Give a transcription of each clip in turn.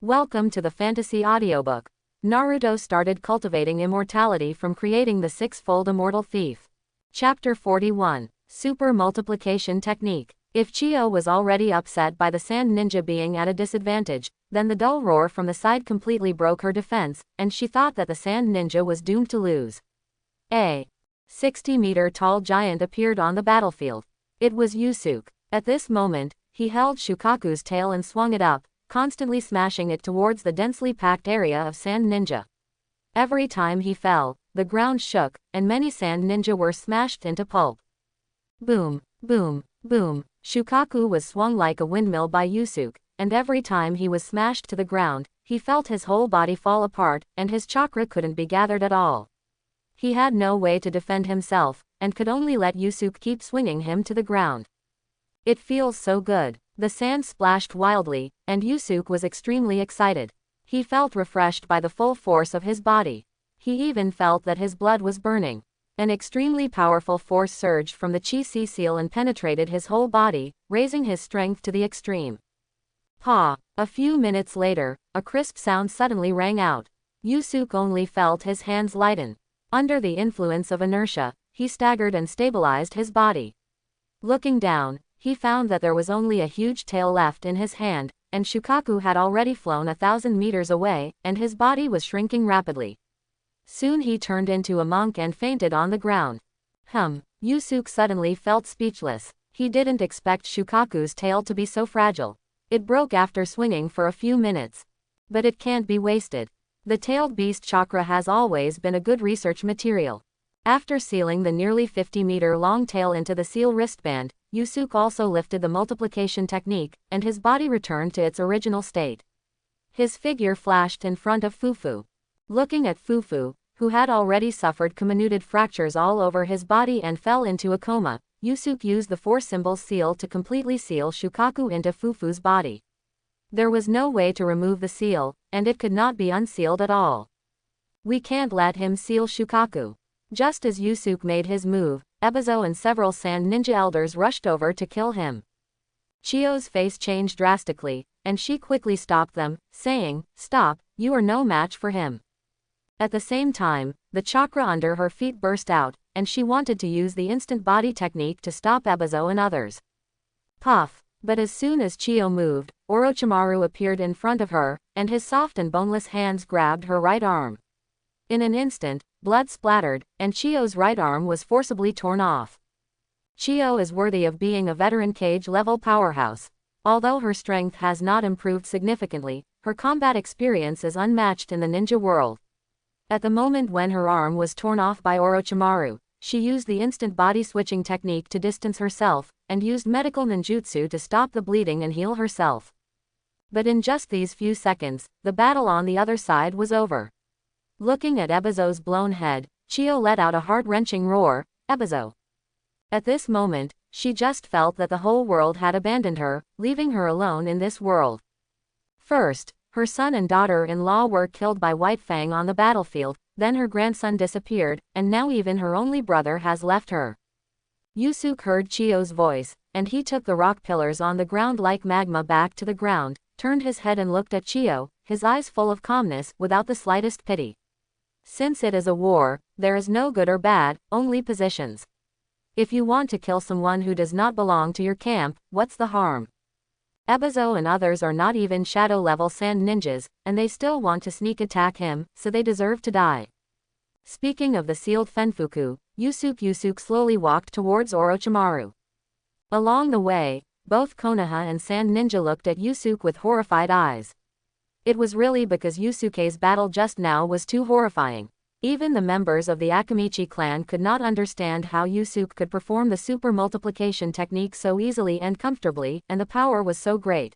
Welcome to the Fantasy Audiobook. Naruto started cultivating immortality from creating the six-fold immortal thief. Chapter 41. Super Multiplication Technique. If Chiyo was already upset by the sand ninja being at a disadvantage, then the dull roar from the side completely broke her defense, and she thought that the sand ninja was doomed to lose. A 60-meter-tall giant appeared on the battlefield. It was Yusuke. At this moment, he held Shukaku's tail and swung it up, constantly smashing it towards the densely packed area of Sand Ninja. Every time he fell, the ground shook, and many Sand Ninja were smashed into pulp. Boom, boom, boom. Shukaku was swung like a windmill by Yusuke, and every time he was smashed to the ground, he felt his whole body fall apart, and his chakra couldn't be gathered at all. He had no way to defend himself, and could only let Yusuke keep swinging him to the ground. It feels so good. The sand splashed wildly, and Yusuke was extremely excited. He felt refreshed by the full force of his body. He even felt that his blood was burning. An extremely powerful force surged from the chi seal and penetrated his whole body, raising his strength to the extreme. Pa! A few minutes later, a crisp sound suddenly rang out. Yusuke only felt his hands lighten. Under the influence of inertia, he staggered and stabilized his body. Looking down, he found that there was only a huge tail left in his hand, and Shukaku had already flown 1,000 meters away, and his body was shrinking rapidly. Soon he turned into a monk and fainted on the ground. Yusuke suddenly felt speechless. He didn't expect Shukaku's tail to be so fragile. It broke after swinging for a few minutes. But it can't be wasted. The tailed beast chakra has always been a good research material. After sealing the nearly 50-meter-long tail into the seal wristband, Yusuke also lifted the multiplication technique, and his body returned to its original state. His figure flashed in front of Fufu. Looking at Fufu, who had already suffered comminuted fractures all over his body and fell into a coma, Yusuke used the four-symbol seal to completely seal Shukaku into Fufu's body. There was no way to remove the seal, and it could not be unsealed at all. We can't let him seal Shukaku. Just as Yusuke made his move, Ebizo and several Sand Ninja elders rushed over to kill him. Chiyo's face changed drastically, and she quickly stopped them, saying, "Stop, you are no match for him." At the same time, the chakra under her feet burst out, and she wanted to use the instant body technique to stop Ebizo and others. Puff! But as soon as Chiyo moved, Orochimaru appeared in front of her, and his soft and boneless hands grabbed her right arm. In an instant, blood splattered, and Chiyo's right arm was forcibly torn off. Chiyo is worthy of being a veteran cage-level powerhouse. Although her strength has not improved significantly, her combat experience is unmatched in the ninja world. At the moment when her arm was torn off by Orochimaru, she used the instant body switching technique to distance herself, and used medical ninjutsu to stop the bleeding and heal herself. But in just these few seconds, the battle on the other side was over. Looking at Ebizo's blown head, Chiyo let out a heart-wrenching roar, "Ebizo!" At this moment, she just felt that the whole world had abandoned her, leaving her alone in this world. First, her son and daughter-in-law were killed by White Fang on the battlefield, then her grandson disappeared, and now even her only brother has left her. Yusuke heard Chiyo's voice, and he took the rock pillars on the ground like magma back to the ground, turned his head and looked at Chiyo, his eyes full of calmness, without the slightest pity. Since it is a war, there is no good or bad, only positions. If you want to kill someone who does not belong to your camp, what's the harm? Ebizo and others are not even shadow-level sand ninjas, and they still want to sneak attack him, so they deserve to die. Speaking of the sealed Fenfuku, Yusuke slowly walked towards Orochimaru. Along the way, both Konoha and Sand Ninja looked at Yusuke with horrified eyes. It was really because Yusuke's battle just now was too horrifying. Even the members of the Akamichi clan could not understand how Yusuke could perform the super multiplication technique so easily and comfortably, and the power was so great.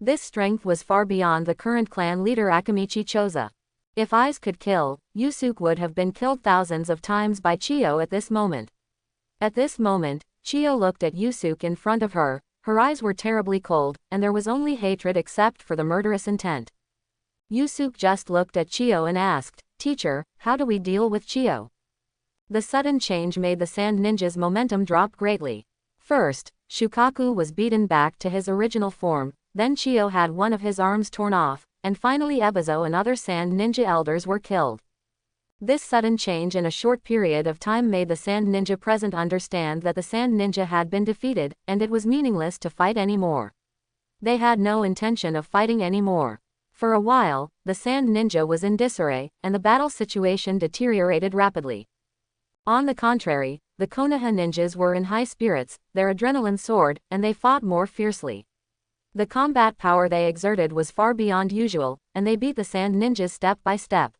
This strength was far beyond the current clan leader Akamichi Choza. If eyes could kill, Yusuke would have been killed thousands of times by Chiyo at this moment. At this moment, Chiyo looked at Yusuke in front of her. Her eyes were terribly cold, and there was only hatred except for the murderous intent. Yusuke just looked at Chiyo and asked, "Teacher, how do we deal with Chiyo?" The sudden change made the Sand Ninja's momentum drop greatly. First, Shukaku was beaten back to his original form, then Chiyo had one of his arms torn off, and finally Ebizo and other Sand Ninja elders were killed. This sudden change in a short period of time made the Sand Ninja present understand that the Sand Ninja had been defeated, and it was meaningless to fight anymore. They had no intention of fighting anymore. For a while, the Sand Ninja was in disarray, and the battle situation deteriorated rapidly. On the contrary, the Konoha ninjas were in high spirits, their adrenaline soared, and they fought more fiercely. The combat power they exerted was far beyond usual, and they beat the Sand Ninjas step by step.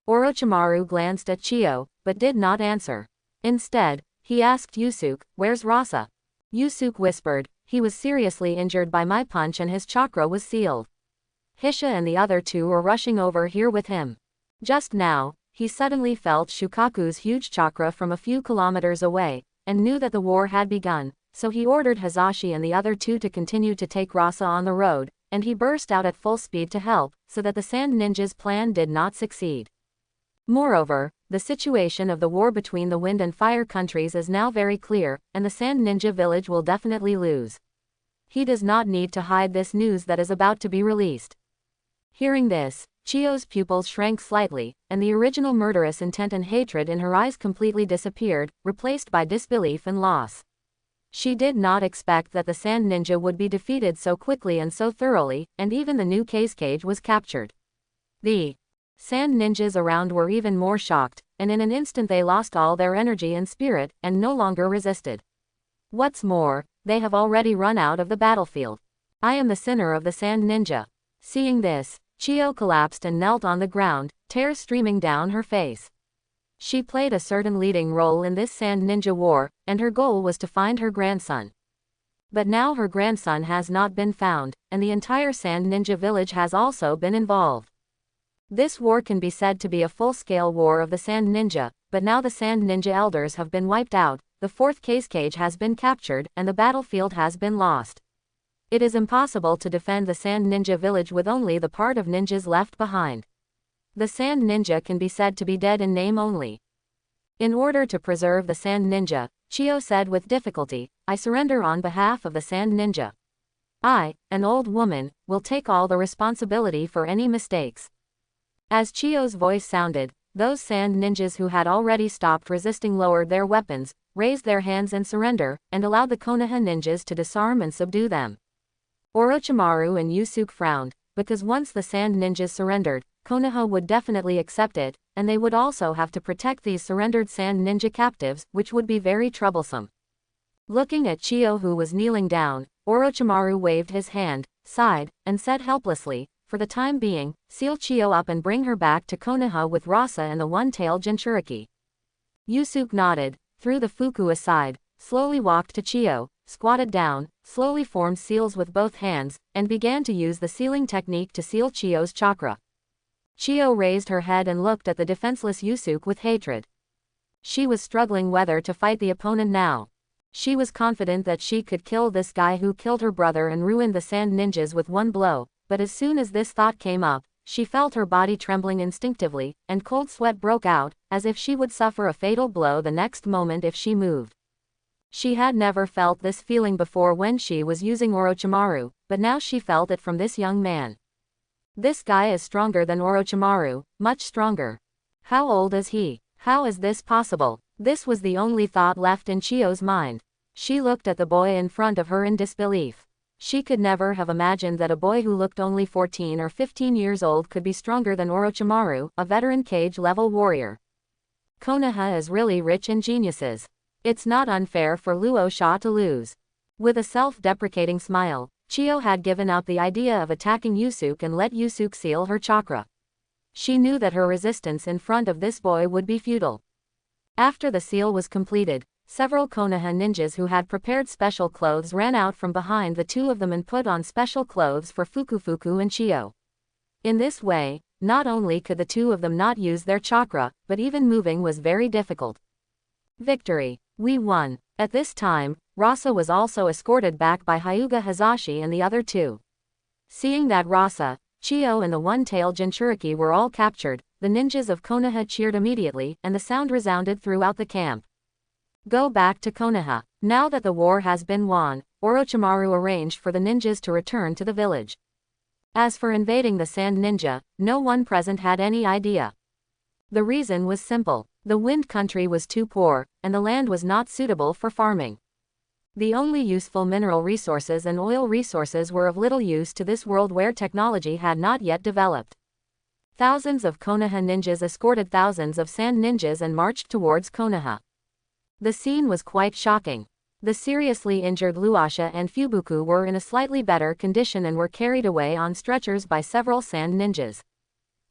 Orochimaru glanced at Chiyo, but did not answer. Instead, he asked Yusuke, "Where's Rasa?" Yusuke whispered, "He was seriously injured by my punch and his chakra was sealed. Hisha and the other two were rushing over here with him." Just now, he suddenly felt Shukaku's huge chakra from a few kilometers away, and knew that the war had begun, so he ordered Hazashi and the other two to continue to take Rasa on the road, and he burst out at full speed to help, so that the Sand Ninja's plan did not succeed. Moreover, the situation of the war between the Wind and Fire countries is now very clear, and the Sand Ninja village will definitely lose. He does not need to hide this news that is about to be released. Hearing this, Chiyo's pupils shrank slightly, and the original murderous intent and hatred in her eyes completely disappeared, replaced by disbelief and loss. She did not expect that the Sand Ninja would be defeated so quickly and so thoroughly, and even the new cage was captured. The Sand Ninjas around were even more shocked, and in an instant they lost all their energy and spirit, and no longer resisted. What's more, they have already run out of the battlefield. I am the sinner of the Sand Ninja. Seeing this, Chiyo collapsed and knelt on the ground, tears streaming down her face. She played a certain leading role in this Sand Ninja war, and her goal was to find her grandson. But now her grandson has not been found, and the entire Sand Ninja village has also been involved. This war can be said to be a full-scale war of the Sand Ninja, but now the Sand Ninja elders have been wiped out, the fourth cage has been captured, and the battlefield has been lost. It is impossible to defend the Sand Ninja village with only the part of ninjas left behind. The Sand Ninja can be said to be dead in name only. In order to preserve the Sand Ninja, Chiyo said with difficulty, "I surrender on behalf of the Sand Ninja. I, an old woman, will take all the responsibility for any mistakes." As Chiyo's voice sounded, those Sand Ninjas who had already stopped resisting lowered their weapons, raised their hands in surrender, and allowed the Konoha ninjas to disarm and subdue them. Orochimaru and Yusuke frowned, because once the Sand Ninjas surrendered, Konoha would definitely accept it, and they would also have to protect these surrendered Sand Ninja captives, which would be very troublesome. Looking at Chiyo who was kneeling down, Orochimaru waved his hand, sighed, and said helplessly, "For the time being, seal Chiyo up and bring her back to Konoha with Rasa and the one-tailed Jinchuriki." Yusuke nodded, threw the fuku aside, slowly walked to Chiyo, squatted down, slowly formed seals with both hands, and began to use the sealing technique to seal Chiyo's chakra. Chiyo raised her head and looked at the defenseless Yusuke with hatred. She was struggling whether to fight the opponent now. She was confident that she could kill this guy who killed her brother and ruined the Sand Ninjas with one blow, but as soon as this thought came up, she felt her body trembling instinctively, and cold sweat broke out, as if she would suffer a fatal blow the next moment if she moved. She had never felt this feeling before when she was using Orochimaru, but now she felt it from this young man. This guy is stronger than Orochimaru, much stronger. How old is he? How is this possible? This was the only thought left in Chiyo's mind. She looked at the boy in front of her in disbelief. She could never have imagined that a boy who looked only 14 or 15 years old could be stronger than Orochimaru, a veteran cage-level warrior. Konoha is really rich in geniuses. It's not unfair for Luo Sha to lose. With a self-deprecating smile, Chiyo had given up the idea of attacking Yusuke and let Yusuke seal her chakra. She knew that her resistance in front of this boy would be futile. After the seal was completed, several Konoha ninjas who had prepared special clothes ran out from behind the two of them and put on special clothes for Fukufuku and Chiyo. In this way, not only could the two of them not use their chakra, but even moving was very difficult. Victory! We won! At this time, Rasa was also escorted back by Hyuga Hazashi and the other two. Seeing that Rasa, Chiyo and the one-tailed Jinchuriki were all captured, the ninjas of Konoha cheered immediately, and the sound resounded throughout the camp. Go back to Konoha. Now that the war has been won, Orochimaru arranged for the ninjas to return to the village. As for invading the Sand Ninja, no one present had any idea. The reason was simple. The Wind Country was too poor, and the land was not suitable for farming. The only useful mineral resources and oil resources were of little use to this world where technology had not yet developed. Thousands of Konoha ninjas escorted thousands of Sand Ninjas and marched towards Konoha. The scene was quite shocking. The seriously injured Luasha and Fubuku were in a slightly better condition and were carried away on stretchers by several Sand Ninjas.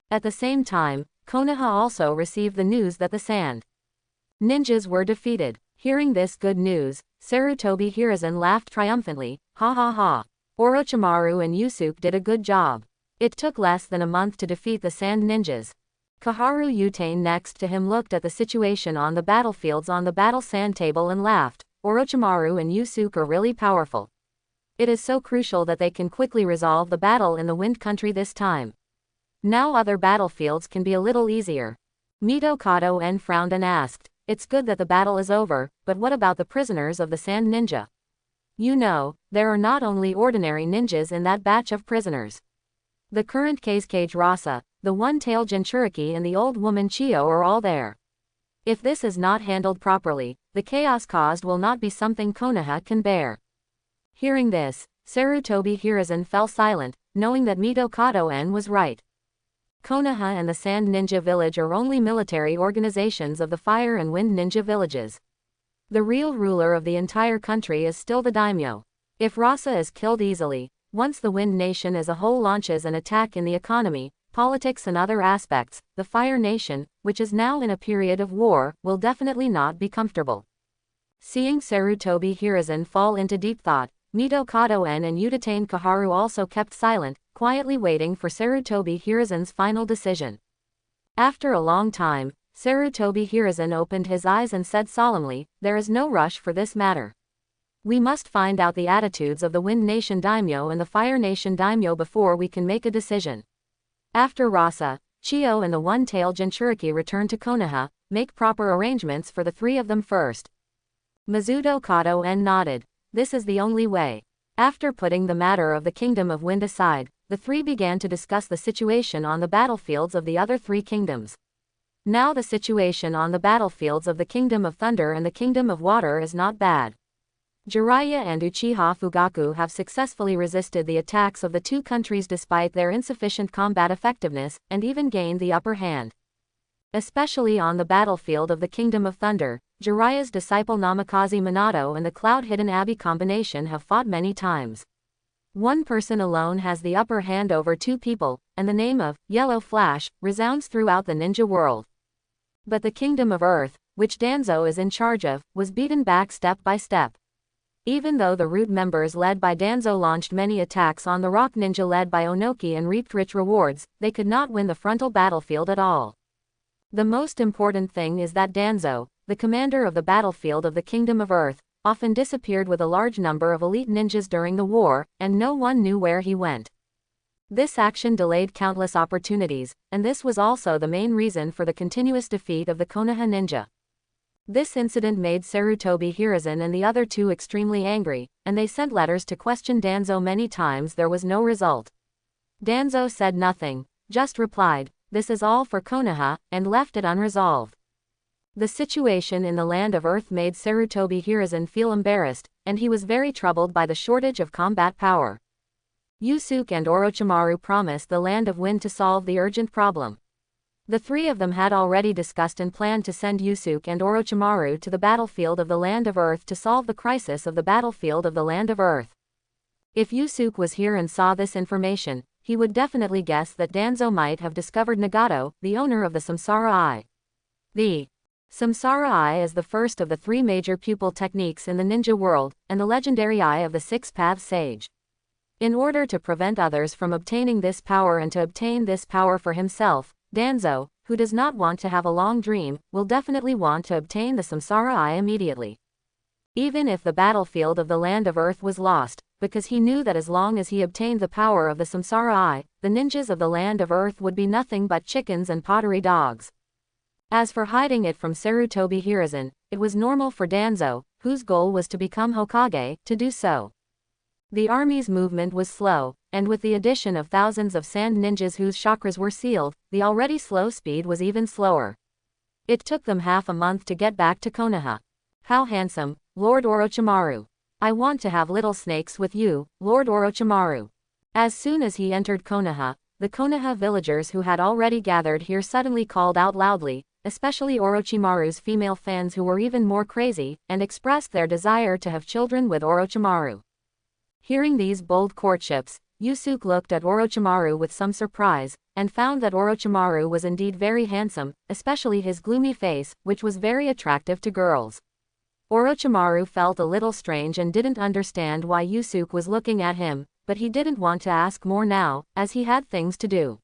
At the same time, Konoha also received the news that the Sand Ninjas were defeated. Hearing this good news, Sarutobi Hiruzen laughed triumphantly, ha ha ha. Orochimaru and Yusuke did a good job. It took less than a month to defeat the Sand Ninjas. Kaharu Utane next to him looked at the situation on the battlefields on the battle sand table and laughed. Orochimaru and Yusuke are really powerful. It is so crucial that they can quickly resolve the battle in the Wind Country this time. Now other battlefields can be a little easier. Mito Kato-en frowned and asked, "It's good that the battle is over, but what about the prisoners of the Sand Ninja? You know, there are not only ordinary ninjas in that batch of prisoners. The current Kazekage Rasa, the one-tailed Jinchuriki and the old woman Chiyo are all there. If this is not handled properly, the chaos caused will not be something Konoha can bear." Hearing this, Sarutobi Hiruzen fell silent, knowing that Mito Kato-en was right. Konoha and the Sand Ninja Village are only military organizations of the Fire and Wind Ninja villages. The real ruler of the entire country is still the daimyo. If Rasa is killed easily, once the Wind Nation as a whole launches an attack in the economy, politics and other aspects, the Fire Nation, which is now in a period of war, will definitely not be comfortable. Seeing Sarutobi Hiruzen fall into deep thought, Mito Kato-en and Utatane Kaharu also kept silent, quietly waiting for Sarutobi Hiruzen's final decision. After a long time, Sarutobi Hiruzen opened his eyes and said solemnly, "There is no rush for this matter. We must find out the attitudes of the Wind Nation daimyo and the Fire Nation daimyo before we can make a decision. After Rasa, Chiyo and the one-tailed Jinchuriki return to Konoha, make proper arrangements for the three of them first." Mizuto Kato-en nodded. This is the only way. After putting the matter of the Kingdom of Wind aside, the three began to discuss the situation on the battlefields of the other three kingdoms. Now the situation on the battlefields of the Kingdom of Thunder and the Kingdom of Water is not bad. Jiraiya and Uchiha Fugaku have successfully resisted the attacks of the two countries despite their insufficient combat effectiveness, and even gained the upper hand. Especially on the battlefield of the Kingdom of Thunder, Jiraiya's disciple Namikaze Minato and the Cloud-Hidden Abbey combination have fought many times. One person alone has the upper hand over two people, and the name of Yellow Flash resounds throughout the ninja world. But the Kingdom of Earth, which Danzo is in charge of, was beaten back step by step. Even though the root members led by Danzo launched many attacks on the Rock Ninja led by Onoki and reaped rich rewards, they could not win the frontal battlefield at all. The most important thing is that Danzo, the commander of the battlefield of the Kingdom of Earth, often disappeared with a large number of elite ninjas during the war, and no one knew where he went. This action delayed countless opportunities, and this was also the main reason for the continuous defeat of the Konoha ninja. This incident made Sarutobi Hiruzen and the other two extremely angry, and they sent letters to question Danzo many times. There was no result. Danzo said nothing, just replied, "This is all for Konoha," and left it unresolved. The situation in the Land of Earth made Sarutobi Hiruzen feel embarrassed, and he was very troubled by the shortage of combat power. Yusuke and Orochimaru promised the Land of Wind to solve the urgent problem. The three of them had already discussed and planned to send Yusuke and Orochimaru to the battlefield of the Land of Earth to solve the crisis of the battlefield of the Land of Earth. If Yusuke was here and saw this information, he would definitely guess that Danzo might have discovered Nagato, the owner of the Samsara Eye. The Samsara Eye is the first of the three major pupil techniques in the ninja world, and the legendary Eye of the Six Paths Sage. In order to prevent others from obtaining this power and to obtain this power for himself, Danzo, who does not want to have a long dream, will definitely want to obtain the Samsara Eye immediately. Even if the battlefield of the Land of Earth was lost, because he knew that as long as he obtained the power of the Samsara Eye, the ninjas of the Land of Earth would be nothing but chickens and pottery dogs. As for hiding it from Sarutobi Hiruzen, it was normal for Danzo, whose goal was to become Hokage, to do so. The army's movement was slow, and with the addition of thousands of sand ninjas whose chakras were sealed, the already slow speed was even slower. It took them half a month to get back to Konoha. How handsome, Lord Orochimaru. I want to have little snakes with you, Lord Orochimaru. As soon as he entered Konoha, the Konoha villagers who had already gathered here suddenly called out loudly, especially Orochimaru's female fans who were even more crazy, and expressed their desire to have children with Orochimaru. Hearing these bold courtships, Yusuke looked at Orochimaru with some surprise, and found that Orochimaru was indeed very handsome, especially his gloomy face, which was very attractive to girls. Orochimaru felt a little strange and didn't understand why Yusuke was looking at him, but he didn't want to ask more now, as he had things to do.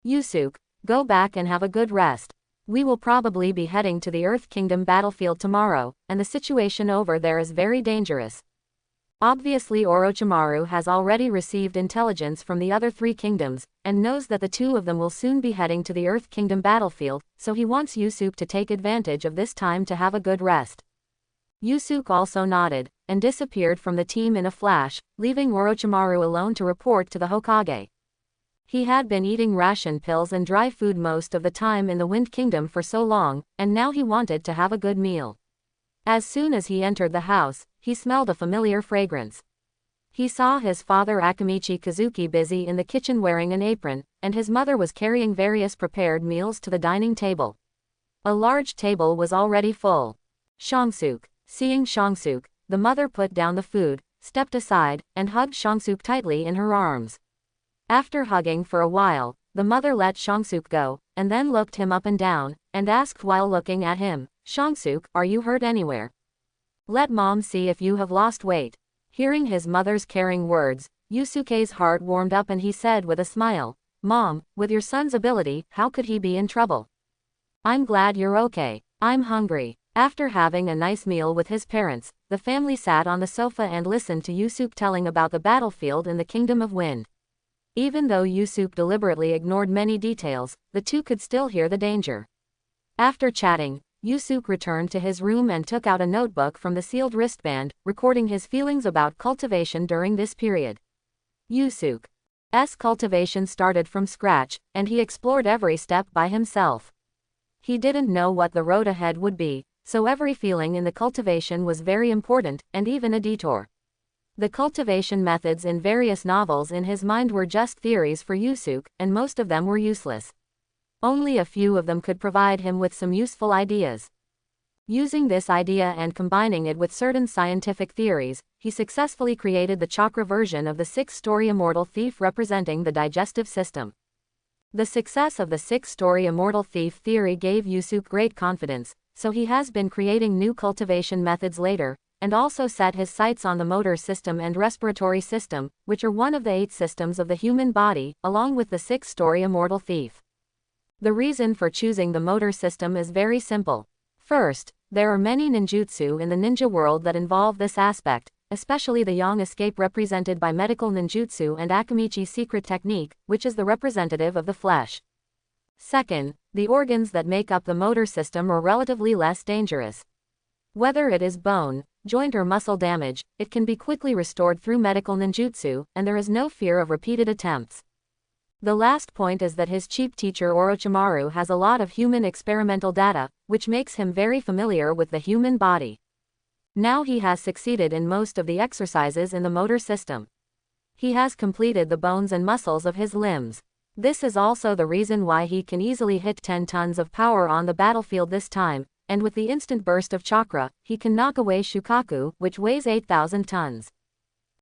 Yusuke, go back and have a good rest. We will probably be heading to the Earth Kingdom battlefield tomorrow, and the situation over there is very dangerous. Obviously Orochimaru has already received intelligence from the other three kingdoms, and knows that the two of them will soon be heading to the Earth Kingdom battlefield, so he wants Yusuke to take advantage of this time to have a good rest. Yusuke also nodded, and disappeared from the team in a flash, leaving Orochimaru alone to report to the Hokage. He had been eating ration pills and dry food most of the time in the Wind Kingdom for so long, and now he wanted to have a good meal. As soon as he entered the house, he smelled a familiar fragrance. He saw his father Akimichi Kazuki busy in the kitchen wearing an apron, and his mother was carrying various prepared meals to the dining table. A large table was already full. Shangsuke. Seeing Shangsuke, the mother put down the food, stepped aside, and hugged Shangsuke tightly in her arms. After hugging for a while, the mother let Shangsuke go, and then looked him up and down, and asked while looking at him, "Shangsuke, are you hurt anywhere? Let mom see if you have lost weight." Hearing his mother's caring words, Yusuke's heart warmed up and he said with a smile, "Mom, with your son's ability, how could he be in trouble? I'm glad you're okay. I'm hungry." After having a nice meal with his parents, the family sat on the sofa and listened to Yusuke telling about the battlefield in the Kingdom of Wind. Even though Yusuke deliberately ignored many details, the two could still hear the danger. After chatting, Yusuke returned to his room and took out a notebook from the sealed wristband, recording his feelings about cultivation during this period. Yusuke's cultivation started from scratch, and he explored every step by himself. He didn't know what the road ahead would be, so every feeling in the cultivation was very important, and even a detour. The cultivation methods in various novels in his mind were just theories for Yusuke, and most of them were useless. Only a few of them could provide him with some useful ideas. Using this idea and combining it with certain scientific theories, he successfully created the chakra version of the six-story immortal thief representing the digestive system. The success of the six-story immortal thief theory gave Yusuke great confidence, so he has been creating new cultivation methods later, and also set his sights on the motor system and respiratory system, which are one of the 8 systems of the human body, along with the six-story immortal thief. The reason for choosing the motor system is very simple. First, there are many ninjutsu in the ninja world that involve this aspect, especially the yang escape represented by medical ninjutsu and Akimichi's secret technique, which is the representative of the flesh. Second, the organs that make up the motor system are relatively less dangerous. Whether it is bone, joint or muscle damage, it can be quickly restored through medical ninjutsu, and there is no fear of repeated attempts. The last point is that his cheap teacher Orochimaru has a lot of human experimental data, which makes him very familiar with the human body. Now he has succeeded in most of the exercises in the motor system. He has completed the bones and muscles of his limbs. This is also the reason why he can easily hit 10 tons of power on the battlefield this time, and with the instant burst of chakra, he can knock away Shukaku, which weighs 8,000 tons.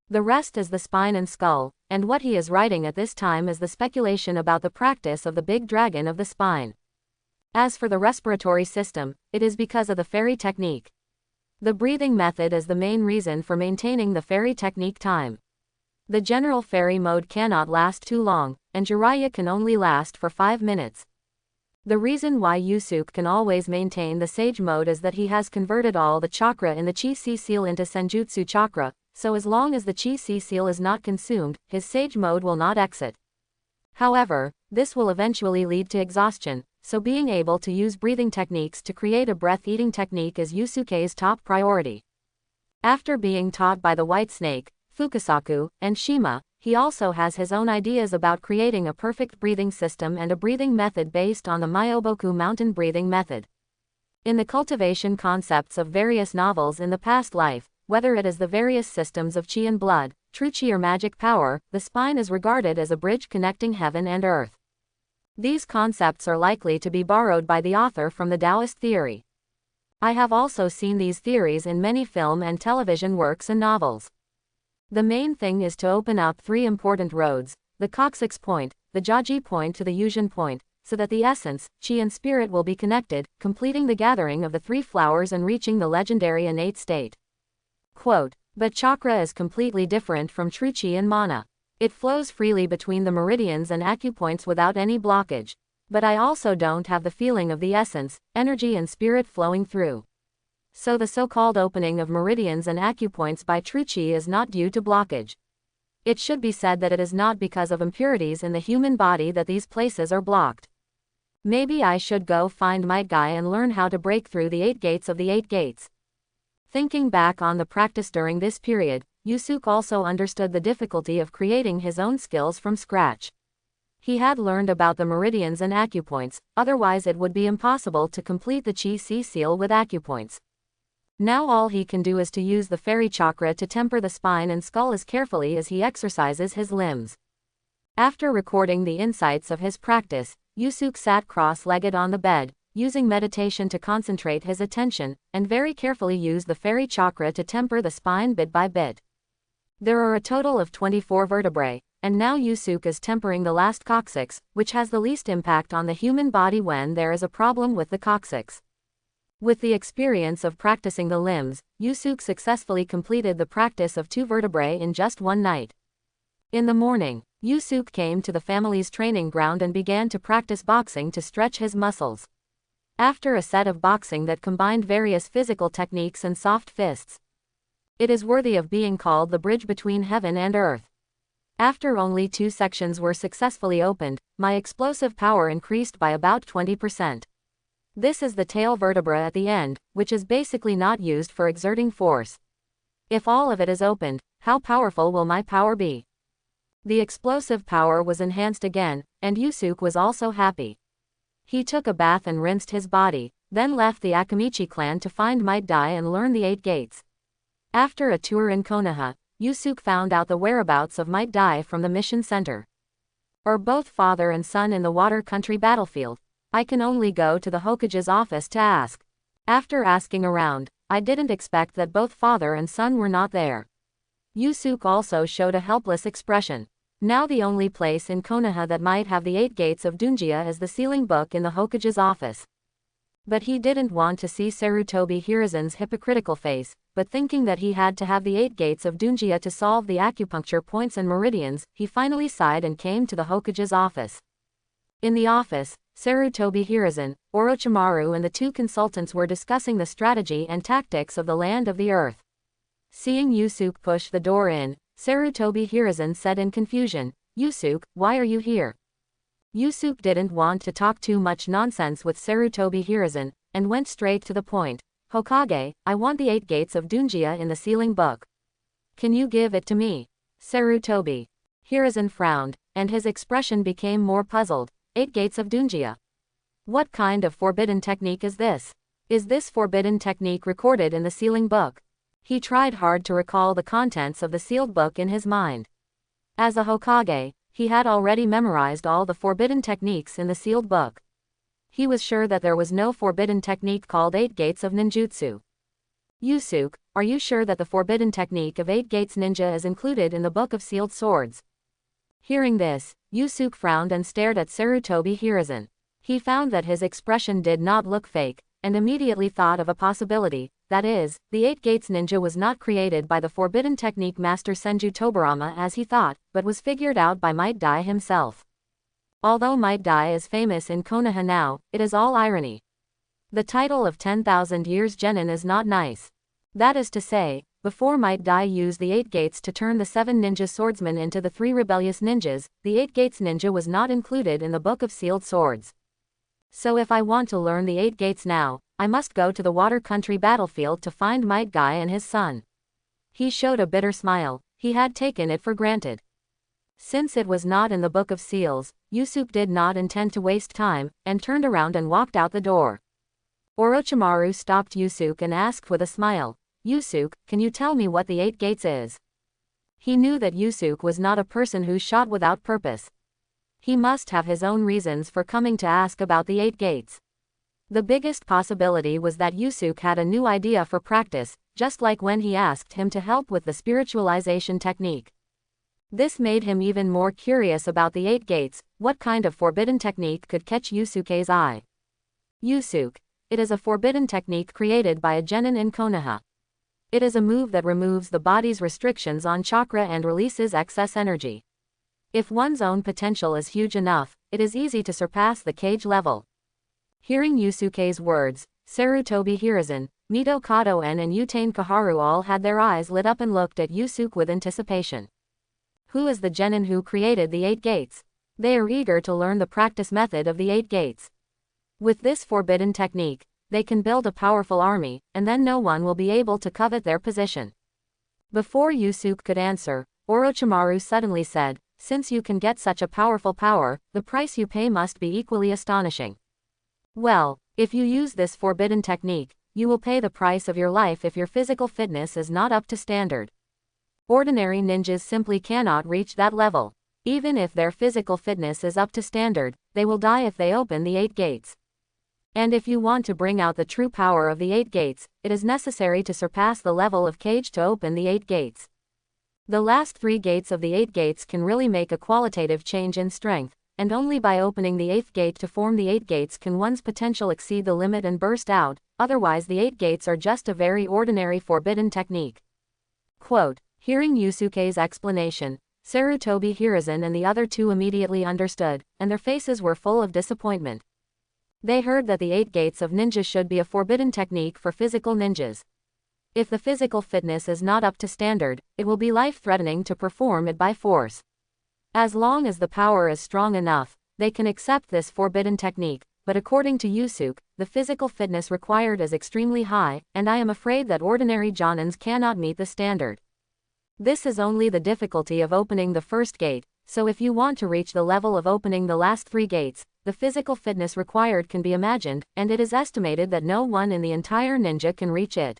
The rest is the spine and skull, and what he is writing at this time is the speculation about the practice of the big dragon of the spine. As for the respiratory system, it is because of the fairy technique. The breathing method is the main reason for maintaining the fairy technique time. The general fairy mode cannot last too long, and Jiraiya can only last for 5 minutes. The reason why Yusuke can always maintain the sage mode is that he has converted all the chakra in the chi-si seal into senjutsu chakra, so as long as the chi-si seal is not consumed, his sage mode will not exit. However, this will eventually lead to exhaustion, so being able to use breathing techniques to create a breath-eating technique is Yusuke's top priority. After being taught by the White Snake, Fukusaku, and Shima, he also has his own ideas about creating a perfect breathing system and a breathing method based on the Myoboku mountain breathing method. In the cultivation concepts of various novels in the past life, whether it is the various systems of chi and blood, true chi or magic power, the spine is regarded as a bridge connecting heaven and earth. These concepts are likely to be borrowed by the author from the Taoist theory. I have also seen these theories in many film and television works and novels. The main thing is to open up three important roads, the coccyx point, the Jaji point to the Yujin point, so that the essence, chi and spirit will be connected, completing the gathering of the three flowers and reaching the legendary innate state. Quote, but chakra is completely different from true chi and mana. It flows freely between the meridians and acupoints without any blockage. But I also don't have the feeling of the essence, energy and spirit flowing through. So the so-called opening of meridians and acupoints by true chi is not due to blockage. It should be said that it is not because of impurities in the human body that these places are blocked. Maybe I should go find Might Guy and learn how to break through the 8 gates of the 8 gates. Thinking back on the practice during this period, Yusuke also understood the difficulty of creating his own skills from scratch. He had learned about the meridians and acupoints, otherwise it would be impossible to complete the Chi Si seal with acupoints. Now all he can do is to use the fairy chakra to temper the spine and skull as carefully as he exercises his limbs. After recording the insights of his practice, Yusuke sat cross-legged on the bed, using meditation to concentrate his attention, and very carefully used the fairy chakra to temper the spine bit by bit. There are a total of 24 vertebrae, and now Yusuke is tempering the last coccyx, which has the least impact on the human body when there is a problem with the coccyx. With the experience of practicing the limbs, Yusuke successfully completed the practice of 2 vertebrae in just one night. In the morning, Yusuke came to the family's training ground and began to practice boxing to stretch his muscles. After a set of boxing that combined various physical techniques and soft fists, it is worthy of being called the bridge between heaven and earth. After only 2 sections were successfully opened, my explosive power increased by about 20%. This is the tail vertebra at the end, which is basically not used for exerting force. If all of it is opened, how powerful will my power be? The explosive power was enhanced again, and Yusuke was also happy. He took a bath and rinsed his body, then left the Akamichi clan to find Might Dai and learn the 8 gates. After a tour in Konoha, Yusuke found out the whereabouts of Might Dai from the mission center. Or both father and son in the water country battlefield. I can only go to the Hokage's office to ask. After asking around, I didn't expect that both father and son were not there. Yusuke also showed a helpless expression. Now the only place in Konoha that might have the 8 gates of Dunjia is the sealing book in the Hokage's office. But he didn't want to see Sarutobi Hiruzen's hypocritical face, but thinking that he had to have the 8 gates of Dunjia to solve the acupuncture points and meridians, he finally sighed and came to the Hokage's office. In the office, Sarutobi Hiruzen, Orochimaru and the 2 consultants were discussing the strategy and tactics of the land of the earth. Seeing Yusuke push the door in, Sarutobi Hiruzen said in confusion, "Yusuke, why are you here?" Yusuke didn't want to talk too much nonsense with Sarutobi Hiruzen, and went straight to the point. "Hokage, I want the 8 gates of Dunjia in the sealing book. Can you give it to me?" Sarutobi Hiruzen frowned, and his expression became more puzzled. 8 gates of Dunjia. What kind of forbidden technique is this? Is this forbidden technique recorded in the sealing book? He tried hard to recall the contents of the sealed book in his mind. As a Hokage, he had already memorized all the forbidden techniques in the sealed book. He was sure that there was no forbidden technique called 8 gates of ninjutsu. "Yusuke, are you sure that the forbidden technique of 8 gates ninja is included in the book of sealed swords?" Hearing this, Yusuke frowned and stared at Sarutobi Hiruzen. He found that his expression did not look fake, and immediately thought of a possibility, that is, the 8 gates ninja was not created by the forbidden technique master Senju Tobarama as he thought, but was figured out by Might Dai himself. Although Might Dai is famous in Konoha now, it is all irony. The title of 10,000 years genin is not nice. That is to say, before Might Dai used the 8 gates to turn the 7 ninja swordsmen into the 3 rebellious ninjas, the 8 gates ninja was not included in the book of sealed swords. So if I want to learn the 8 gates now, I must go to the water country battlefield to find Might Guy and his son. He showed a bitter smile. he had taken it for granted. Since it was not in the Book of Seals, Yusuke did not intend to waste time, and turned around and walked out the door. Orochimaru stopped Yusuke and asked with a smile, "Yusuke, can you tell me what the 8 gates is?" He knew that Yusuke was not a person who shot without purpose. He must have his own reasons for coming to ask about the 8 gates. The biggest possibility was that Yusuke had a new idea for practice, just like when he asked him to help with the spiritualization technique. This made him even more curious about the 8 gates. What kind of forbidden technique could catch Yusuke's eye? Yusuke. It is a forbidden technique created by a genin in Konoha. It is a move that removes the body's restrictions on chakra and releases excess energy. If one's own potential is huge enough, it is easy to surpass the cage level. Hearing Yusuke's words, Sarutobi Hiruzen, Mito Kato-en and Utane Kaharu all had their eyes lit up and looked at Yusuke with anticipation. Who is the genin who created the 8 gates? They are eager to learn the practice method of the 8 gates. With this forbidden technique, they can build a powerful army, and then no one will be able to covet their position. Before Yusuke could answer, Orochimaru suddenly said, "Since you can get such a powerful power, the price you pay must be equally astonishing. Well, if you use this forbidden technique, you will pay the price of your life if your physical fitness is not up to standard. Ordinary ninjas simply cannot reach that level. Even if their physical fitness is up to standard, they will die if they open the 8 gates. And if you want to bring out the true power of the 8 gates, it is necessary to surpass the level of cage to open the 8 gates. The last 3 gates of the 8 gates can really make a qualitative change in strength, and only by opening the 8th gate to form the 8 gates can one's potential exceed the limit and burst out, otherwise the 8 gates are just a very ordinary forbidden technique." Quote, hearing Yusuke's explanation, Sarutobi Hiruzen and the other 2 immediately understood, and their faces were full of disappointment. They heard that the 8 gates of ninja should be a forbidden technique for physical ninjas. If the physical fitness is not up to standard, it will be life-threatening to perform it by force. As long as the power is strong enough, they can accept this forbidden technique, but according to Yusuke, the physical fitness required is extremely high, and I am afraid that ordinary jonins cannot meet the standard. This is only the difficulty of opening the first gate, so if you want to reach the level of opening the last 3 gates, the physical fitness required can be imagined, and it is estimated that no one in the entire ninja can reach it.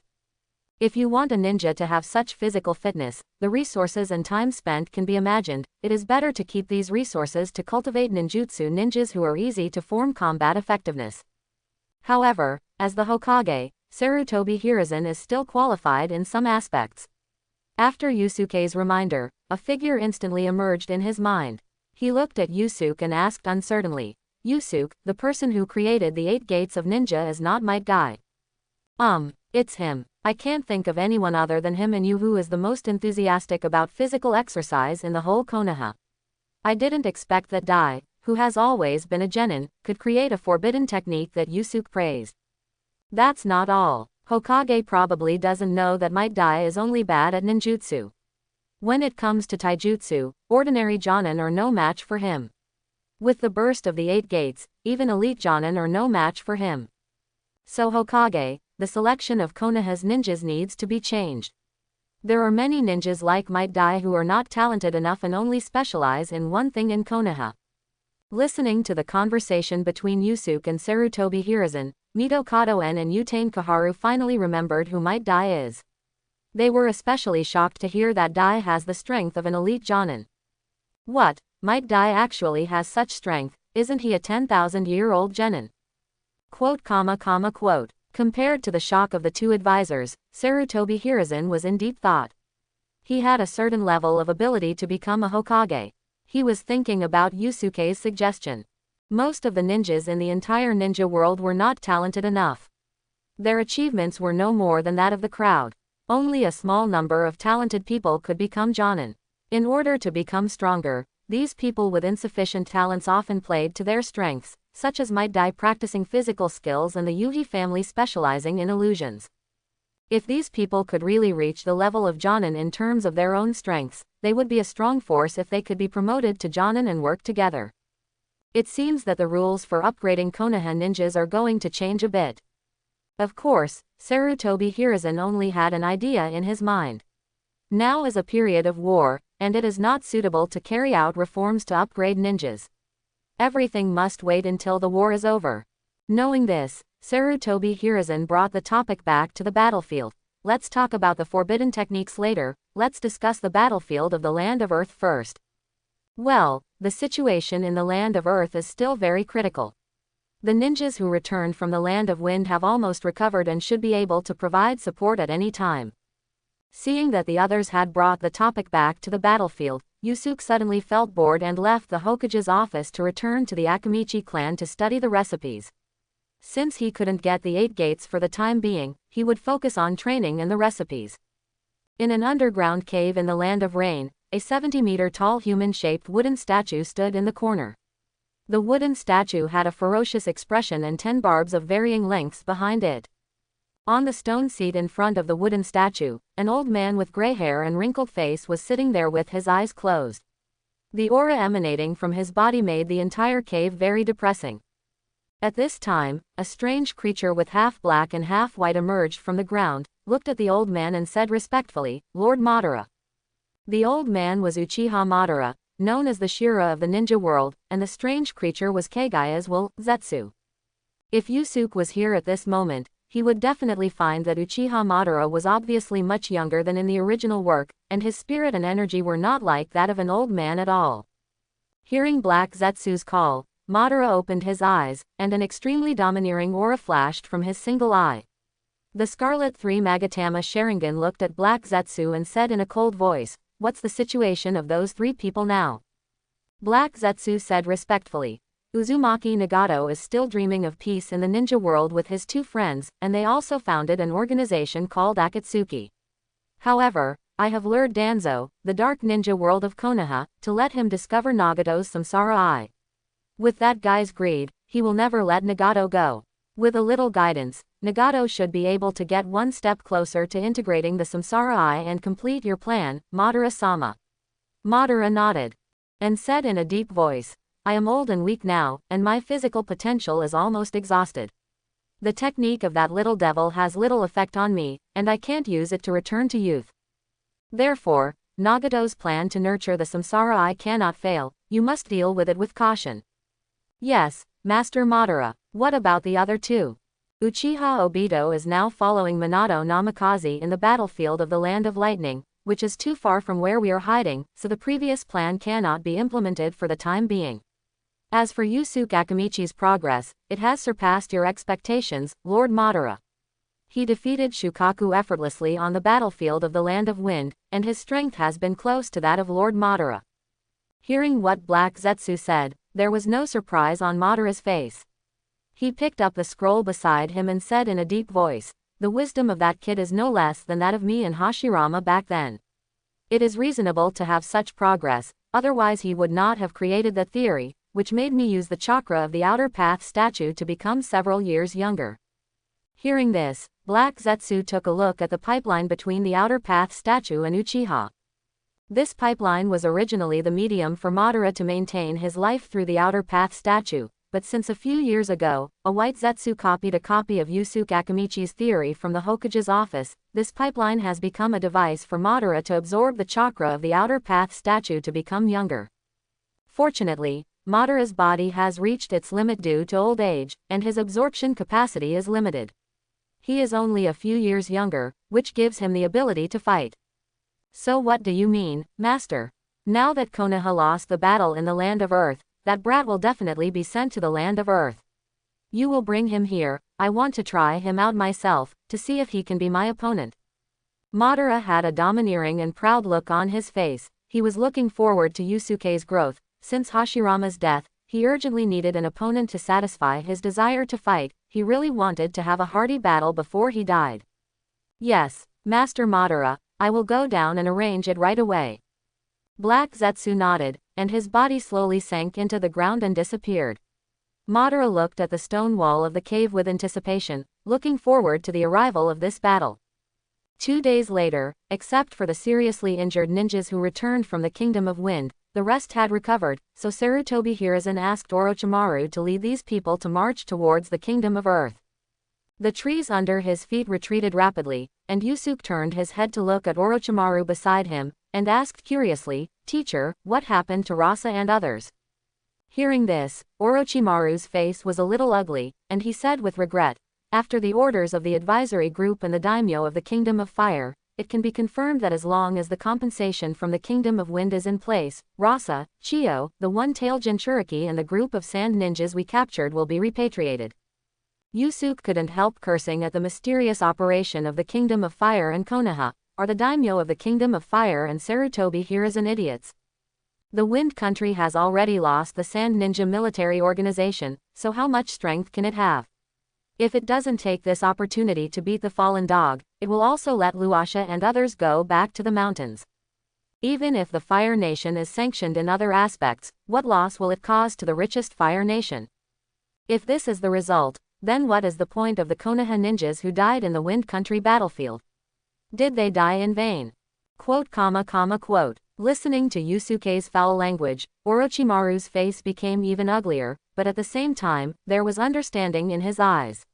If you want a ninja to have such physical fitness, the resources and time spent can be imagined. It is better to keep these resources to cultivate ninjutsu ninjas who are easy to form combat effectiveness. However, as the Hokage, Sarutobi Hiruzen is still qualified in some aspects. After Yusuke's reminder, a figure instantly emerged in his mind. He looked at Yusuke and asked uncertainly, "Yusuke, the person who created the 8 gates of ninja is not Might Guy?" It's him. I can't think of anyone other than him and you who is the most enthusiastic about physical exercise in the whole Konoha. I didn't expect that Dai, who has always been a genin, could create a forbidden technique that Yusuke praised. That's not all. Hokage probably doesn't know that Might Dai is only bad at ninjutsu. When it comes to taijutsu, ordinary jonin are no match for him. With the burst of the 8 gates, even elite jonin are no match for him. So Hokage, the selection of Konoha's ninjas needs to be changed. There are many ninjas like Might Dai who are not talented enough and only specialize in one thing in Konoha. Listening to the conversation between Yusuke and Sarutobi Hiruzen, Mito Kato-en and Utane Kaharu finally remembered who Might Dai is. They were especially shocked to hear that Dai has the strength of an elite jonin. What? Might Dai actually has such strength? Isn't he a 10,000-year-old genin? Quote. Compared to the shock of the 2 advisors, Sarutobi Hiruzen was in deep thought. He had a certain level of ability to become a Hokage. He was thinking about Yusuke's suggestion. Most of the ninjas in the entire ninja world were not talented enough. Their achievements were no more than that of the crowd. Only a small number of talented people could become jonin. In order to become stronger, these people with insufficient talents often played to their strengths, such as Might Dai practicing physical skills and the Yuhi family specializing in illusions. If these people could really reach the level of jonin in terms of their own strengths, they would be a strong force if they could be promoted to jonin and work together. It seems that the rules for upgrading Konoha ninjas are going to change a bit. Of course, Sarutobi Hiruzen only had an idea in his mind. Now is a period of war, and it is not suitable to carry out reforms to upgrade ninjas. Everything must wait until the war is over. Knowing this, Sarutobi Hiruzen brought the topic back to the battlefield. Let's talk about the forbidden techniques later, let's discuss the battlefield of the Land of Earth first. Well, the situation in the Land of Earth is still very critical. The ninjas who returned from the Land of Wind have almost recovered and should be able to provide support at any time. Seeing that the others had brought the topic back to the battlefield, Yusuke suddenly felt bored and left the Hokage's office to return to the Akamichi clan to study the recipes. Since he couldn't get the 8 gates for the time being, he would focus on training and the recipes. In an underground cave in the Land of Rain, a 70-meter-tall human-shaped wooden statue stood in the corner. The wooden statue had a ferocious expression and 10 barbs of varying lengths behind it. On the stone seat in front of the wooden statue, an old man with gray hair and wrinkled face was sitting there with his eyes closed. The aura emanating from his body made the entire cave very depressing. At this time, a strange creature with half black and half white emerged from the ground, looked at the old man and said respectfully, "Lord Madara." The old man was Uchiha Madara, known as the Shira of the ninja world, and the strange creature was Kagaya's will, Zetsu. If Yusuke was here at this moment, he would definitely find that Uchiha Madara was obviously much younger than in the original work, and his spirit and energy were not like that of an old man at all. Hearing Black Zetsu's call, Madara opened his eyes, and an extremely domineering aura flashed from his single eye. The Scarlet 3 Magatama Sharingan looked at Black Zetsu and said in a cold voice, "What's the situation of those 3 people now?" Black Zetsu said respectfully, "Uzumaki Nagato is still dreaming of peace in the ninja world with his 2 friends, and they also founded an organization called Akatsuki. However, I have lured Danzo, the dark ninja world of Konoha, to let him discover Nagato's Samsara Eye. With that guy's greed, he will never let Nagato go. With a little guidance, Nagato should be able to get 1 step closer to integrating the Samsara Eye and complete your plan, Madara-sama." Madara nodded and said in a deep voice, "I am old and weak now, and my physical potential is almost exhausted. The technique of that little devil has little effect on me, and I can't use it to return to youth. Therefore, Nagato's plan to nurture the Samsara Eye cannot fail, you must deal with it with caution." "Yes, Master Madara, what about the other 2? Uchiha Obito is now following Minato Namikaze in the battlefield of the Land of Lightning, which is too far from where we are hiding, so the previous plan cannot be implemented for the time being. As for Yusuke Akamichi's progress, it has surpassed your expectations, Lord Madara. He defeated Shukaku effortlessly on the battlefield of the Land of Wind, and his strength has been close to that of Lord Madara." Hearing what Black Zetsu said, there was no surprise on Madara's face. He picked up the scroll beside him and said in a deep voice, "The wisdom of that kid is no less than that of me and Hashirama back then. It is reasonable to have such progress, otherwise he would not have created the theory, which made me use the chakra of the Outer Path statue to become several years younger." Hearing this, Black Zetsu took a look at the pipeline between the Outer Path statue and Uchiha. This pipeline was originally the medium for Madara to maintain his life through the Outer Path statue, but since a few years ago, a white Zetsu copied a copy of Yusuke Akamichi's theory from the Hokage's office, this pipeline has become a device for Madara to absorb the chakra of the Outer Path statue to become younger. Fortunately, Madara's body has reached its limit due to old age, and his absorption capacity is limited. He is only a few years younger, which gives him the ability to fight. "So what do you mean, Master? Now that Konoha lost the battle in the Land of Earth, that brat will definitely be sent to the Land of Earth. You will bring him here, I want to try him out myself, to see if he can be my opponent." Madara had a domineering and proud look on his face. He was looking forward to Yusuke's growth. Since Hashirama's death, he urgently needed an opponent to satisfy his desire to fight. He really wanted to have a hearty battle before he died. "Yes, Master Madara, I will go down and arrange it right away." Black Zetsu nodded, and his body slowly sank into the ground and disappeared. Madara looked at the stone wall of the cave with anticipation, looking forward to the arrival of this battle. 2 days later, except for the seriously injured ninjas who returned from the Kingdom of Wind, the rest had recovered, so Sarutobi Hiruzen asked Orochimaru to lead these people to march towards the Kingdom of Earth. The trees under his feet retreated rapidly, and Yusuke turned his head to look at Orochimaru beside him, and asked curiously, "Teacher, what happened to Rasa and others?" Hearing this, Orochimaru's face was a little ugly, and he said with regret, "After the orders of the advisory group and the daimyo of the Kingdom of Fire, it can be confirmed that as long as the compensation from the Kingdom of Wind is in place, Rasa, Chio, the one-tailed Jinchuriki and the group of sand ninjas we captured will be repatriated." Yusuke couldn't help cursing at the mysterious operation of the Kingdom of Fire and Konoha. Are the daimyo of the Kingdom of Fire and Sarutobi Hiruzen idiots? The Wind Country has already lost the Sand Ninja military organization, so how much strength can it have? If it doesn't take this opportunity to beat the fallen dog, it will also let Luasha and others go back to the mountains. Even if the Fire Nation is sanctioned in other aspects, what loss will it cause to the richest Fire Nation? If this is the result, then what is the point of the Konoha ninjas who died in the Wind Country battlefield? Did they die in vain? Quote. Listening to Yusuke's foul language, Orochimaru's face became even uglier, but at the same time, there was understanding in his eyes.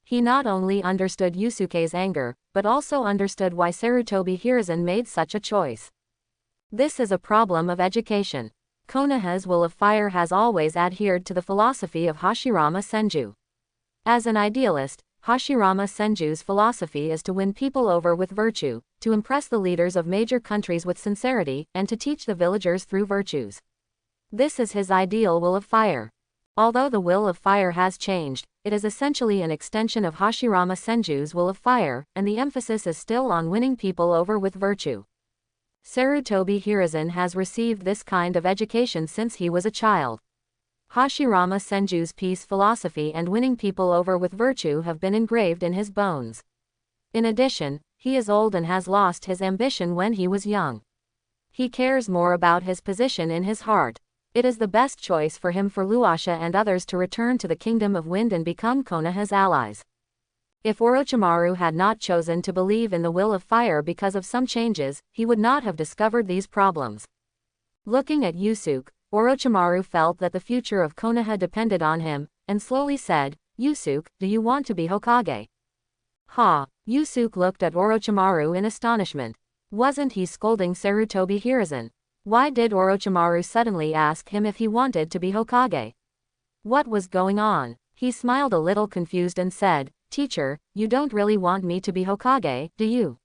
He not only understood Yusuke's anger, but also understood why Sarutobi Hiruzen made such a choice. This is a problem of education. Konoha's Will of Fire has always adhered to the philosophy of Hashirama Senju. As an idealist, Hashirama Senju's philosophy is to win people over with virtue, to impress the leaders of major countries with sincerity, and to teach the villagers through virtues. This is his ideal Will of Fire. Although the Will of Fire has changed, it is essentially an extension of Hashirama Senju's Will of Fire, and the emphasis is still on winning people over with virtue. Sarutobi Hiruzen has received this kind of education since he was a child. Hashirama Senju's peace philosophy and winning people over with virtue have been engraved in his bones. In addition, he is old and has lost his ambition when he was young. He cares more about his position in his heart. It is the best choice for him for Luasha and others to return to the Kingdom of Wind and become Konoha's allies. If Orochimaru had not chosen to believe in the Will of Fire because of some changes, he would not have discovered these problems. Looking at Yusuke, Orochimaru felt that the future of Konoha depended on him, and slowly said, "Yusuke, do you want to be Hokage?" Ha! Yusuke looked at Orochimaru in astonishment. Wasn't he scolding Sarutobi Hiruzen? Why did Orochimaru suddenly ask him if he wanted to be Hokage? What was going on? He smiled a little confused and said, "Teacher, you don't really want me to be Hokage, do you?"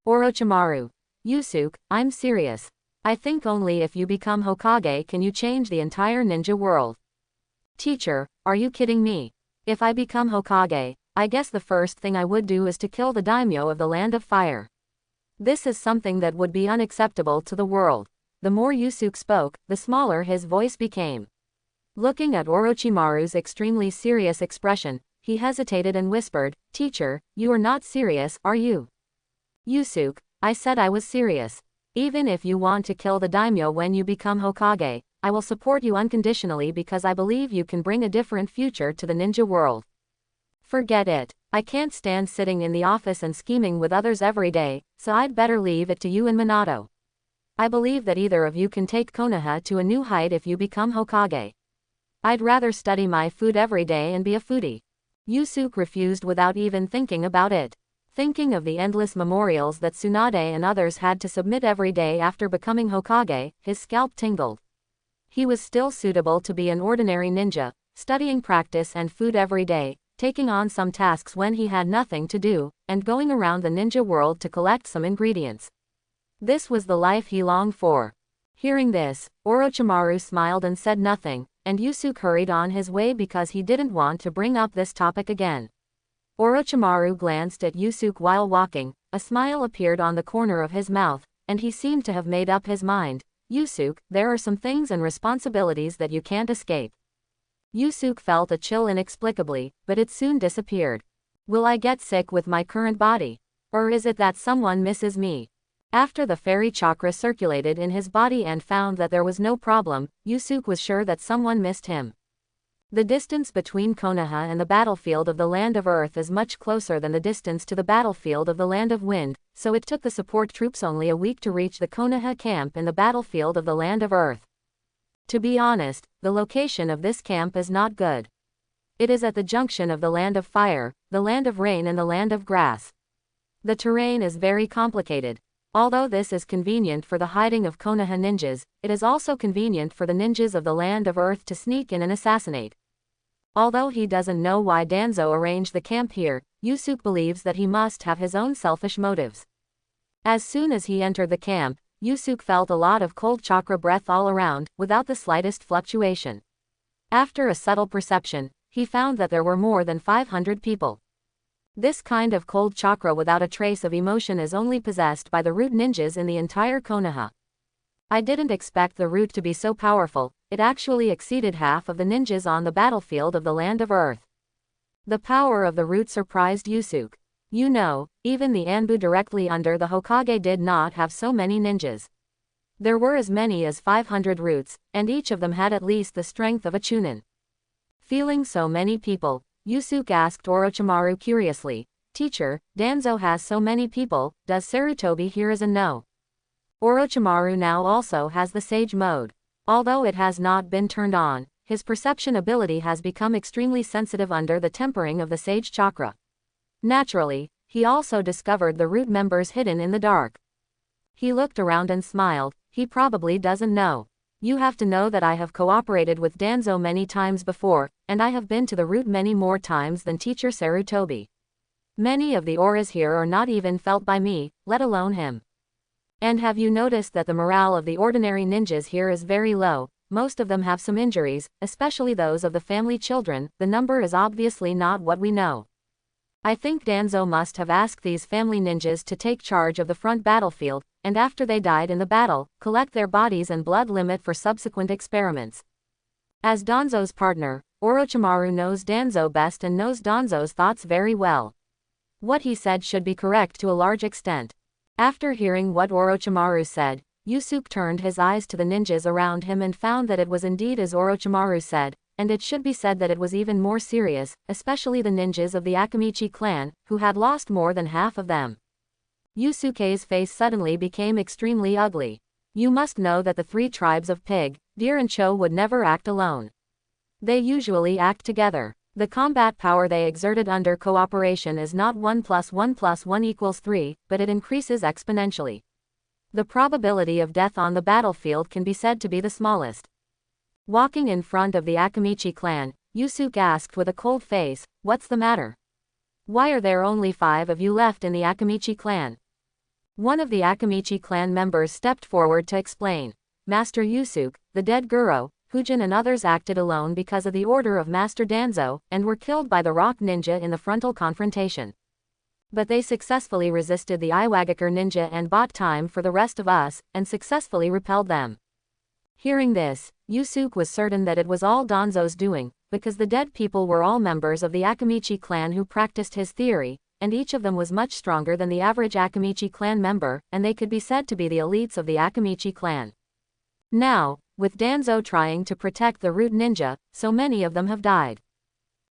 Orochimaru. Yusuke, I'm serious. I think only if you become Hokage can you change the entire ninja world. Teacher, are you kidding me? If I become Hokage, I guess the first thing I would do is to kill the daimyo of the Land of Fire. This is something that would be unacceptable to the world. The more Yusuke spoke, the smaller his voice became. Looking at Orochimaru's extremely serious expression, he hesitated and whispered, "Teacher, you are not serious, are you?" Yusuke, I said I was serious. Even if you want to kill the daimyo when you become Hokage, I will support you unconditionally because I believe you can bring a different future to the ninja world. Forget it. I can't stand sitting in the office and scheming with others every day, so I'd better leave it to you and Minato. I believe that either of you can take Konoha to a new height if you become Hokage. I'd rather study my food every day and be a foodie. Yusuke refused without even thinking about it. Thinking of the endless memorials that Tsunade and others had to submit every day after becoming Hokage, his scalp tingled. He was still suitable to be an ordinary ninja, studying practice and food every day, taking on some tasks when he had nothing to do, and going around the ninja world to collect some ingredients. This was the life he longed for. Hearing this, Orochimaru smiled and said nothing, and Yusuke hurried on his way because he didn't want to bring up this topic again. Orochimaru glanced at Yusuke while walking, a smile appeared on the corner of his mouth, and he seemed to have made up his mind. Yusuke, there are some things and responsibilities that you can't escape. Yusuke felt a chill inexplicably, but it soon disappeared. Will I get sick with my current body? Or is it that someone misses me? After the fairy chakra circulated in his body and found that there was no problem, Yusuke was sure that someone missed him. The distance between Konoha and the battlefield of the Land of Earth is much closer than the distance to the battlefield of the Land of Wind, so it took the support troops only a week to reach the Konoha camp in the battlefield of the Land of Earth. To be honest, the location of this camp is not good. It is at the junction of the Land of Fire, the Land of Rain and the Land of Grass. The terrain is very complicated. Although this is convenient for the hiding of Konoha ninjas, it is also convenient for the ninjas of the Land of Earth to sneak in and assassinate. Although he doesn't know why Danzo arranged the camp here, Yusuke believes that he must have his own selfish motives. As soon as he entered the camp, Yusuke felt a lot of cold chakra breath all around, without the slightest fluctuation. After a subtle perception, he found that there were more than 500 people. This kind of cold chakra without a trace of emotion is only possessed by the root ninjas in the entire Konoha. I didn't expect the root to be so powerful, it actually exceeded half of the ninjas on the battlefield of the Land of Earth. The power of the root surprised Yusuke. You know, even the Anbu directly under the Hokage did not have so many ninjas. There were as many as 500 roots, and each of them had at least the strength of a chunin. Feeling so many people, Yusuke asked Orochimaru curiously, "Teacher, Danzo has so many people, does Sarutobi Hiruzen know?" Orochimaru now also has the Sage mode. Although it has not been turned on, his perception ability has become extremely sensitive under the tempering of the Sage chakra. Naturally, he also discovered the root members hidden in the dark. He looked around and smiled. He probably doesn't know. You have to know that I have cooperated with Danzo many times before, and I have been to the root many more times than teacher Sarutobi. Many of the auras here are not even felt by me, let alone him. And have you noticed that the morale of the ordinary ninjas here is very low? Most of them have some injuries, especially those of the family children. The number is obviously not what we know. I think Danzo must have asked these family ninjas to take charge of the front battlefield, and after they died in the battle, collect their bodies and blood limit for subsequent experiments. As Danzo's partner, Orochimaru knows Danzo best and knows Danzo's thoughts very well. What he said should be correct to a large extent. After hearing what Orochimaru said, Yusuke turned his eyes to the ninjas around him and found that it was indeed as Orochimaru said, and it should be said that it was even more serious, especially the ninjas of the Akamichi clan, who had lost more than half of them. Yusuke's face suddenly became extremely ugly. You must know that the three tribes of Pig, Deer and Cho would never act alone. They usually act together. The combat power they exerted under cooperation is not 1 + 1 + 1 = 3, but it increases exponentially. The probability of death on the battlefield can be said to be the smallest. Walking in front of the Akamichi clan, Yusuke asked with a cold face, "What's the matter? Why are there only 5 of you left in the Akamichi clan?" One of the Akamichi clan members stepped forward to explain. "Master Yusuke, the dead Guro, Hujin and others acted alone because of the order of Master Danzo, and were killed by the rock ninja in the frontal confrontation. But they successfully resisted the Iwagakure ninja and bought time for the rest of us, and successfully repelled them." Hearing this, Yusuke was certain that it was all Danzo's doing, because the dead people were all members of the Akamichi clan who practiced his theory, and each of them was much stronger than the average Akamichi clan member, and they could be said to be the elites of the Akamichi clan. Now, with Danzo trying to protect the root ninja, so many of them have died.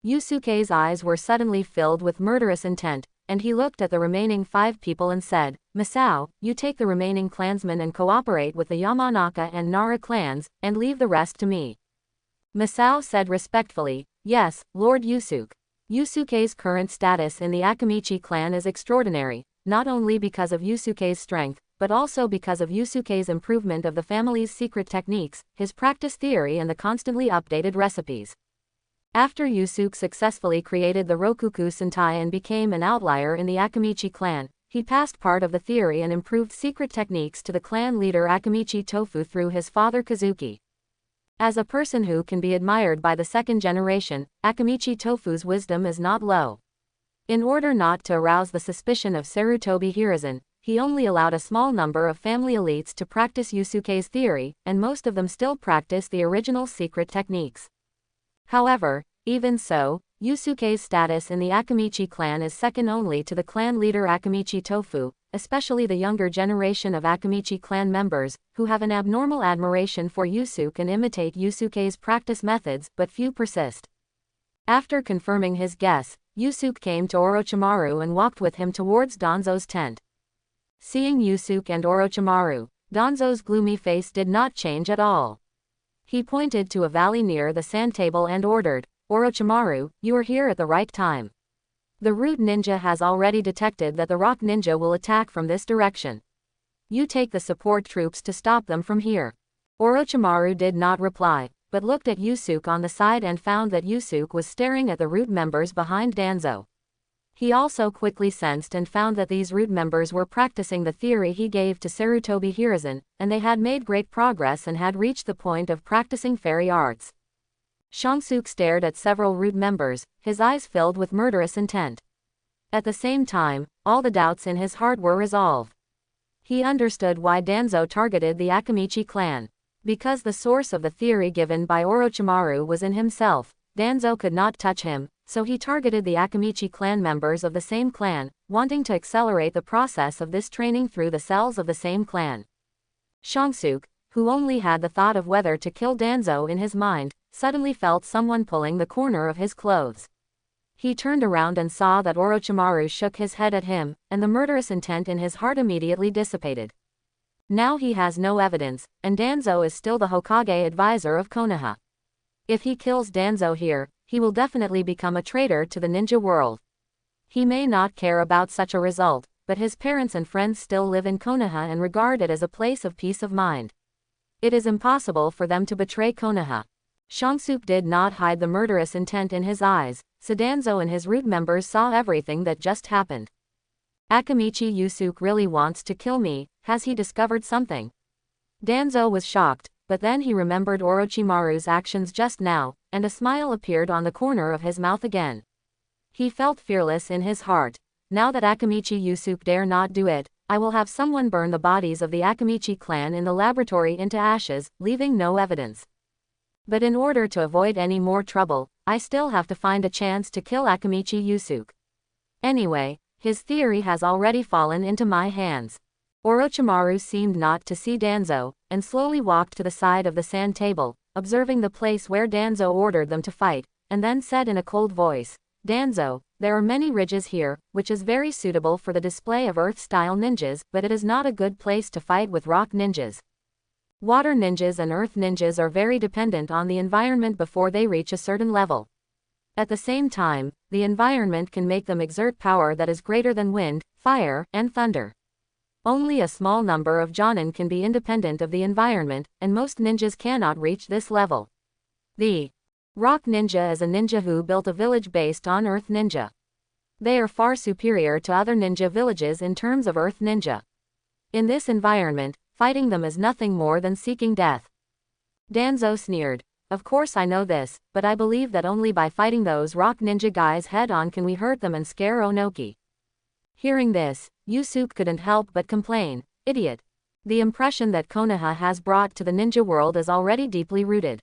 Yusuke's eyes were suddenly filled with murderous intent, and he looked at the remaining 5 people and said, "Masao, you take the remaining clansmen and cooperate with the Yamanaka and Nara clans, and leave the rest to me." Masao said respectfully, "Yes, Lord Yusuke." Yusuke's current status in the Akamichi clan is extraordinary, not only because of Yusuke's strength, but also because of Yusuke's improvement of the family's secret techniques, his practice theory and the constantly updated recipes. After Yusuke successfully created the Rokuku Sentai and became an outlier in the Akamichi clan, he passed part of the theory and improved secret techniques to the clan leader Akamichi Tofu through his father Kazuki. As a person who can be admired by the second generation, Akamichi Tofu's wisdom is not low. In order not to arouse the suspicion of Sarutobi Hiruzen, he only allowed a small number of family elites to practice Yusuke's theory, and most of them still practice the original secret techniques. However, even so, Yusuke's status in the Akamichi clan is second only to the clan leader Akamichi Tofu, especially the younger generation of Akamichi clan members, who have an abnormal admiration for Yusuke and imitate Yusuke's practice methods, but few persist. After confirming his guess, Yusuke came to Orochimaru and walked with him towards Danzo's tent. Seeing Yusuke and Orochimaru, Danzo's gloomy face did not change at all. He pointed to a valley near the sand table and ordered, "Orochimaru, you are here at the right time. The root ninja has already detected that the rock ninja will attack from this direction. You take the support troops to stop them from here. Orochimaru did not reply, but looked at Yusuke on the side and found that Yusuke was staring at the root members behind Danzo. He also quickly sensed and found that these root members were practicing the theory he gave to Sarutobi Hiruzen, and they had made great progress and had reached the point of practicing fairy arts. Shangsuke stared at several root members, his eyes filled with murderous intent. At the same time, all the doubts in his heart were resolved. He understood why Danzo targeted the Akamichi clan. Because the source of the theory given by Orochimaru was in himself, Danzo could not touch him, so he targeted the Akamichi clan members of the same clan, wanting to accelerate the process of this training through the cells of the same clan. Shangsuke, who only had the thought of whether to kill Danzo in his mind, suddenly felt someone pulling the corner of his clothes. He turned around and saw that Orochimaru shook his head at him, and the murderous intent in his heart immediately dissipated. Now he has no evidence, and Danzo is still the Hokage advisor of Konoha. If he kills Danzo here, he will definitely become a traitor to the ninja world. He may not care about such a result, but his parents and friends still live in Konoha and regard it as a place of peace of mind. It is impossible for them to betray Konoha. Shangsuke did not hide the murderous intent in his eyes, so Danzo and his root members saw everything that just happened. Akamichi Yusuke really wants to kill me, has he discovered something? Danzo was shocked, but then he remembered Orochimaru's actions just now, and a smile appeared on the corner of his mouth again. He felt fearless in his heart. Now that Akamichi Yusuke dare not do it, I will have someone burn the bodies of the Akamichi clan in the laboratory into ashes, leaving no evidence. But in order to avoid any more trouble, I still have to find a chance to kill Akamichi Yusuke. Anyway, his theory has already fallen into my hands. Orochimaru seemed not to see Danzo, and slowly walked to the side of the sand table, observing the place where Danzo ordered them to fight, and then said in a cold voice, Danzo, there are many ridges here, which is very suitable for the display of Earth-style ninjas, but it is not a good place to fight with rock ninjas. Water ninjas and earth ninjas are very dependent on the environment before they reach a certain level. At the same time, the environment can make them exert power that is greater than wind, fire, and thunder. Only a small number of Jonin can be independent of the environment, and most ninjas cannot reach this level. The rock ninja is a ninja who built a village based on earth ninja. They are far superior to other ninja villages in terms of earth ninja. In this environment, fighting them is nothing more than seeking death. Danzo sneered. Of course I know this, but I believe that only by fighting those rock ninja guys head on can we hurt them and scare Onoki. Hearing this, Yusuke couldn't help but complain, idiot. The impression that Konoha has brought to the ninja world is already deeply rooted.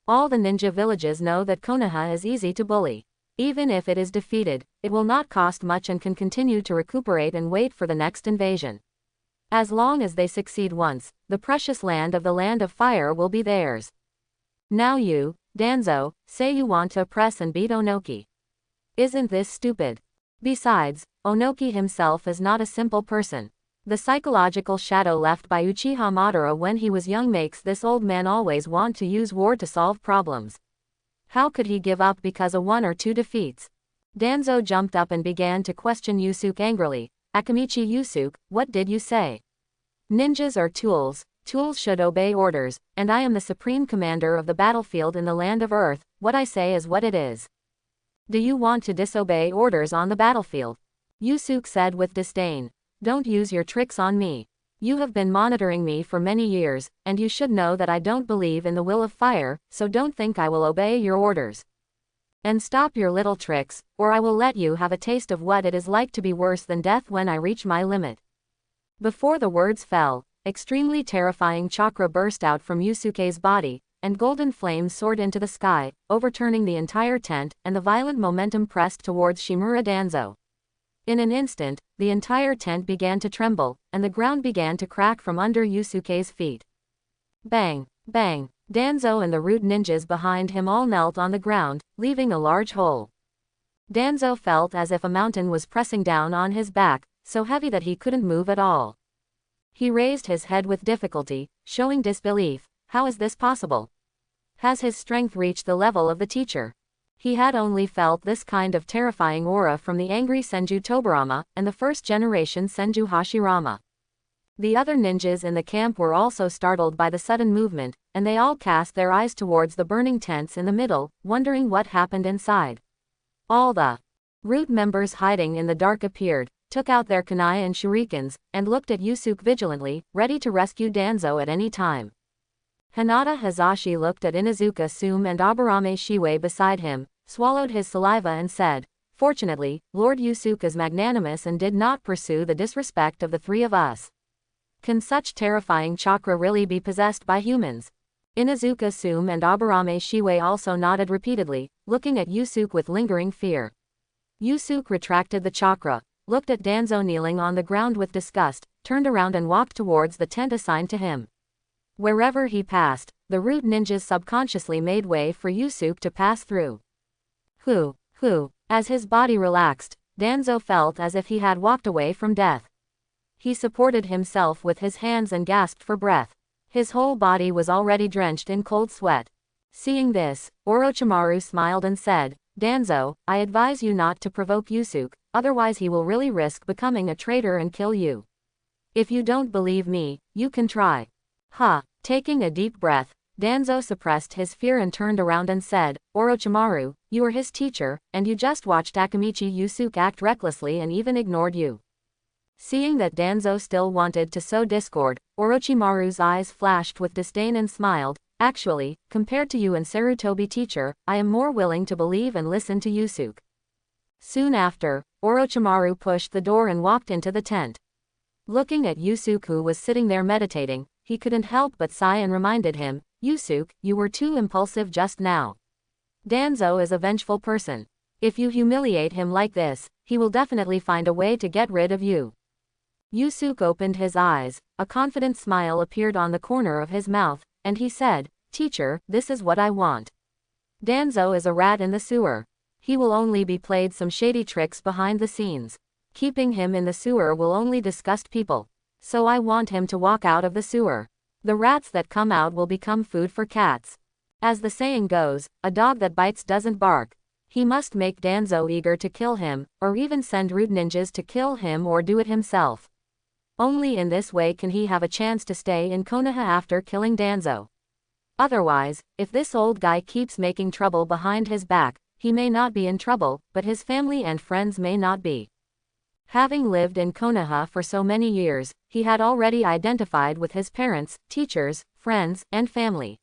All the ninja villages know that Konoha is easy to bully. Even if it is defeated, it will not cost much and can continue to recuperate and wait for the next invasion. As long as they succeed once, the precious land of the Land of Fire will be theirs. Now you, Danzo, say you want to oppress and beat Onoki. Isn't this stupid? Besides, Onoki himself is not a simple person. The psychological shadow left by Uchiha Madara when he was young makes this old man always want to use war to solve problems. How could he give up because of one or two defeats? Danzo jumped up and began to question Yusuke angrily. Akamichi Yusuke, what did you say? Ninjas are tools, tools should obey orders, and I am the supreme commander of the battlefield in the land of Earth, what I say is what it is. Do you want to disobey orders on the battlefield? Yusuke said with disdain. Don't use your tricks on me. You have been monitoring me for many years, and you should know that I don't believe in the will of fire, so don't think I will obey your orders. And stop your little tricks, or I will let you have a taste of what it is like to be worse than death when I reach my limit. Before the words fell, extremely terrifying chakra burst out from Yusuke's body, and golden flames soared into the sky, overturning the entire tent, and the violent momentum pressed towards Shimura Danzo. In an instant, the entire tent began to tremble, and the ground began to crack from under Yusuke's feet. Bang, bang. Danzo and the root ninjas behind him all knelt on the ground, leaving a large hole. Danzo felt as if a mountain was pressing down on his back, so heavy that he couldn't move at all. He raised his head with difficulty, showing disbelief. How is this possible? Has his strength reached the level of the teacher? He had only felt this kind of terrifying aura from the angry Senju Tobirama and the first-generation Senju Hashirama. The other ninjas in the camp were also startled by the sudden movement, and they all cast their eyes towards the burning tents in the middle, wondering what happened inside. All the root members hiding in the dark appeared, took out their kunai and shurikens, and looked at Yusuke vigilantly, ready to rescue Danzo at any time. Hinata Hazashi looked at Inuzuka Sume and Aburame Shiwei beside him, swallowed his saliva and said, "Fortunately, Lord Yusuke is magnanimous and did not pursue the disrespect of the three of us. Can such terrifying chakra really be possessed by humans?" Inuzuka Sume and Aburame Shiwei also nodded repeatedly, looking at Yusuke with lingering fear. Yusuke retracted the chakra, looked at Danzo kneeling on the ground with disgust, turned around and walked towards the tent assigned to him. Wherever he passed, the root ninjas subconsciously made way for Yusuke to pass through. As his body relaxed, Danzo felt as if he had walked away from death. He supported himself with his hands and gasped for breath. His whole body was already drenched in cold sweat. Seeing this, Orochimaru smiled and said, "Danzo, I advise you not to provoke Yusuke, otherwise he will really risk becoming a traitor and kill you. If you don't believe me, you can try." Taking a deep breath, Danzo suppressed his fear and turned around and said, "Orochimaru, you are his teacher, and you just watched Akamichi Yusuke act recklessly and even ignored you." Seeing that Danzo still wanted to sow discord, Orochimaru's eyes flashed with disdain and smiled, "Actually, compared to you and Sarutobi teacher, I am more willing to believe and listen to Yusuke." Soon after, Orochimaru pushed the door and walked into the tent. Looking at Yusuke who was sitting there meditating, he couldn't help but sigh and reminded him, "Yusuke, you were too impulsive just now. Danzo is a vengeful person. If you humiliate him like this, he will definitely find a way to get rid of you." Yusuke opened his eyes, a confident smile appeared on the corner of his mouth, and he said, "Teacher, this is what I want. Danzo is a rat in the sewer. He will only be played some shady tricks behind the scenes. Keeping him in the sewer will only disgust people. So I want him to walk out of the sewer. The rats that come out will become food for cats. As the saying goes, a dog that bites doesn't bark. He must make Danzo eager to kill him, or even send root ninjas to kill him or do it himself. Only in this way can he have a chance to stay in Konoha after killing Danzo. Otherwise, if this old guy keeps making trouble behind his back, he may not be in trouble, but his family and friends may not be." Having lived in Konoha for so many years, he had already identified with his parents, teachers, friends, and family.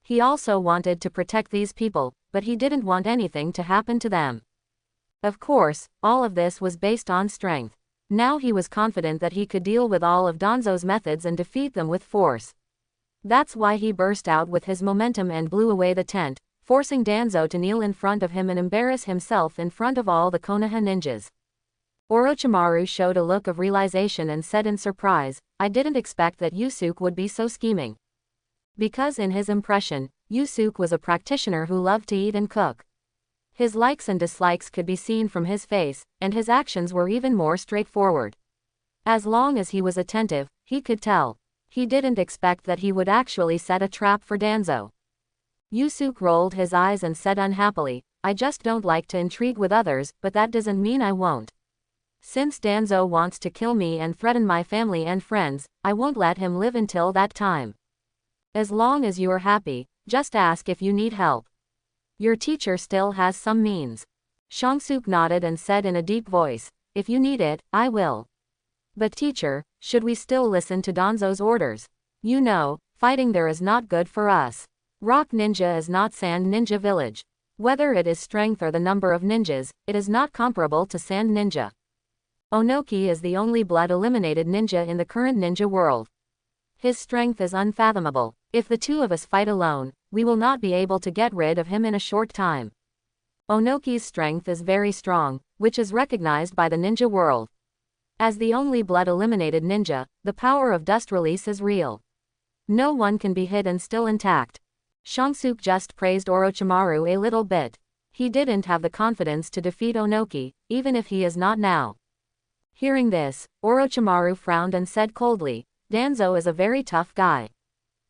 He also wanted to protect these people, but he didn't want anything to happen to them. Of course, all of this was based on strength. Now he was confident that he could deal with all of Danzo's methods and defeat them with force. That's why he burst out with his momentum and blew away the tent, forcing Danzo to kneel in front of him and embarrass himself in front of all the Konoha ninjas. Orochimaru showed a look of realization and said in surprise, "I didn't expect that Yusuke would be so scheming." Because in his impression, Yusuke was a practitioner who loved to eat and cook. His likes and dislikes could be seen from his face, and his actions were even more straightforward. As long as he was attentive, he could tell. He didn't expect that he would actually set a trap for Danzo. Yusuke rolled his eyes and said unhappily, "I just don't like to intrigue with others, but that doesn't mean I won't. Since Danzo wants to kill me and threaten my family and friends, I won't let him live until that time. As long as you are happy, just ask if you need help. Your teacher still has some means." Shangsuke nodded and said in a deep voice, "If you need it, I will. But teacher, should we still listen to Danzo's orders? You know, fighting there is not good for us. Rock Ninja is not Sand Ninja Village. Whether it is strength or the number of ninjas, it is not comparable to Sand Ninja. Onoki is the only blood-eliminated ninja in the current ninja world. His strength is unfathomable. If the two of us fight alone, we will not be able to get rid of him in a short time. Onoki's strength is very strong, which is recognized by the ninja world. As the only blood-eliminated ninja, the power of dust release is real. No one can be hit and still intact." Shangsuke just praised Orochimaru a little bit. He didn't have the confidence to defeat Onoki, even if he is not now. Hearing this, Orochimaru frowned and said coldly, "Danzo is a very tough guy.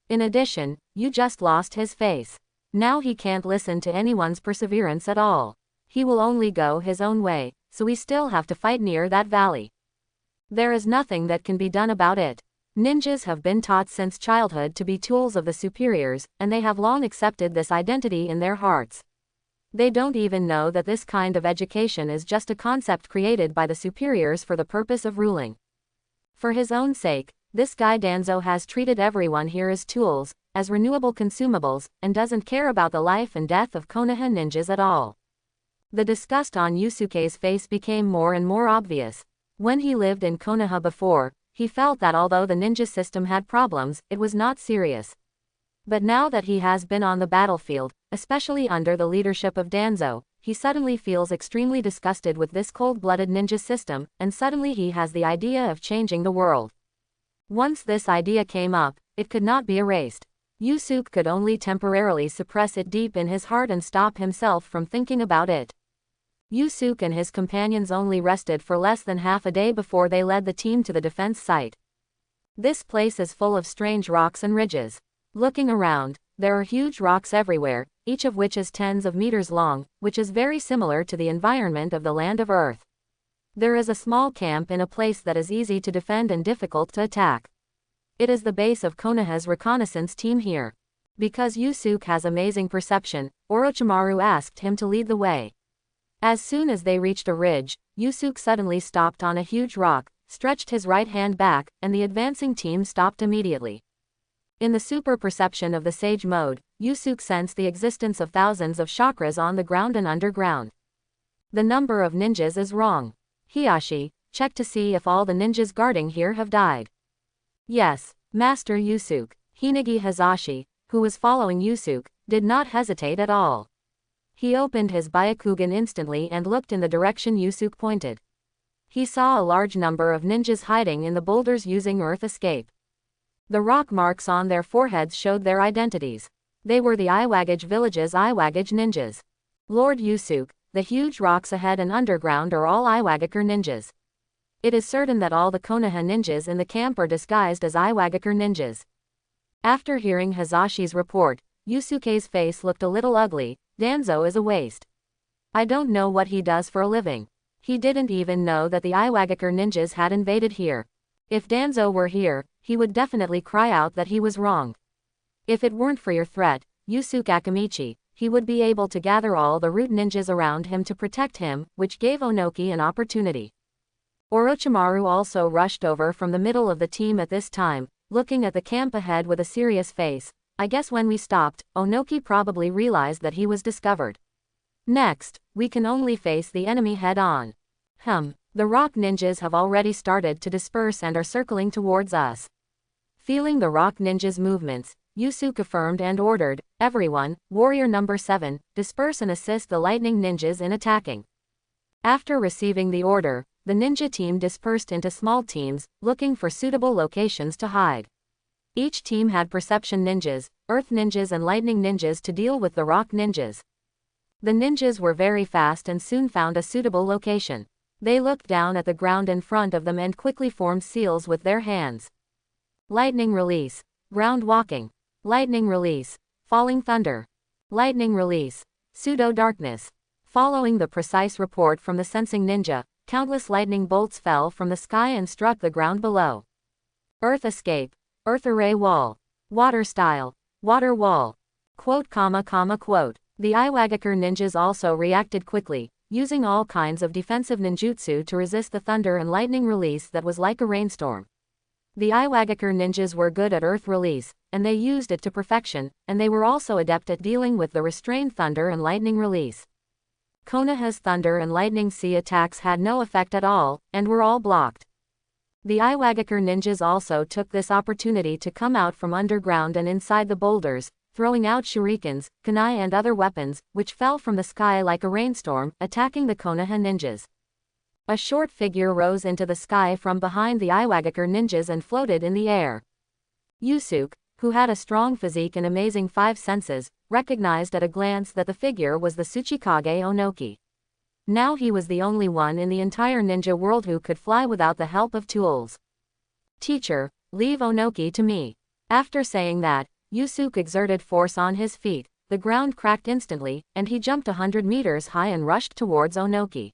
In addition, you just lost his face. Now he can't listen to anyone's perseverance at all. He will only go his own way, so we still have to fight near that valley. There is nothing that can be done about it. Ninjas have been taught since childhood to be tools of the superiors, and they have long accepted this identity in their hearts. They don't even know that this kind of education is just a concept created by the superiors for the purpose of ruling. For his own sake, this guy Danzo has treated everyone here as tools, as renewable consumables, and doesn't care about the life and death of Konoha ninjas at all. The disgust on Yusuke's face became more and more obvious. When he lived in Konoha before, he felt that although the ninja system had problems, it was not serious. But now that he has been on the battlefield, especially under the leadership of Danzo, he suddenly feels extremely disgusted with this cold-blooded ninja system, and suddenly he has the idea of changing the world. Once this idea came up, it could not be erased. Yusuke could only temporarily suppress it deep in his heart and stop himself from thinking about it. Yusuke and his companions only rested for less than half a day before they led the team to the defense site. This place is full of strange rocks and ridges. Looking around, there are huge rocks everywhere, each of which is tens of meters long, which is very similar to the environment of the land of Earth. There is a small camp in a place that is easy to defend and difficult to attack. It is the base of Konoha's reconnaissance team here. Because Yusuke has amazing perception, Orochimaru asked him to lead the way. As soon as they reached a ridge, Yusuke suddenly stopped on a huge rock, stretched his right hand back, and the advancing team stopped immediately. In the super perception of the Sage mode, Yusuke sensed the existence of thousands of chakras on the ground and underground. The number of ninjas is wrong. Hiyashi, check to see if all the ninjas guarding here have died. Yes, Master Yusuke. Hinagi Hazashi, who was following Yusuke, did not hesitate at all. He opened his Byakugan instantly and looked in the direction Yusuke pointed. He saw a large number of ninjas hiding in the boulders using earth escape. The rock marks on their foreheads showed their identities. They were the Iwagage village's Iwagage ninjas. Lord Yusuke, the huge rocks ahead and underground are all Iwagakure ninjas. It is certain that all the Konoha ninjas in the camp are disguised as Iwagakure ninjas. After hearing Hazashi's report, Yusuke's face looked a little ugly. Danzo is a waste. I don't know what he does for a living. He didn't even know that the Iwagakure ninjas had invaded here. If Danzo were here, he would definitely cry out that he was wrong. If it weren't for your threat, Yusuke Akamichi, he would be able to gather all the root ninjas around him to protect him, which gave Onoki an opportunity. Orochimaru also rushed over from the middle of the team at this time, looking at the camp ahead with a serious face. I guess when we stopped, Onoki probably realized that he was discovered. Next, we can only face the enemy head-on. The rock ninjas have already started to disperse and are circling towards us. Feeling the rock ninjas' movements, Yusuke affirmed and ordered, everyone, warrior number 7, disperse and assist the lightning ninjas in attacking. After receiving the order, the ninja team dispersed into small teams, looking for suitable locations to hide. Each team had perception ninjas, earth ninjas and lightning ninjas to deal with the rock ninjas. The ninjas were very fast and soon found a suitable location. They looked down at the ground in front of them and quickly formed seals with their hands. Lightning release. Ground walking. Lightning release. Falling thunder. Lightning release. Pseudo-darkness. Following the precise report from the sensing ninja, countless lightning bolts fell from the sky and struck the ground below. Earth escape. Earth array wall. Water style. Water wall. Quote. The Iwagakure ninjas also reacted quickly, using all kinds of defensive ninjutsu to resist the thunder and lightning release that was like a rainstorm. The Iwagakure ninjas were good at earth release, and they used it to perfection, and they were also adept at dealing with the restrained thunder and lightning release. Konoha's thunder and lightning sea attacks had no effect at all, and were all blocked. The Iwagakure ninjas also took this opportunity to come out from underground and inside the boulders, throwing out shurikens, kunai and other weapons, which fell from the sky like a rainstorm, attacking the Konoha ninjas. A short figure rose into the sky from behind the Iwagakure ninjas and floated in the air. Yusuke, who had a strong physique and amazing 5 senses, recognized at a glance that the figure was the Tsuchikage Onoki. Now he was the only one in the entire ninja world who could fly without the help of tools. Teacher, leave Onoki to me. After saying that, Yusuke exerted force on his feet, the ground cracked instantly, and he jumped 100 meters high and rushed towards Onoki.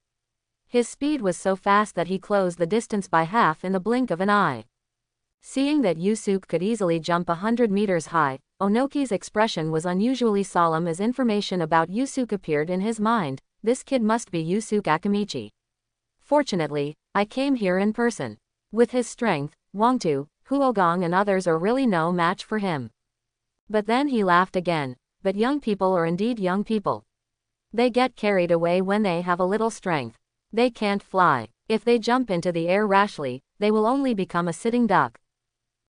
His speed was so fast that he closed the distance by half in the blink of an eye. Seeing that Yusuke could easily jump 100 meters high, Onoki's expression was unusually solemn as information about Yusuke appeared in his mind. This kid must be Yusuke Akamichi. Fortunately, I came here in person. With his strength, Wangtu, Huogong and others are really no match for him. But then he laughed again. But young people are indeed young people. They get carried away when they have a little strength. They can't fly. If they jump into the air rashly, they will only become a sitting duck.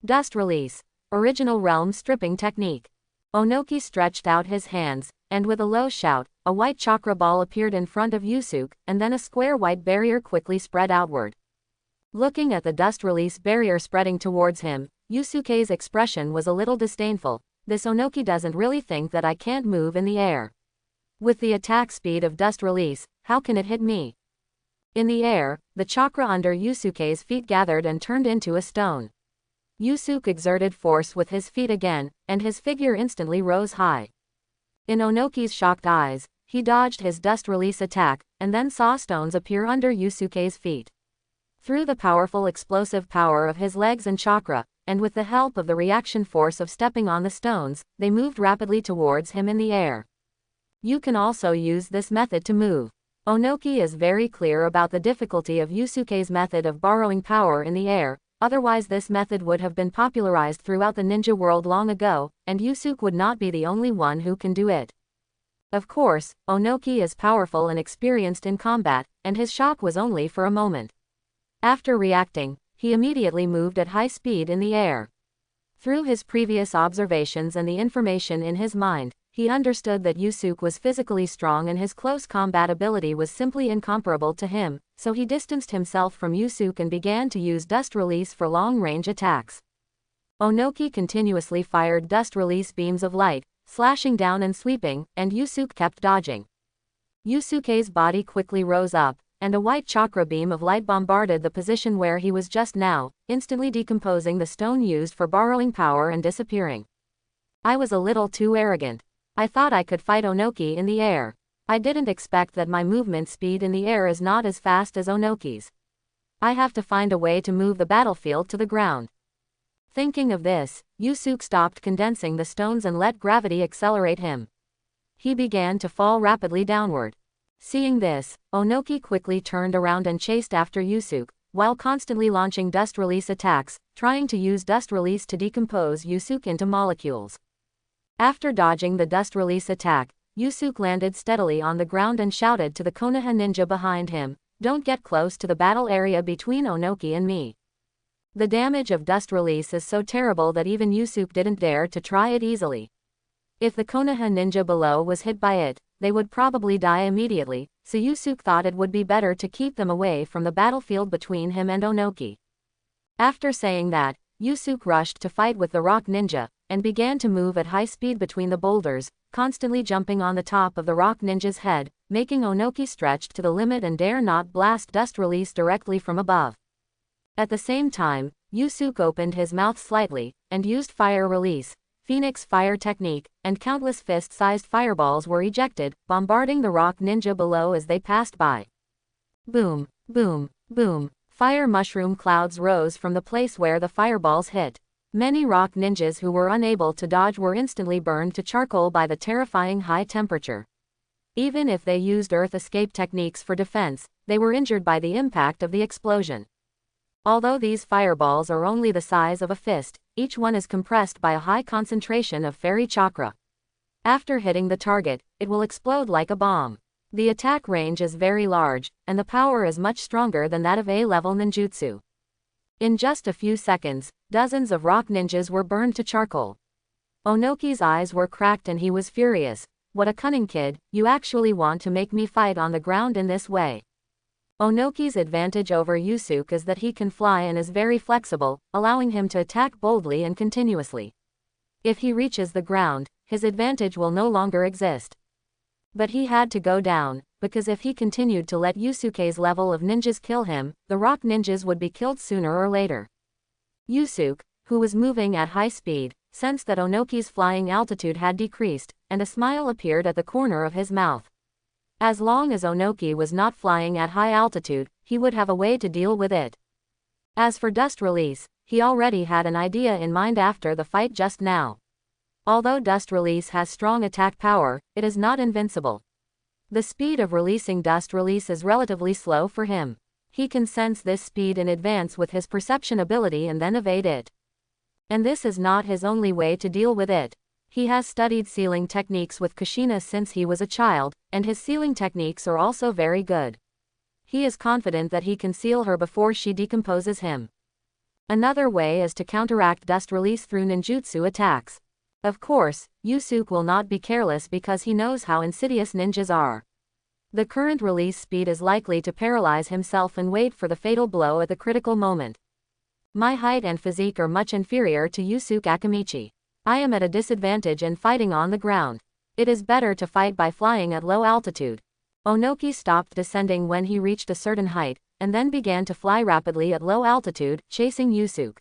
Dust release. Original realm stripping technique. Onoki stretched out his hands, and with a low shout, a white chakra ball appeared in front of Yusuke, and then a square white barrier quickly spread outward. Looking at the dust release barrier spreading towards him, Yusuke's expression was a little disdainful. This Onoki doesn't really think that I can't move in the air. With the attack speed of dust release, how can it hit me? In the air, the chakra under Yusuke's feet gathered and turned into a stone. Yusuke exerted force with his feet again, and his figure instantly rose high. In Onoki's shocked eyes, he dodged his dust release attack, and then saw stones appear under Yusuke's feet. Through the powerful explosive power of his legs and chakra, and with the help of the reaction force of stepping on the stones, they moved rapidly towards him in the air. You can also use this method to move. Onoki is very clear about the difficulty of Yusuke's method of borrowing power in the air, otherwise this method would have been popularized throughout the ninja world long ago, and Yusuke would not be the only one who can do it. Of course, Onoki is powerful and experienced in combat, and his shock was only for a moment. After reacting, he immediately moved at high speed in the air. Through his previous observations and the information in his mind, he understood that Yusuke was physically strong and his close combat ability was simply incomparable to him, so he distanced himself from Yusuke and began to use dust release for long-range attacks. Onoki continuously fired dust release beams of light, slashing down and sweeping, and Yusuke kept dodging. Yusuke's body quickly rose up, and a white chakra beam of light bombarded the position where he was just now, instantly decomposing the stone used for borrowing power and disappearing. I was a little too arrogant. I thought I could fight Onoki in the air. I didn't expect that my movement speed in the air is not as fast as Onoki's. I have to find a way to move the battlefield to the ground. Thinking of this, Yusuke stopped condensing the stones and let gravity accelerate him. He began to fall rapidly downward. Seeing this, Onoki quickly turned around and chased after Yusuke, while constantly launching dust release attacks, trying to use dust release to decompose Yusuke into molecules. After dodging the dust release attack, Yusuke landed steadily on the ground and shouted to the Konoha ninja behind him, "Don't get close to the battle area between Onoki and me." The damage of dust release is so terrible that even Yusuke didn't dare to try it easily. If the Konoha ninja below was hit by it, they would probably die immediately, so Yusuke thought it would be better to keep them away from the battlefield between him and Onoki. After saying that, Yusuke rushed to fight with the rock ninja, and began to move at high speed between the boulders, constantly jumping on the top of the rock ninja's head, making Onoki stretched to the limit and dare not blast dust release directly from above. At the same time, Yusuke opened his mouth slightly, and used fire release, Phoenix fire technique, and countless fist-sized fireballs were ejected, bombarding the rock ninja below as they passed by. Boom, boom, boom. Fire mushroom clouds rose from the place where the fireballs hit. Many rock ninjas who were unable to dodge were instantly burned to charcoal by the terrifying high temperature. Even if they used earth escape techniques for defense, they were injured by the impact of the explosion. Although these fireballs are only the size of a fist, each one is compressed by a high concentration of fairy chakra. After hitting the target, it will explode like a bomb. The attack range is very large, and the power is much stronger than that of A-level ninjutsu. In just a few seconds, dozens of rock ninjas were burned to charcoal. Onoki's eyes were cracked and he was furious. What a cunning kid, you actually want to make me fight on the ground in this way. Onoki's advantage over Yusuke is that he can fly and is very flexible, allowing him to attack boldly and continuously. If he reaches the ground, his advantage will no longer exist. But he had to go down, because if he continued to let Yusuke's level of ninjas kill him, the rock ninjas would be killed sooner or later. Yusuke, who was moving at high speed, sensed that Onoki's flying altitude had decreased, and a smile appeared at the corner of his mouth. As long as Onoki was not flying at high altitude, he would have a way to deal with it. As for dust release, he already had an idea in mind after the fight just now. Although dust release has strong attack power, it is not invincible. The speed of releasing dust release is relatively slow for him. He can sense this speed in advance with his perception ability and then evade it. And this is not his only way to deal with it. He has studied sealing techniques with Kushina since he was a child, and his sealing techniques are also very good. He is confident that he can seal her before she decomposes him. Another way is to counteract dust release through ninjutsu attacks. Of course, Yusuke will not be careless because he knows how insidious ninjas are. The current release speed is likely to paralyze himself and wait for the fatal blow at the critical moment. My height and physique are much inferior to Yusuke Akamichi. I am at a disadvantage in fighting on the ground. It is better to fight by flying at low altitude. Onoki stopped descending when he reached a certain height, and then began to fly rapidly at low altitude, chasing Yusuke.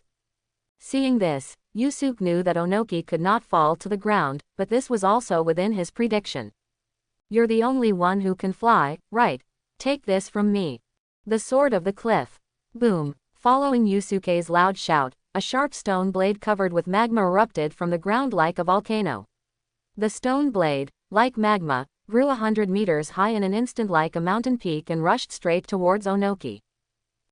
Seeing this, Yusuke knew that Onoki could not fall to the ground, but this was also within his prediction. You're the only one who can fly, right? Take this from me. The sword of the cliff. Boom. Following Yusuke's loud shout, a sharp stone blade covered with magma erupted from the ground like a volcano. The stone blade, like magma, grew 100 meters high in an instant like a mountain peak and rushed straight towards Onoki.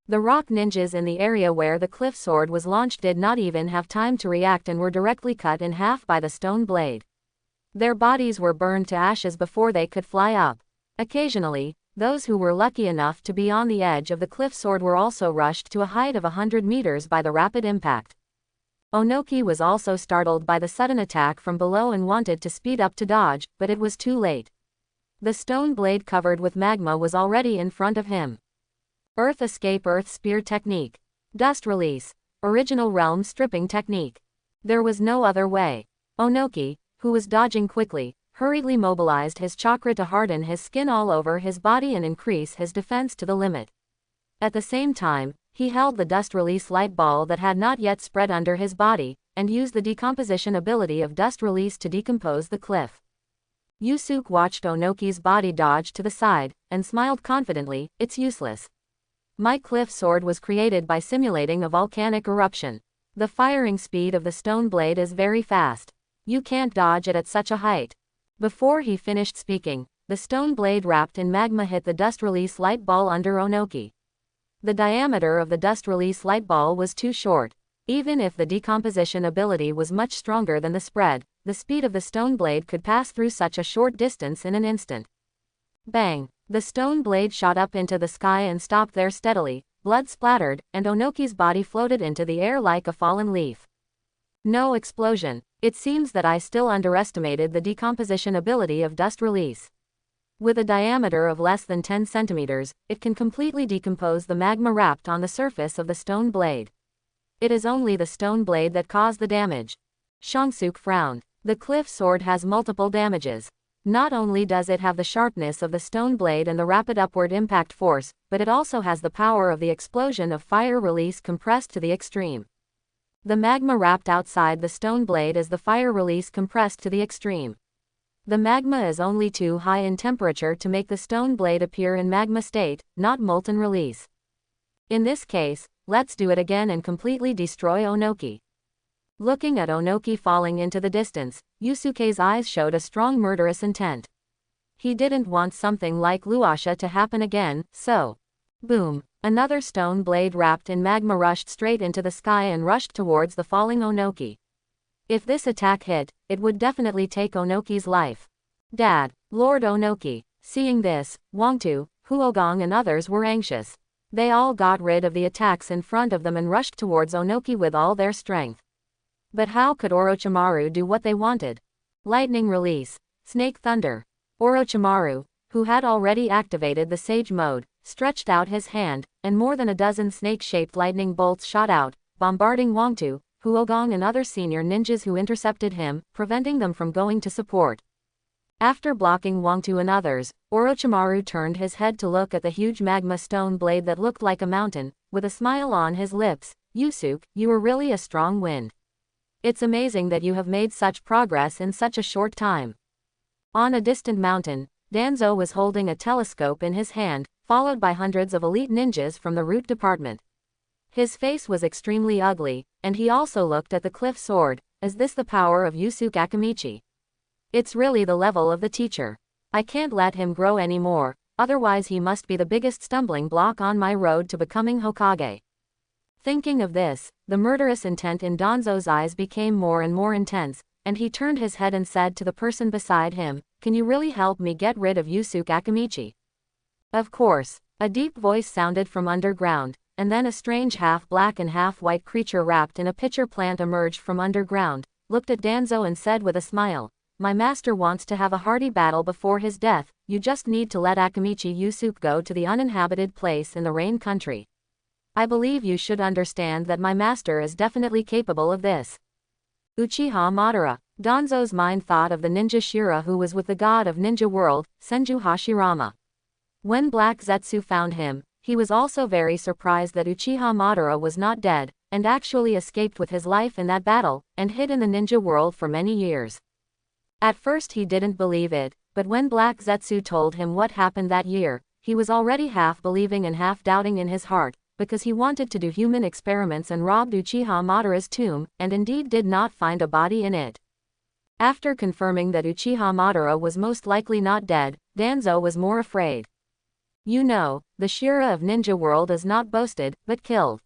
The rock ninjas in the area where the cliff sword was launched did not even have time to react and were directly cut in half by the stone blade. Their bodies were burned to ashes before they could fly up. Occasionally, those who were lucky enough to be on the edge of the cliff sword were also rushed to a height of 100 meters by the rapid impact. Onoki was also startled by the sudden attack from below and wanted to speed up to dodge, but it was too late. The stone blade covered with magma was already in front of him. Earth Escape Earth Spear Technique. Dust Release. Original Realm Stripping Technique. There was no other way. Onoki, who was dodging quickly, hurriedly mobilized his chakra to harden his skin all over his body and increase his defense to the limit. At the same time, he held the dust release light ball that had not yet spread under his body, and used the decomposition ability of dust release to decompose the cliff. Yusuke watched Onoki's body dodge to the side, and smiled confidently. It's useless. My cliff sword was created by simulating a volcanic eruption. The firing speed of the stone blade is very fast. You can't dodge it at such a height. Before he finished speaking, the stone blade wrapped in magma hit the dust release light ball under Onoki. The diameter of the dust release light ball was too short. Even if the decomposition ability was much stronger than the spread, the speed of the stone blade could pass through such a short distance in an instant. Bang! The stone blade shot up into the sky and stopped there steadily, blood splattered, and Onoki's body floated into the air like a fallen leaf. No explosion. It seems that I still underestimated the decomposition ability of dust release. With a diameter of less than 10 centimeters, it can completely decompose the magma wrapped on the surface of the stone blade. It is only the stone blade that caused the damage. Shangsuke frowned. The cliff sword has multiple damages. Not only does it have the sharpness of the stone blade and the rapid upward impact force, but it also has the power of the explosion of fire release compressed to the extreme. The magma wrapped outside the stone blade is the fire release compressed to the extreme. The magma is only too high in temperature to make the stone blade appear in magma state, not molten release. In this case, let's do it again and completely destroy Onoki. Looking at Onoki falling into the distance, Yusuke's eyes showed a strong murderous intent. He didn't want something like Luasha to happen again, so... Boom! Another stone blade wrapped in magma rushed straight into the sky and rushed towards the falling Onoki. If this attack hit, it would definitely take Onoki's life. Dad, Lord Onoki. Seeing this, Wangtu, Huogong and others were anxious. They all got rid of the attacks in front of them and rushed towards Onoki with all their strength. But how could Orochimaru do what they wanted? Lightning release. Snake thunder. Orochimaru, who had already activated the Sage mode, stretched out his hand, and more than a dozen snake-shaped lightning bolts shot out, bombarding Wangtu, Huogong and other senior ninjas who intercepted him, preventing them from going to support. After blocking Wangtu and others, Orochimaru turned his head to look at the huge magma stone blade that looked like a mountain, with a smile on his lips. Yusuke, you were really a strong wind. It's amazing that you have made such progress in such a short time. On a distant mountain, Danzo was holding a telescope in his hand, followed by hundreds of elite ninjas from the root department. His face was extremely ugly, and he also looked at the cliff sword. Is this the power of Yusuke Akamichi? It's really the level of the teacher. I can't let him grow anymore, otherwise he must be the biggest stumbling block on my road to becoming Hokage. Thinking of this, the murderous intent in Danzo's eyes became more and more intense, and he turned his head and said to the person beside him, "Can you really help me get rid of Yusuke Akamichi?" Of course. A deep voice sounded from underground, and then a strange half-black and half-white creature wrapped in a pitcher plant emerged from underground, looked at Danzo and said with a smile, "My master wants to have a hearty battle before his death. You just need to let Akamichi Yusuke go to the uninhabited place in the Rain Country. I believe you should understand that my master is definitely capable of this." Uchiha Madara. Danzo's mind thought of the ninja Shira who was with the god of ninja world, Senju Hashirama. When Black Zetsu found him, he was also very surprised that Uchiha Madara was not dead, and actually escaped with his life in that battle, and hid in the ninja world for many years. At first he didn't believe it, but when Black Zetsu told him what happened that year, he was already half believing and half doubting in his heart, because he wanted to do human experiments and robbed Uchiha Madara's tomb, and indeed did not find a body in it. After confirming that Uchiha Madara was most likely not dead, Danzo was more afraid. You know, the Shira of ninja world is not boasted, but killed.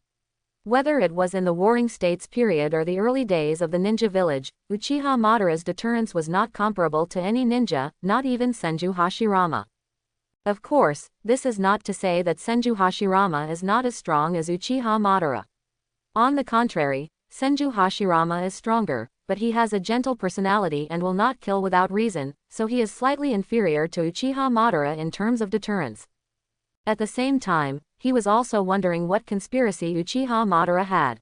Whether it was in the Warring States period or the early days of the ninja village, Uchiha Madara's deterrence was not comparable to any ninja, not even Senju Hashirama. Of course, this is not to say that Senju Hashirama is not as strong as Uchiha Madara. On the contrary, Senju Hashirama is stronger, but he has a gentle personality and will not kill without reason, so he is slightly inferior to Uchiha Madara in terms of deterrence. At the same time, he was also wondering what conspiracy Uchiha Madara had.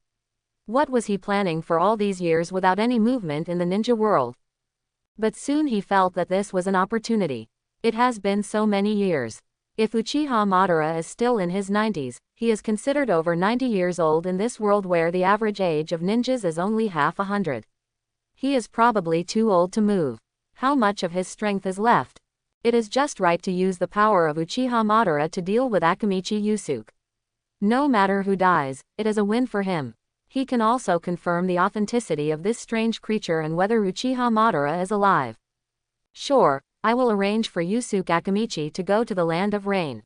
What was he planning for all these years without any movement in the ninja world? But soon he felt that this was an opportunity. It has been so many years. If Uchiha Madara is still in his 90s, he is considered over 90 years old in this world where the average age of ninjas is only half 100. He is probably too old to move. How much of his strength is left? It is just right to use the power of Uchiha Madara to deal with Akamichi Yusuke. No matter who dies, it is a win for him. He can also confirm the authenticity of this strange creature and whether Uchiha Madara is alive. Sure, I will arrange for Yusuke Akamichi to go to the Land of Rain.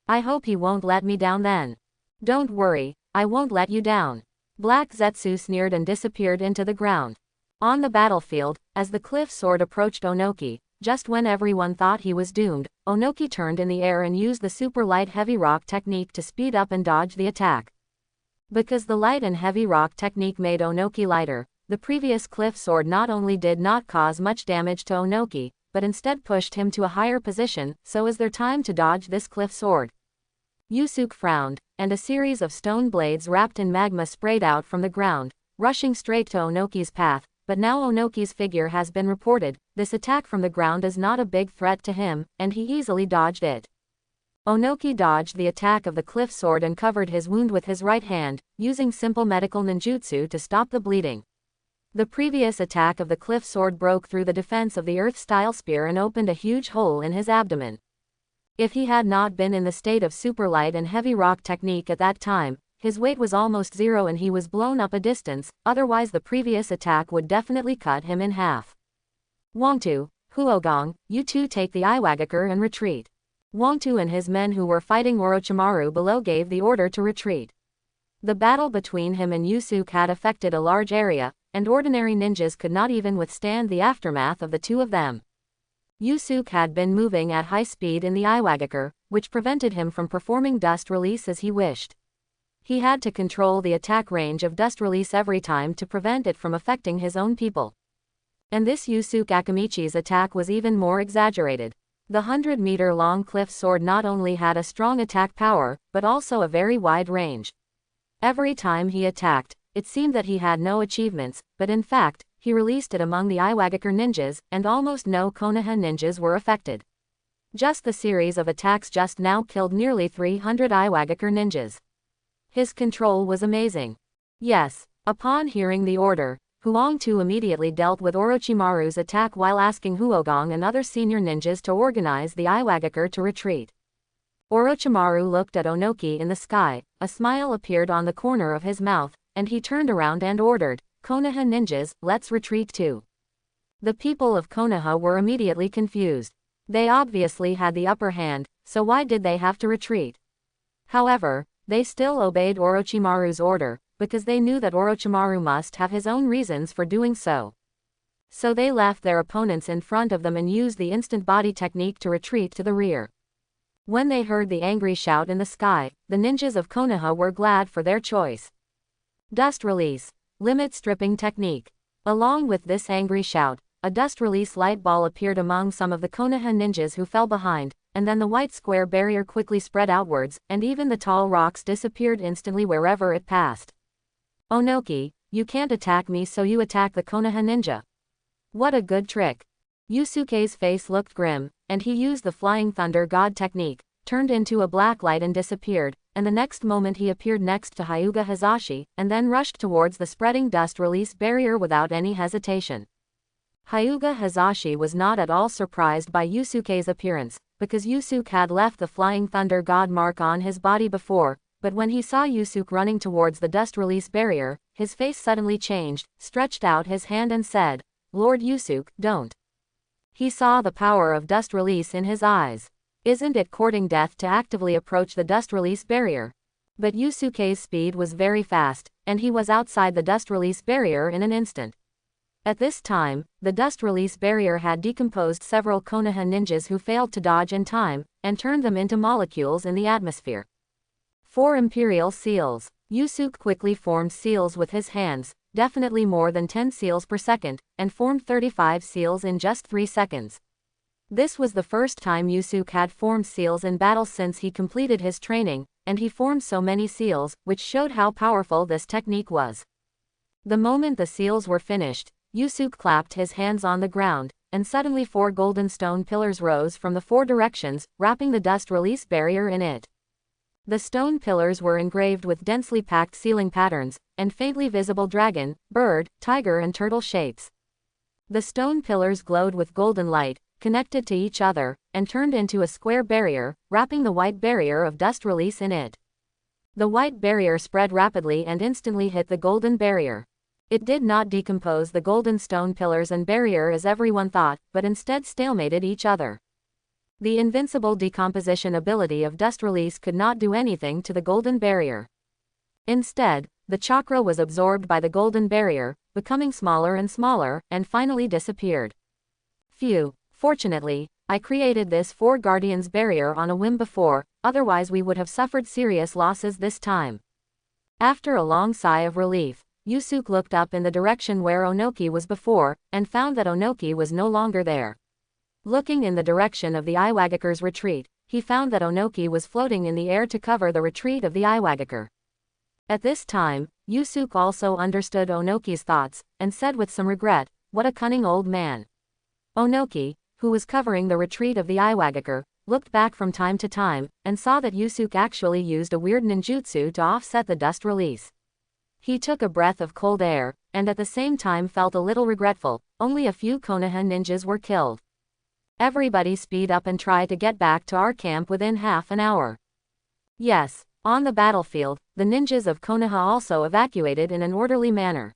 I hope he won't let me down then. Don't worry, I won't let you down. Black Zetsu sneered and disappeared into the ground. On the battlefield, as the cliff sword approached Onoki, just when everyone thought he was doomed, Onoki turned in the air and used the super light heavy rock technique to speed up and dodge the attack. Because the light and heavy rock technique made Onoki lighter, the previous cliff sword not only did not cause much damage to Onoki, but instead pushed him to a higher position. So is there time to dodge this cliff sword? Yusuke frowned, and a series of stone blades wrapped in magma sprayed out from the ground, rushing straight to Onoki's path. But now Onoki's figure has been reported. This attack from the ground is not a big threat to him, and he easily dodged it. Onoki dodged the attack of the cliff sword and covered his wound with his right hand, using simple medical ninjutsu to stop the bleeding. The previous attack of the cliff sword broke through the defense of the earth-style spear and opened a huge hole in his abdomen. If he had not been in the state of super light and heavy rock technique at that time, his weight was almost zero and he was blown up a distance, otherwise the previous attack would definitely cut him in half. Wangtu, Huogong, you two take the Iwagakure and retreat. Wangtu and his men who were fighting Orochimaru below gave the order to retreat. The battle between him and Yusuke had affected a large area, and ordinary ninjas could not even withstand the aftermath of the two of them. Yusuke had been moving at high speed in the Iwagakure, which prevented him from performing dust release as he wished. He had to control the attack range of dust release every time to prevent it from affecting his own people. And this Yusuke Akamichi's attack was even more exaggerated. The 100-meter-long cliff sword not only had a strong attack power, but also a very wide range. Every time he attacked, it seemed that he had no achievements, but in fact, he released it among the Iwagakure ninjas, and almost no Konoha ninjas were affected. Just the series of attacks just now killed nearly 300 Iwagakure ninjas. His control was amazing. Yes, upon hearing the order, Huang Tu immediately dealt with Orochimaru's attack while asking Huogong and other senior ninjas to organize the Iwagakure to retreat. Orochimaru looked at Onoki in the sky, a smile appeared on the corner of his mouth, and he turned around and ordered, "Konoha ninjas, let's retreat too." The people of Konoha were immediately confused. They obviously had the upper hand, so why did they have to retreat? However, they still obeyed Orochimaru's order, because they knew that Orochimaru must have his own reasons for doing so. So they left their opponents in front of them and used the instant body technique to retreat to the rear. When they heard the angry shout in the sky, the ninjas of Konoha were glad for their choice. Dust release. Limit stripping technique. Along with this angry shout, a dust release light ball appeared among some of the Konoha ninjas who fell behind, and then the white square barrier quickly spread outwards, and even the tall rocks disappeared instantly wherever it passed. Onoki, you can't attack me, so you attack the Konoha ninja. What a good trick. Yusuke's face looked grim, and he used the Flying Thunder God technique, turned into a black light and disappeared, and the next moment he appeared next to Hyuga Hazashi, and then rushed towards the spreading dust release barrier without any hesitation. Hyuga Hazashi was not at all surprised by Yusuke's appearance, because Yusuke had left the Flying Thunder God mark on his body before, but when he saw Yusuke running towards the dust release barrier, his face suddenly changed, stretched out his hand and said, "Lord Yusuke, don't." He saw the power of dust release in his eyes. Isn't it courting death to actively approach the dust release barrier? But Yusuke's speed was very fast, and he was outside the dust release barrier in an instant. At this time, the dust release barrier had decomposed several Konoha ninjas who failed to dodge in time, and turned them into molecules in the atmosphere. 4 Imperial Seals. Yusuke quickly formed seals with his hands, definitely more than 10 seals per second, and formed 35 seals in just 3 seconds. This was the first time Yusuke had formed seals in battle since he completed his training, and he formed so many seals, which showed how powerful this technique was. The moment the seals were finished, Yusuke clapped his hands on the ground, and suddenly 4 golden stone pillars rose from the 4 directions, wrapping the dust release barrier in it. The stone pillars were engraved with densely packed sealing patterns, and faintly visible dragon, bird, tiger and turtle shapes. The stone pillars glowed with golden light, connected to each other, and turned into a square barrier, wrapping the white barrier of dust release in it. The white barrier spread rapidly and instantly hit the golden barrier. It did not decompose the golden stone pillars and barrier as everyone thought, but instead stalemated each other. The invincible decomposition ability of dust release could not do anything to the golden barrier. Instead, the chakra was absorbed by the golden barrier, becoming smaller and smaller, and finally disappeared. Phew, fortunately, I created this 4 Guardians barrier on a whim before, otherwise we would have suffered serious losses this time. After a long sigh of relief, Yusuke looked up in the direction where Onoki was before, and found that Onoki was no longer there. Looking in the direction of the Iwagakure's retreat, he found that Onoki was floating in the air to cover the retreat of the Iwagakure. At this time, Yusuke also understood Onoki's thoughts, and said with some regret, "What a cunning old man." Onoki, who was covering the retreat of the Iwagakure, looked back from time to time, and saw that Yusuke actually used a weird ninjutsu to offset the dust release. He took a breath of cold air, and at the same time felt a little regretful. Only a few Konoha ninjas were killed. Everybody speed up and try to get back to our camp within half an hour. Yes, on the battlefield, the ninjas of Konoha also evacuated in an orderly manner.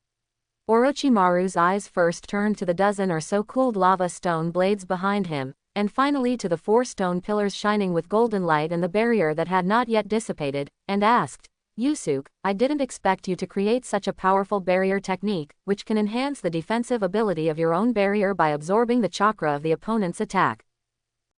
Orochimaru's eyes first turned to the dozen or so cooled lava stone blades behind him, and finally to the 4 stone pillars shining with golden light and the barrier that had not yet dissipated, and asked, "Yusuke, I didn't expect you to create such a powerful barrier technique, which can enhance the defensive ability of your own barrier by absorbing the chakra of the opponent's attack."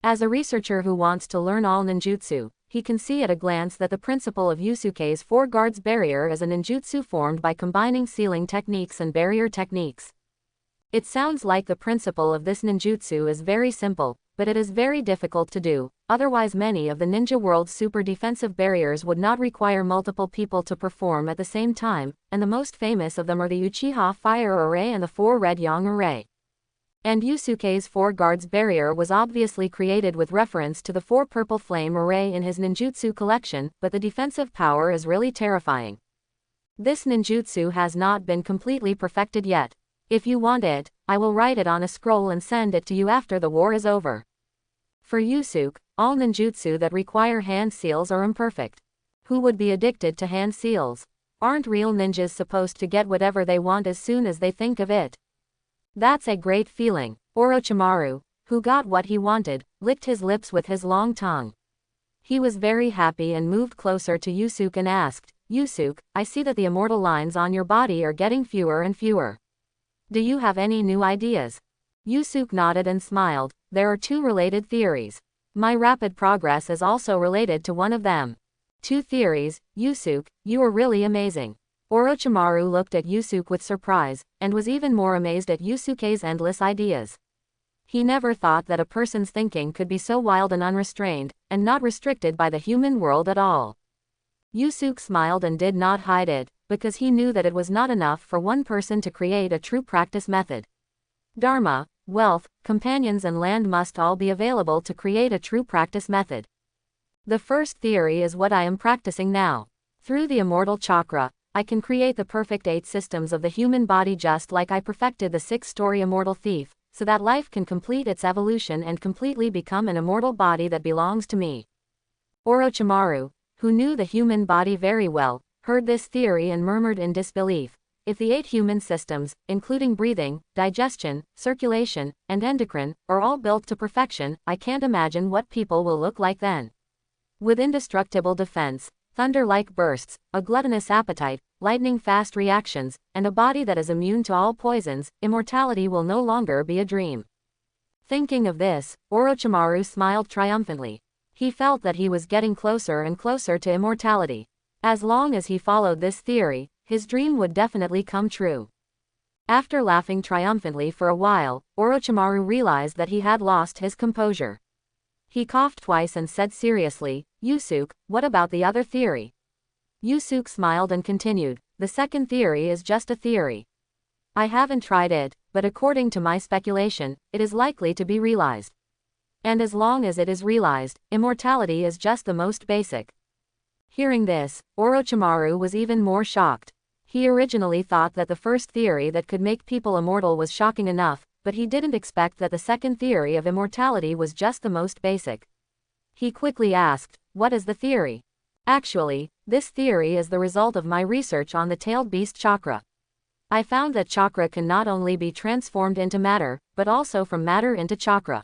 As a researcher who wants to learn all ninjutsu, he can see at a glance that the principle of Yusuke's 4 guards barrier is a ninjutsu formed by combining sealing techniques and barrier techniques. It sounds like the principle of this ninjutsu is very simple, but it is very difficult to do, otherwise many of the ninja world's super defensive barriers would not require multiple people to perform at the same time, and the most famous of them are the Uchiha Fire Array and the 4 Red Yang Array. And Yusuke's 4 guards barrier was obviously created with reference to the 4 Purple Flame Array in his ninjutsu collection, but the defensive power is really terrifying. This ninjutsu has not been completely perfected yet, If you want it, I will write it on a scroll and send it to you after the war is over. For Yusuke, all ninjutsu that require hand seals are imperfect. Who would be addicted to hand seals? Aren't real ninjas supposed to get whatever they want as soon as they think of it? That's a great feeling. Orochimaru, who got what he wanted, licked his lips with his long tongue. He was very happy and moved closer to Yusuke and asked, Yusuke, I see that the immortal lines on your body are getting fewer and fewer. Do you have any new ideas? Yusuke nodded and smiled. There are 2 related theories. My rapid progress is also related to one of them. 2 theories, Yusuke, you are really amazing. Orochimaru looked at Yusuke with surprise, and was even more amazed at Yusuke's endless ideas. He never thought that a person's thinking could be so wild and unrestrained, and not restricted by the human world at all. Yusuke smiled and did not hide it, because he knew that it was not enough for one person to create a true practice method. Dharma, wealth, companions and land must all be available to create a true practice method. The first theory is what I am practicing now. Through the immortal chakra, I can create the perfect 8 systems of the human body just like I perfected the 6-story immortal thief, so that life can complete its evolution and completely become an immortal body that belongs to me. Orochimaru, who knew the human body very well, heard this theory and murmured in disbelief. If the 8 human systems, including breathing, digestion, circulation, and endocrine, are all built to perfection, I can't imagine what people will look like then. With indestructible defense, thunder-like bursts, a gluttonous appetite, lightning-fast reactions, and a body that is immune to all poisons, immortality will no longer be a dream. Thinking of this, Orochimaru smiled triumphantly. He felt that he was getting closer and closer to immortality. As long as he followed this theory, his dream would definitely come true. After laughing triumphantly for a while, Orochimaru realized that he had lost his composure. He coughed twice and said seriously, Yusuke, what about the other theory? Yusuke smiled and continued, the second theory is just a theory. I haven't tried it, but according to my speculation, it is likely to be realized. And as long as it is realized, immortality is just the most basic. Hearing this, Orochimaru was even more shocked. He originally thought that the first theory that could make people immortal was shocking enough, but he didn't expect that the second theory of immortality was just the most basic. He quickly asked, what is the theory? Actually, this theory is the result of my research on the tailed beast chakra. I found that chakra can not only be transformed into matter, but also from matter into chakra.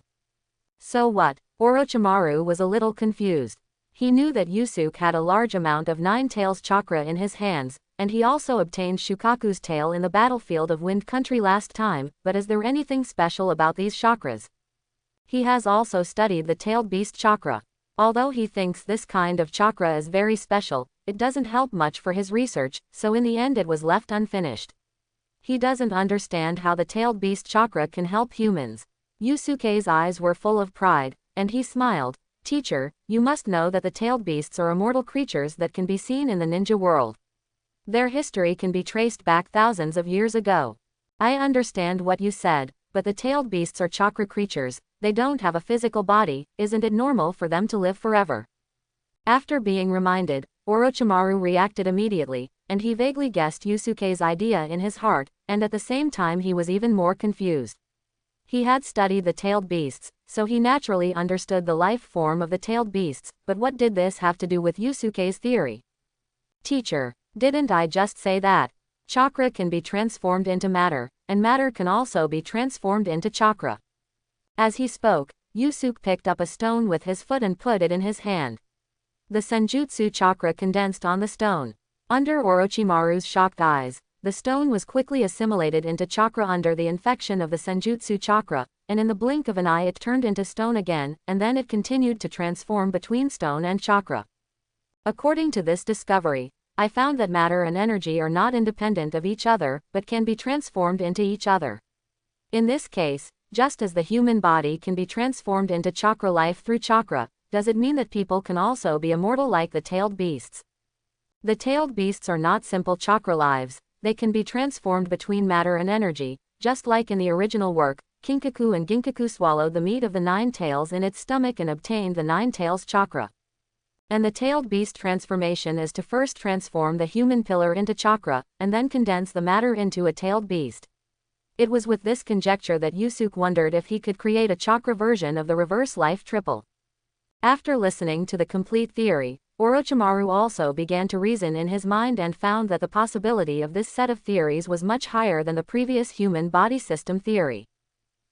So what? Orochimaru was a little confused. He knew that Yusuke had a large amount of 9 tails chakra in his hands, and he also obtained Shukaku's tail in the battlefield of Wind Country last time, but is there anything special about these chakras? He has also studied the tailed beast chakra. Although he thinks this kind of chakra is very special, it doesn't help much for his research, so in the end it was left unfinished. He doesn't understand how the tailed beast chakra can help humans. Yusuke's eyes were full of pride, and he smiled. Teacher, you must know that the tailed beasts are immortal creatures that can be seen in the ninja world. Their history can be traced back thousands of years ago. I understand what you said, but the tailed beasts are chakra creatures, they don't have a physical body, isn't it normal for them to live forever? After being reminded, Orochimaru reacted immediately, and he vaguely guessed Yusuke's idea in his heart, and at the same time he was even more confused. He had studied the tailed beasts, so he naturally understood the life form of the tailed beasts, but what did this have to do with Yusuke's theory? Teacher, didn't I just say that? Chakra can be transformed into matter, and matter can also be transformed into chakra. As he spoke, Yusuke picked up a stone with his foot and put it in his hand. The senjutsu chakra condensed on the stone. Under Orochimaru's shocked eyes, the stone was quickly assimilated into chakra under the infection of the senjutsu chakra, and in the blink of an eye it turned into stone again, and then it continued to transform between stone and chakra. According to this discovery, I found that matter and energy are not independent of each other, but can be transformed into each other. In this case, just as the human body can be transformed into chakra life through chakra, does it mean that people can also be immortal like the tailed beasts? The tailed beasts are not simple chakra lives, they can be transformed between matter and energy, just like in the original work, Kinkaku and Ginkaku swallowed the meat of the 9 tails in its stomach and obtained the 9 tails chakra. And the tailed beast transformation is to first transform the human pillar into chakra, and then condense the matter into a tailed beast. It was with this conjecture that Yusuke wondered if he could create a chakra version of the reverse life triple. After listening to the complete theory, Orochimaru also began to reason in his mind and found that the possibility of this set of theories was much higher than the previous human body system theory.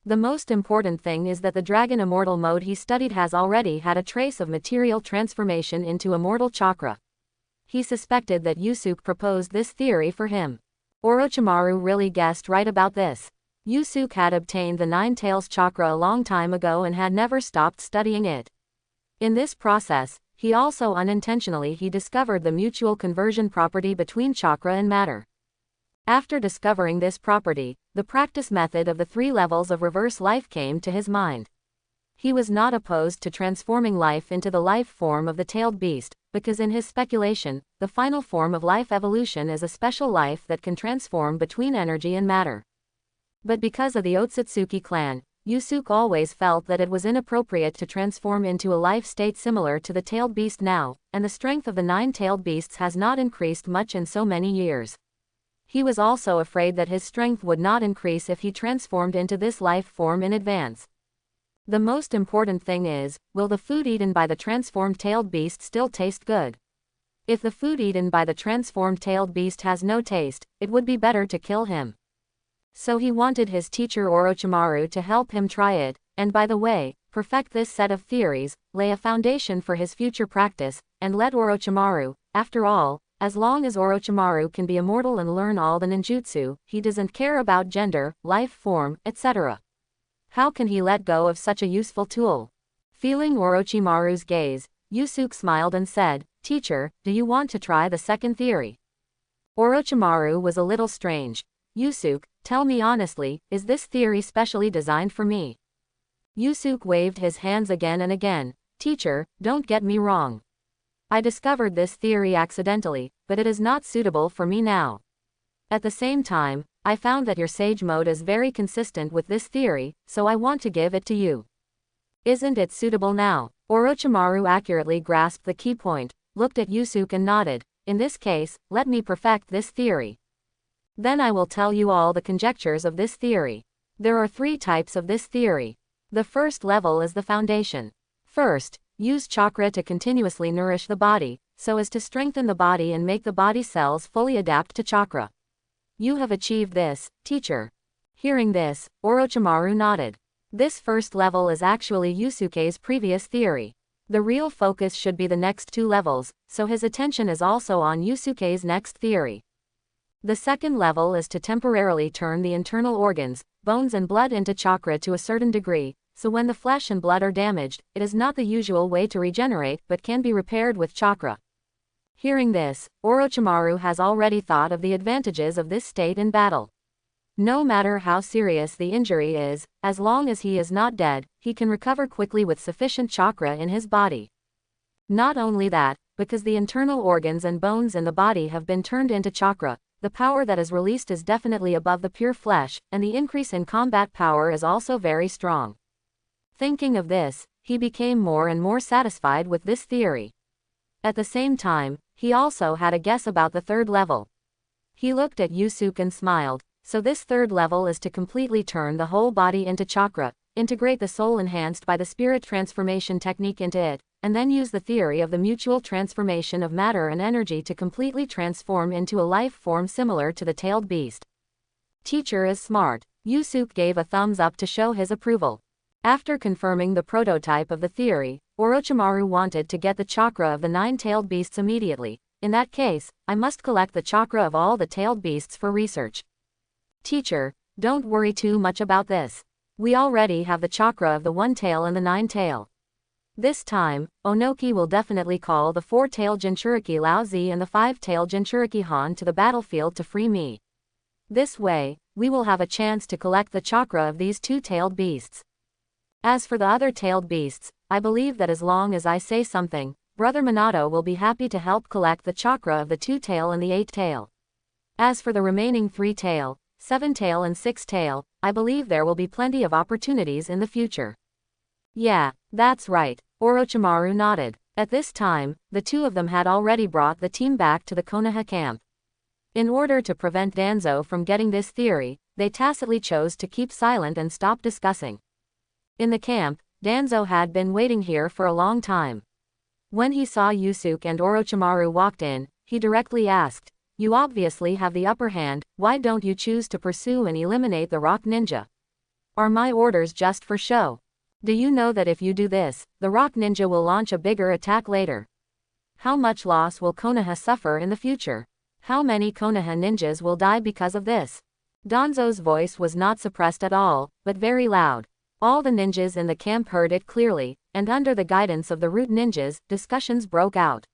The most important thing is that the Dragon Immortal mode he studied has already had a trace of material transformation into immortal chakra. He suspected that Yusuke proposed this theory for him. Orochimaru really guessed right about this. Yusuke had obtained the Nine Tails chakra a long time ago and had never stopped studying it. In this process, he also unintentionally discovered the mutual conversion property between chakra and matter. After discovering this property, the practice method of the 3 levels of reverse life came to his mind. He was not opposed to transforming life into the life form of the tailed beast, because in his speculation, the final form of life evolution is a special life that can transform between energy and matter. But because of the Otsutsuki clan, Yusuke always felt that it was inappropriate to transform into a life state similar to the tailed beast now, and the strength of the 9 tailed beasts has not increased much in so many years. He was also afraid that his strength would not increase if he transformed into this life form in advance. The most important thing is, will the food eaten by the transformed tailed beast still taste good? If the food eaten by the transformed tailed beast has no taste, it would be better to kill him. So he wanted his teacher Orochimaru to help him try it, and by the way, perfect this set of theories, lay a foundation for his future practice, and let Orochimaru, after all, as long as Orochimaru can be immortal and learn all the ninjutsu, he doesn't care about gender, life form, etc. How can he let go of such a useful tool? Feeling Orochimaru's gaze, Yusuke smiled and said, "Teacher, do you want to try the second theory?" Orochimaru was a little strange. "Yusuke, tell me honestly, is this theory specially designed for me?" Yusuke waved his hands again and again. "Teacher, don't get me wrong. I discovered this theory accidentally, but it is not suitable for me now. At the same time, I found that your sage mode is very consistent with this theory, so I want to give it to you. Isn't it suitable now?" Orochimaru accurately grasped the key point, looked at Yusuke and nodded. "In this case, let me perfect this theory. Then I will tell you all the conjectures of this theory. There are 3 types of this theory. The first level is the foundation. First, use chakra to continuously nourish the body, so as to strengthen the body and make the body cells fully adapt to chakra. You have achieved this, teacher." Hearing this, Orochimaru nodded. This first level is actually Yusuke's previous theory. The real focus should be the next 2 levels, so his attention is also on Yusuke's next theory. The second level is to temporarily turn the internal organs, bones and blood into chakra to a certain degree, so when the flesh and blood are damaged, it is not the usual way to regenerate but can be repaired with chakra. Hearing this, Orochimaru has already thought of the advantages of this state in battle. No matter how serious the injury is, as long as he is not dead, he can recover quickly with sufficient chakra in his body. Not only that, because the internal organs and bones in the body have been turned into chakra, the power that is released is definitely above the pure flesh, and the increase in combat power is also very strong. Thinking of this, he became more and more satisfied with this theory. At the same time, he also had a guess about the third level. He looked at Yusuke and smiled. So this third level is to completely turn the whole body into chakra, integrate the soul enhanced by the spirit transformation technique into it, and then use the theory of the mutual transformation of matter and energy to completely transform into a life form similar to the tailed beast. Teacher is smart. Yusuke gave a thumbs up to show his approval. After confirming the prototype of the theory, Orochimaru wanted to get the chakra of the 9 tailed beasts immediately. In that case, I must collect the chakra of all the tailed beasts for research. Teacher, don't worry too much about this. We already have the chakra of the 1 tail and the 9 tail. This time, Onoki will definitely call the 4-tailed Jinchuriki Laozi and the 5-tailed Jinchuriki Han to the battlefield to free me. This way, we will have a chance to collect the chakra of these 2-tailed beasts. As for the other tailed beasts, I believe that as long as I say something, Brother Minato will be happy to help collect the chakra of the 2-tail and the 8-tail. As for the remaining 3-tail, 7-tail and 6-tail, I believe there will be plenty of opportunities in the future. Yeah, that's right, Orochimaru nodded. At this time, the 2 of them had already brought the team back to the Konoha camp. In order to prevent Danzo from getting this theory, they tacitly chose to keep silent and stop discussing. In the camp, Danzo had been waiting here for a long time. When he saw Yusuke and Orochimaru walked in, he directly asked, "You obviously have the upper hand, why don't you choose to pursue and eliminate the Rock Ninja? Are my orders just for show? Do you know that if you do this, the Rock Ninja will launch a bigger attack later? How much loss will Konoha suffer in the future? How many Konoha ninjas will die because of this?" Danzo's voice was not suppressed at all, but very loud. All the ninjas in the camp heard it clearly, and under the guidance of the root ninjas, discussions broke out.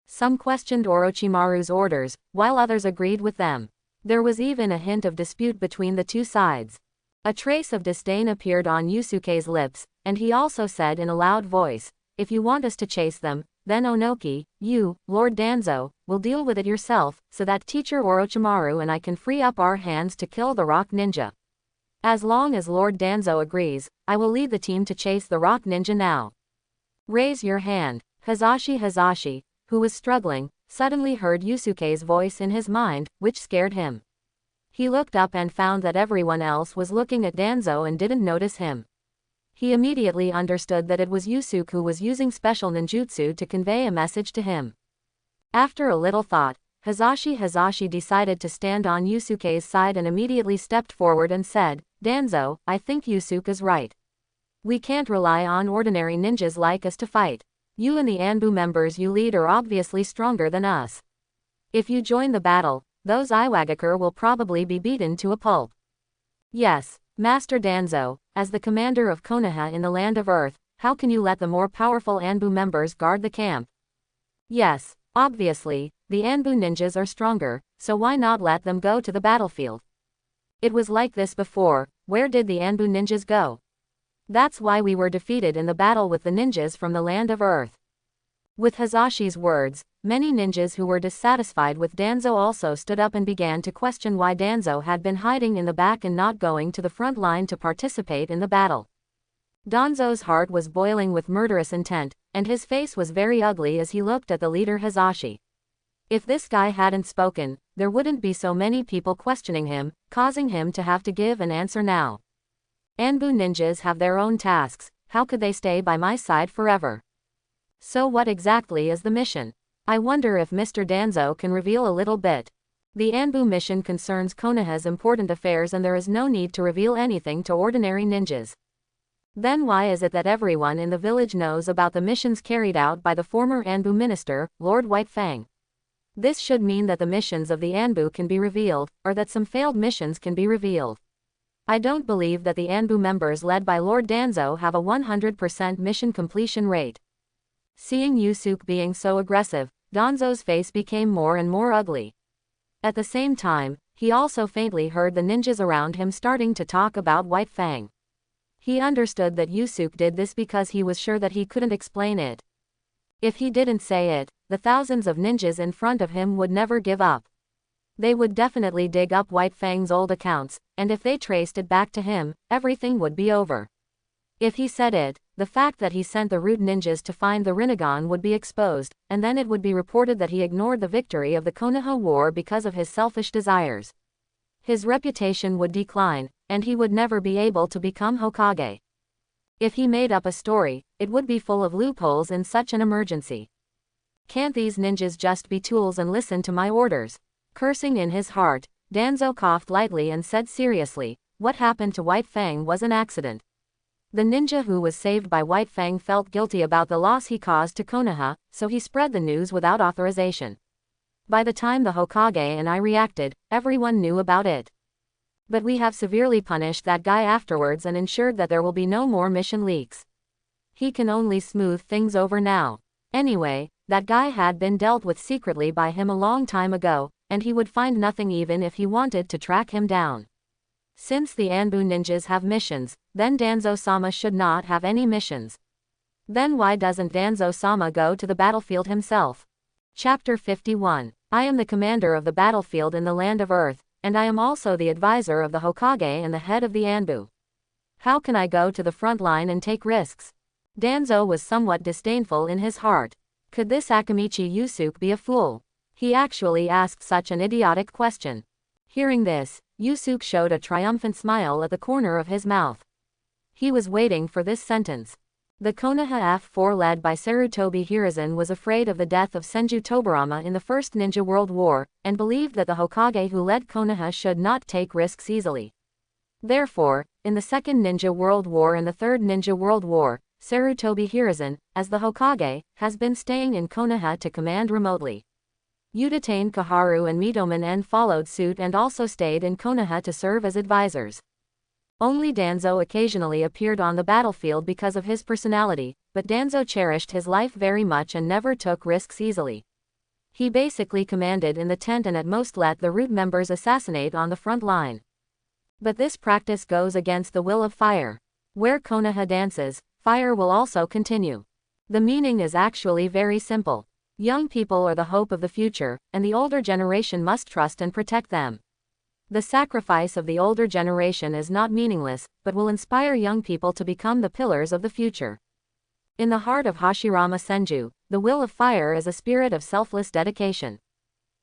Some questioned Orochimaru's orders, while others agreed with them. There was even a hint of dispute between the two sides. A trace of disdain appeared on Yusuke's lips, and he also said in a loud voice, "If you want us to chase them, then Onoki, you, Lord Danzo, will deal with it yourself, so that Teacher Orochimaru and I can free up our hands to kill the Rock Ninja. As long as Lord Danzo agrees, I will lead the team to chase the Rock Ninja now. Raise your hand." Hazashi, who was struggling, suddenly heard Yusuke's voice in his mind, which scared him. He looked up and found that everyone else was looking at Danzo and didn't notice him. He immediately understood that it was Yusuke who was using special ninjutsu to convey a message to him. After a little thought, Hazashi decided to stand on Yusuke's side and immediately stepped forward and said, "Danzo, I think Yusuke is right. We can't rely on ordinary ninjas like us to fight. You and the Anbu members you lead are obviously stronger than us. If you join the battle, those Iwagakure will probably be beaten to a pulp." "Yes, Master Danzo, as the commander of Konoha in the Land of Earth, how can you let the more powerful Anbu members guard the camp?" "Yes, obviously, the Anbu ninjas are stronger, so why not let them go to the battlefield? It was like this before, where did the Anbu ninjas go? That's why we were defeated in the battle with the ninjas from the Land of Earth." With Hazashi's words, many ninjas who were dissatisfied with Danzo also stood up and began to question why Danzo had been hiding in the back and not going to the front line to participate in the battle. Danzo's heart was boiling with murderous intent, and his face was very ugly as he looked at the leader Hazashi. If this guy hadn't spoken, there wouldn't be so many people questioning him, causing him to have to give an answer now. Anbu ninjas have their own tasks, how could they stay by my side forever? So what exactly is the mission? I wonder if Mr. Danzo can reveal a little bit. The Anbu mission concerns Konoha's important affairs and there is no need to reveal anything to ordinary ninjas. Then why is it that everyone in the village knows about the missions carried out by the former Anbu minister, Lord White Fang? This should mean that the missions of the Anbu can be revealed, or that some failed missions can be revealed. I don't believe that the Anbu members led by Lord Danzo have a 100% mission completion rate. Seeing Yusuke being so aggressive, Danzo's face became more and more ugly. At the same time, he also faintly heard the ninjas around him starting to talk about White Fang. He understood that Yusuke did this because he was sure that he couldn't explain it. If he didn't say it, the thousands of ninjas in front of him would never give up. They would definitely dig up White Fang's old accounts, and if they traced it back to him, everything would be over. If he said it, the fact that he sent the root ninjas to find the Rinnegan would be exposed, and then it would be reported that he ignored the victory of the Konoha War because of his selfish desires. His reputation would decline, and he would never be able to become Hokage. If he made up a story, it would be full of loopholes in such an emergency. Can't these ninjas just be tools and listen to my orders? Cursing in his heart, Danzo coughed lightly and said seriously, "What happened to White Fang was an accident. The ninja who was saved by White Fang felt guilty about the loss he caused to Konoha, so he spread the news without authorization. By the time the Hokage and I reacted, everyone knew about it. But we have severely punished that guy afterwards and ensured that there will be no more mission leaks. He can only smooth things over now. Anyway, that guy had been dealt with secretly by him a long time ago, and he would find nothing even if he wanted to track him down. Since the Anbu ninjas have missions, then Danzo-sama should not have any missions. Then why doesn't Danzo-sama go to the battlefield himself?" Chapter 51. I am the commander of the battlefield in the Land of Earth, and I am also the advisor of the Hokage and the head of the Anbu. How can I go to the front line and take risks? Danzo was somewhat disdainful in his heart. Could this Akamichi Yusuke be a fool? He actually asked such an idiotic question. Hearing this, Yusuke showed a triumphant smile at the corner of his mouth. He was waiting for this sentence. The Konoha F4 led by Sarutobi Hiruzen was afraid of the death of Senju Tobarama in the First Ninja World War, and believed that the Hokage who led Konoha should not take risks easily. Therefore, in the Second Ninja World War and the Third Ninja World War, Sarutobi Hiruzen, as the Hokage, has been staying in Konoha to command remotely. Udatane Kaharu and Mitomen N followed suit and also stayed in Konoha to serve as advisors. Only Danzo occasionally appeared on the battlefield because of his personality, but Danzo cherished his life very much and never took risks easily. He basically commanded in the tent and at most let the root members assassinate on the front line. But this practice goes against the will of fire. Where Konoha dances, fire will also continue. The meaning is actually very simple. Young people are the hope of the future, and the older generation must trust and protect them. The sacrifice of the older generation is not meaningless, but will inspire young people to become the pillars of the future. In the heart of Hashirama Senju, the will of fire is a spirit of selfless dedication.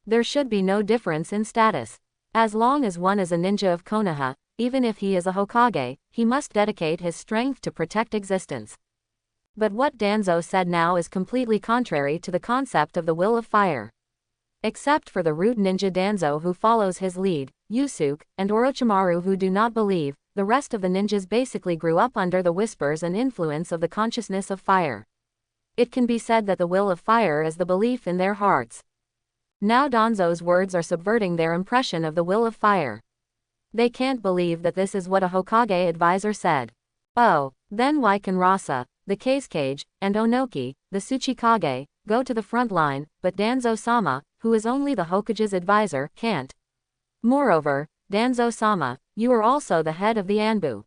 There should be no difference in status. As long as one is a ninja of Konoha, even if he is a Hokage, he must dedicate his strength to protect existence. But what Danzo said now is completely contrary to the concept of the will of fire. Except for the root ninja Danzo who follows his lead, Yusuke, and Orochimaru who do not believe, the rest of the ninjas basically grew up under the whispers and influence of the consciousness of fire. It can be said that the will of fire is the belief in their hearts. Now Danzo's words are subverting their impression of the will of fire. They can't believe that this is what a Hokage advisor said. Oh, then why can Rasa, the Kazekage, and Onoki, the Tsuchikage, go to the front line, but Danzo-sama, who is only the Hokage's advisor, can't? Moreover, Danzo-sama, you are also the head of the Anbu.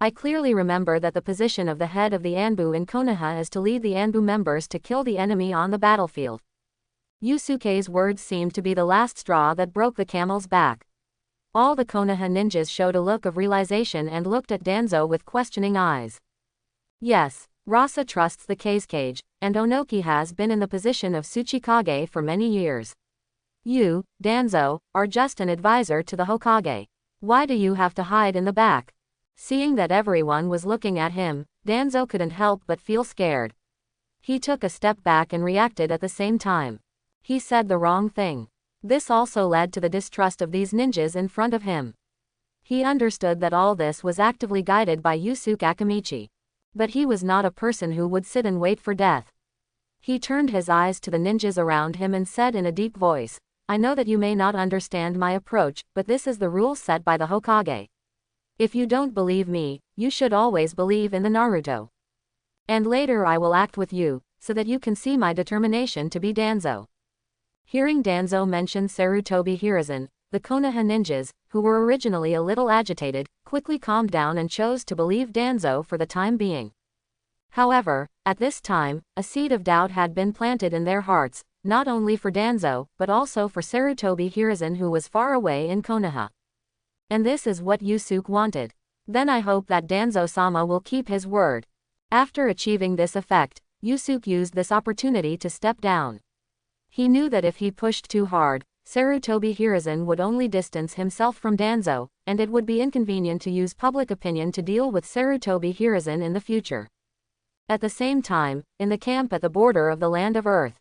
I clearly remember that the position of the head of the Anbu in Konoha is to lead the Anbu members to kill the enemy on the battlefield. Yusuke's words seemed to be the last straw that broke the camel's back. All the Konoha ninjas showed a look of realization and looked at Danzo with questioning eyes. Yes, Rasa trusts the Kazekage, and Onoki has been in the position of Tsuchikage for many years. You, Danzo, are just an advisor to the Hokage. Why do you have to hide in the back? Seeing that everyone was looking at him, Danzo couldn't help but feel scared. He took a step back and reacted at the same time. He said the wrong thing. This also led to the distrust of these ninjas in front of him. He understood that all this was actively guided by Yusuke Akamichi. But he was not a person who would sit and wait for death. He turned his eyes to the ninjas around him and said in a deep voice, I know that you may not understand my approach, but this is the rule set by the Hokage. If you don't believe me, you should always believe in the Naruto. And later I will act with you, so that you can see my determination to be Danzo. Hearing Danzo mention Sarutobi Hiruzen, the Konoha ninjas, who were originally a little agitated, quickly calmed down and chose to believe Danzo for the time being. However, at this time, a seed of doubt had been planted in their hearts, not only for Danzo, but also for Sarutobi Hiruzen who was far away in Konoha. And this is what Yusuke wanted. Then I hope that Danzo-sama will keep his word. After achieving this effect, Yusuke used this opportunity to step down. He knew that if he pushed too hard, Sarutobi Hiruzen would only distance himself from Danzo, and it would be inconvenient to use public opinion to deal with Sarutobi Hiruzen in the future. At the same time, in the camp at the border of the Land of Earth,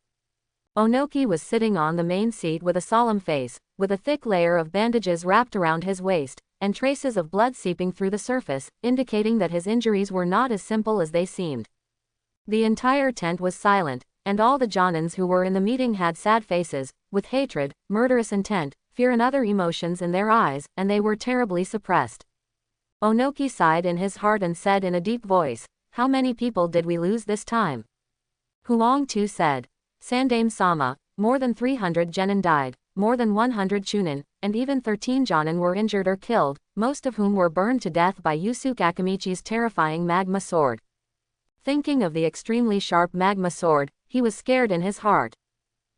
Onoki was sitting on the main seat with a solemn face, with a thick layer of bandages wrapped around his waist, and traces of blood seeping through the surface, indicating that his injuries were not as simple as they seemed. The entire tent was silent, and all the Jonins who were in the meeting had sad faces, with hatred, murderous intent, fear and other emotions in their eyes, and they were terribly suppressed. Onoki sighed in his heart and said in a deep voice, how many people did we lose this time? Huang Tu said, Sandaime-sama, more than 300 genin died, more than 100 chunin, and even 13 jonin were injured or killed, most of whom were burned to death by Yusuke Akamichi's terrifying magma sword. Thinking of the extremely sharp magma sword, he was scared in his heart.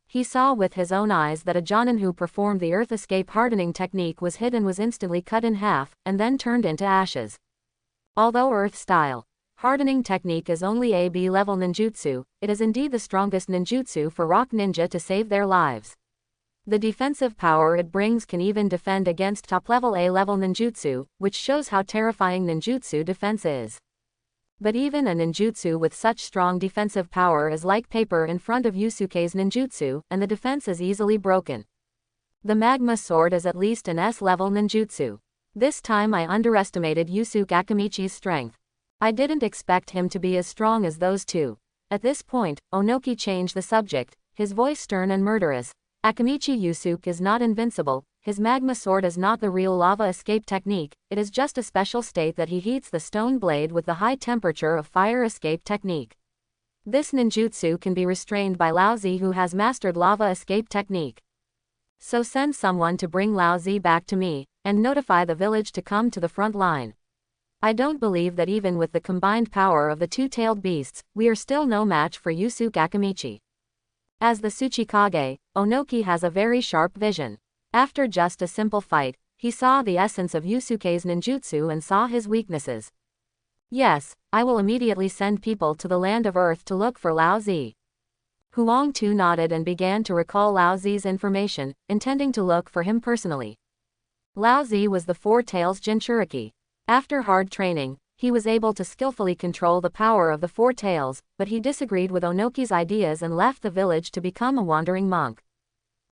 He saw with his own eyes that a jonin who performed the earth escape hardening technique was hit and was instantly cut in half, and then turned into ashes. Although earth-style hardening technique is only a B-level ninjutsu, it is indeed the strongest ninjutsu for rock ninja to save their lives. The defensive power it brings can even defend against top-level A-level ninjutsu, which shows how terrifying ninjutsu defense is. But even a ninjutsu with such strong defensive power is like paper in front of Yusuke's ninjutsu, and the defense is easily broken. The magma sword is at least an S-level ninjutsu. This time I underestimated Yusuke Akamichi's strength. I didn't expect him to be as strong as those two. At this point, Onoki changed the subject, his voice stern and murderous. Akamichi Yusuke is not invincible, his magma sword is not the real lava escape technique, it is just a special state that he heats the stone blade with the high temperature of fire escape technique. This ninjutsu can be restrained by Laozi, who has mastered lava escape technique. So send someone to bring Laozi back to me, and notify the village to come to the front line. I don't believe that even with the combined power of the two-tailed beasts, we are still no match for Yusuke Akamichi. As the Tsuchikage, Onoki has a very sharp vision. After just a simple fight, he saw the essence of Yusuke's ninjutsu and saw his weaknesses. Yes, I will immediately send people to the land of Earth to look for Laozi. Huang Tu nodded and began to recall Laozi's information, intending to look for him personally. Laozi was the Four Tails Jinchuriki. After hard training, he was able to skillfully control the power of the Four Tails, but he disagreed with Onoki's ideas and left the village to become a wandering monk.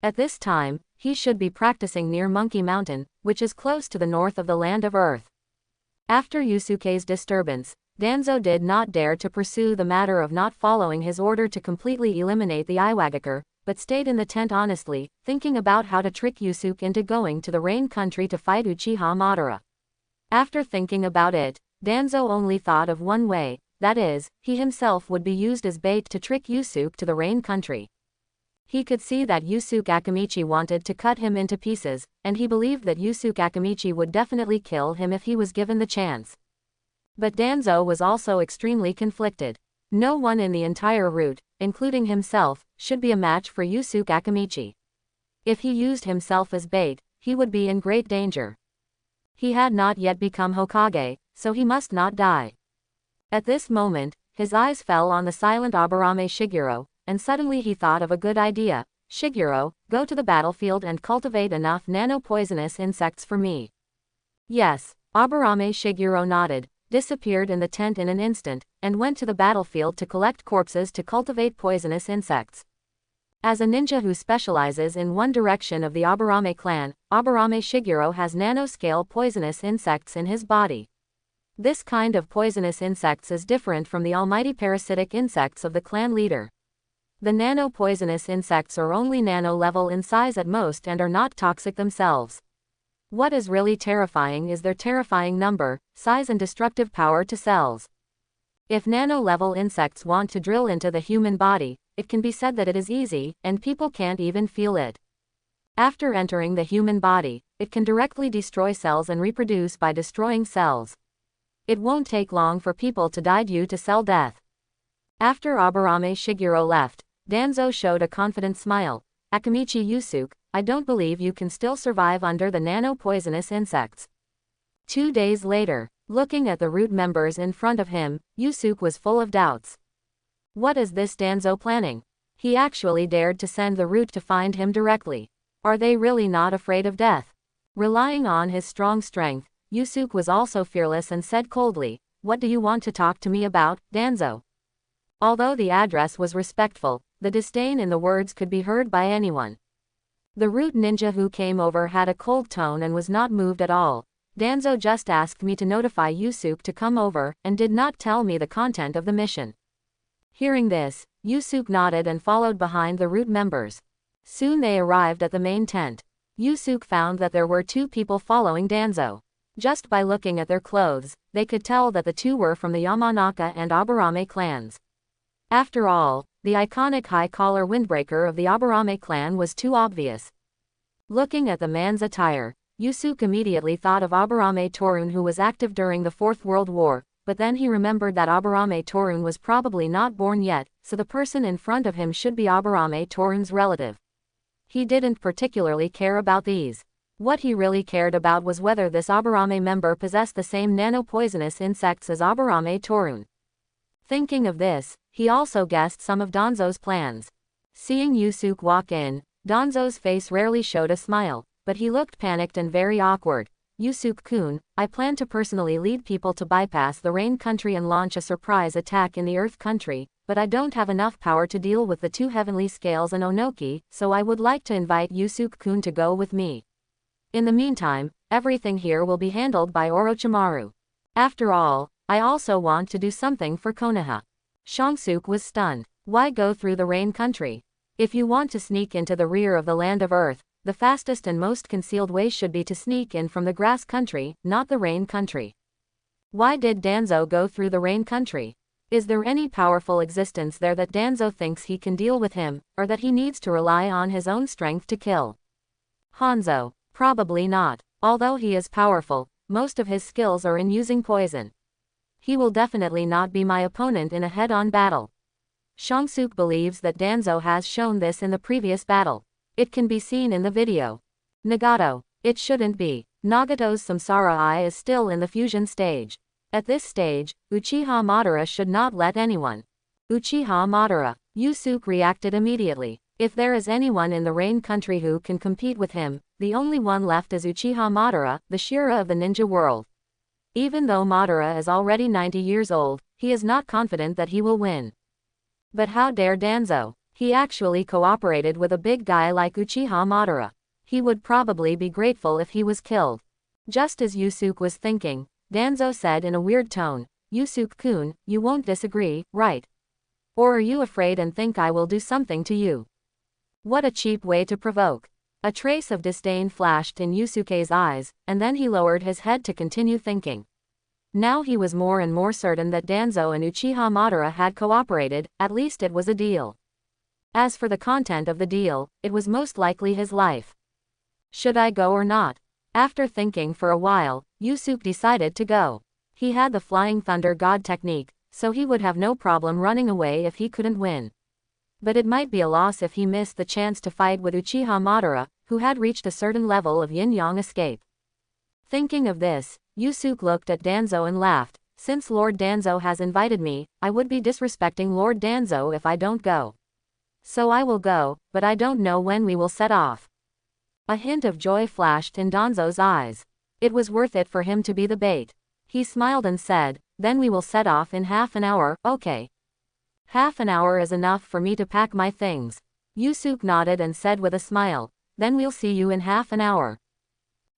At this time, he should be practicing near Monkey Mountain, which is close to the north of the land of Earth. After Yusuke's disturbance, Danzo did not dare to pursue the matter of not following his order to completely eliminate the Iwagakure, but stayed in the tent honestly, thinking about how to trick Yusuke into going to the Rain Country to fight Uchiha Madara. After thinking about it, Danzo only thought of one way, that is, he himself would be used as bait to trick Yusuke to the Rain Country. He could see that Yusuke Akamichi wanted to cut him into pieces, and he believed that Yusuke Akamichi would definitely kill him if he was given the chance. But Danzo was also extremely conflicted. No one in the entire route, including himself, should be a match for Yusuke Akamichi. If he used himself as bait, he would be in great danger. He had not yet become Hokage, so he must not die. At this moment, his eyes fell on the silent Aburame Shiguro, and suddenly he thought of a good idea. Shiguro, go to the battlefield and cultivate enough nano-poisonous insects for me. Yes, Aburame Shiguro nodded, disappeared in the tent in an instant, and went to the battlefield to collect corpses to cultivate poisonous insects. As a ninja who specializes in one direction of the Aburame clan, Aburame Shiguro has nanoscale poisonous insects in his body. This kind of poisonous insects is different from the almighty parasitic insects of the clan leader. The nano-poisonous insects are only nano-level in size at most and are not toxic themselves. What is really terrifying is their terrifying number, size and destructive power to cells. If nano-level insects want to drill into the human body, it can be said that it is easy, and people can't even feel it. After entering the human body, it can directly destroy cells and reproduce by destroying cells. It won't take long for people to die due to cell death. After Aburame Shiguro left, Danzo showed a confident smile. Akamichi Yusuke, I don't believe you can still survive under the nano-poisonous insects. 2 days later, looking at the root members in front of him, Yusuke was full of doubts. What is this Danzo planning? He actually dared to send the root to find him directly. Are they really not afraid of death? Relying on his strong strength, Yusuke was also fearless and said coldly, what do you want to talk to me about, Danzo? Although the address was respectful, the disdain in the words could be heard by anyone. The root ninja who came over had a cold tone and was not moved at all. Danzo just asked me to notify Yusuke to come over, and did not tell me the content of the mission. Hearing this, Yusuke nodded and followed behind the root members. Soon they arrived at the main tent. Yusuke found that there were 2 people following Danzo. Just by looking at their clothes, they could tell that the 2 were from the Yamanaka and Aburame clans. After all, the iconic high-collar windbreaker of the Aburame clan was too obvious. Looking at the man's attire, Yusuke immediately thought of Aburame Torun, who was active during the Fourth World War, but then he remembered that Aburame Torun was probably not born yet, so the person in front of him should be Aburame Torun's relative. He didn't particularly care about these. What he really cared about was whether this Aburame member possessed the same nano-poisonous insects as Aburame Torun. Thinking of this, he also guessed some of Danzo's plans. Seeing Yusuke walk in, Danzo's face rarely showed a smile, but he looked panicked and very awkward. Yusuke-kun, I plan to personally lead people to bypass the Rain Country and launch a surprise attack in the Earth Country, but I don't have enough power to deal with the two heavenly scales and Onoki, so I would like to invite Yusuke-kun to go with me. In the meantime, everything here will be handled by Orochimaru. After all, I also want to do something for Konoha. Shangsuke was stunned. Why go through the Rain Country? If you want to sneak into the rear of the Land of Earth, the fastest and most concealed way should be to sneak in from the Grass Country, not the Rain Country. Why did Danzo go through the Rain Country? Is there any powerful existence there that Danzo thinks he can deal with him, or that he needs to rely on his own strength to kill? Hanzo. Probably not. Although he is powerful, most of his skills are in using poison. He will definitely not be my opponent in a head-on battle. Shangsuke believes that Danzo has shown this in the previous battle. It can be seen in the video. Nagato. It shouldn't be. Nagato's Samsara Eye is still in the fusion stage. At this stage, Uchiha Madara should not let anyone. Uchiha Madara. Yusuke reacted immediately. If there is anyone in the Rain Country who can compete with him, the only one left is Uchiha Madara, the Shira of the ninja world. Even though Madara is already 90 years old, he is not confident that he will win. But how dare Danzo? He actually cooperated with a big guy like Uchiha Madara. He would probably be grateful if he was killed. Just as Yusuke was thinking, Danzo said in a weird tone, Yusuke-kun, you won't disagree, right? Or are you afraid and think I will do something to you? What a cheap way to provoke. A trace of disdain flashed in Yusuke's eyes, and then he lowered his head to continue thinking. Now he was more and more certain that Danzo and Uchiha Madara had cooperated, at least it was a deal. As for the content of the deal, it was most likely his life. Should I go or not? After thinking for a while, Yusuke decided to go. He had the Flying Thunder God technique, so he would have no problem running away if he couldn't win. But it might be a loss if he missed the chance to fight with Uchiha Madara, who had reached a certain level of yin-yang escape. Thinking of this, Yusuke looked at Danzo and laughed. Since Lord Danzo has invited me, I would be disrespecting Lord Danzo if I don't go. So I will go, but I don't know when we will set off. A hint of joy flashed in Danzo's eyes. It was worth it for him to be the bait. He smiled and said, then we will set off in half an hour, okay? Half an hour is enough for me to pack my things. Yusuke nodded and said with a smile, then we'll see you in half an hour.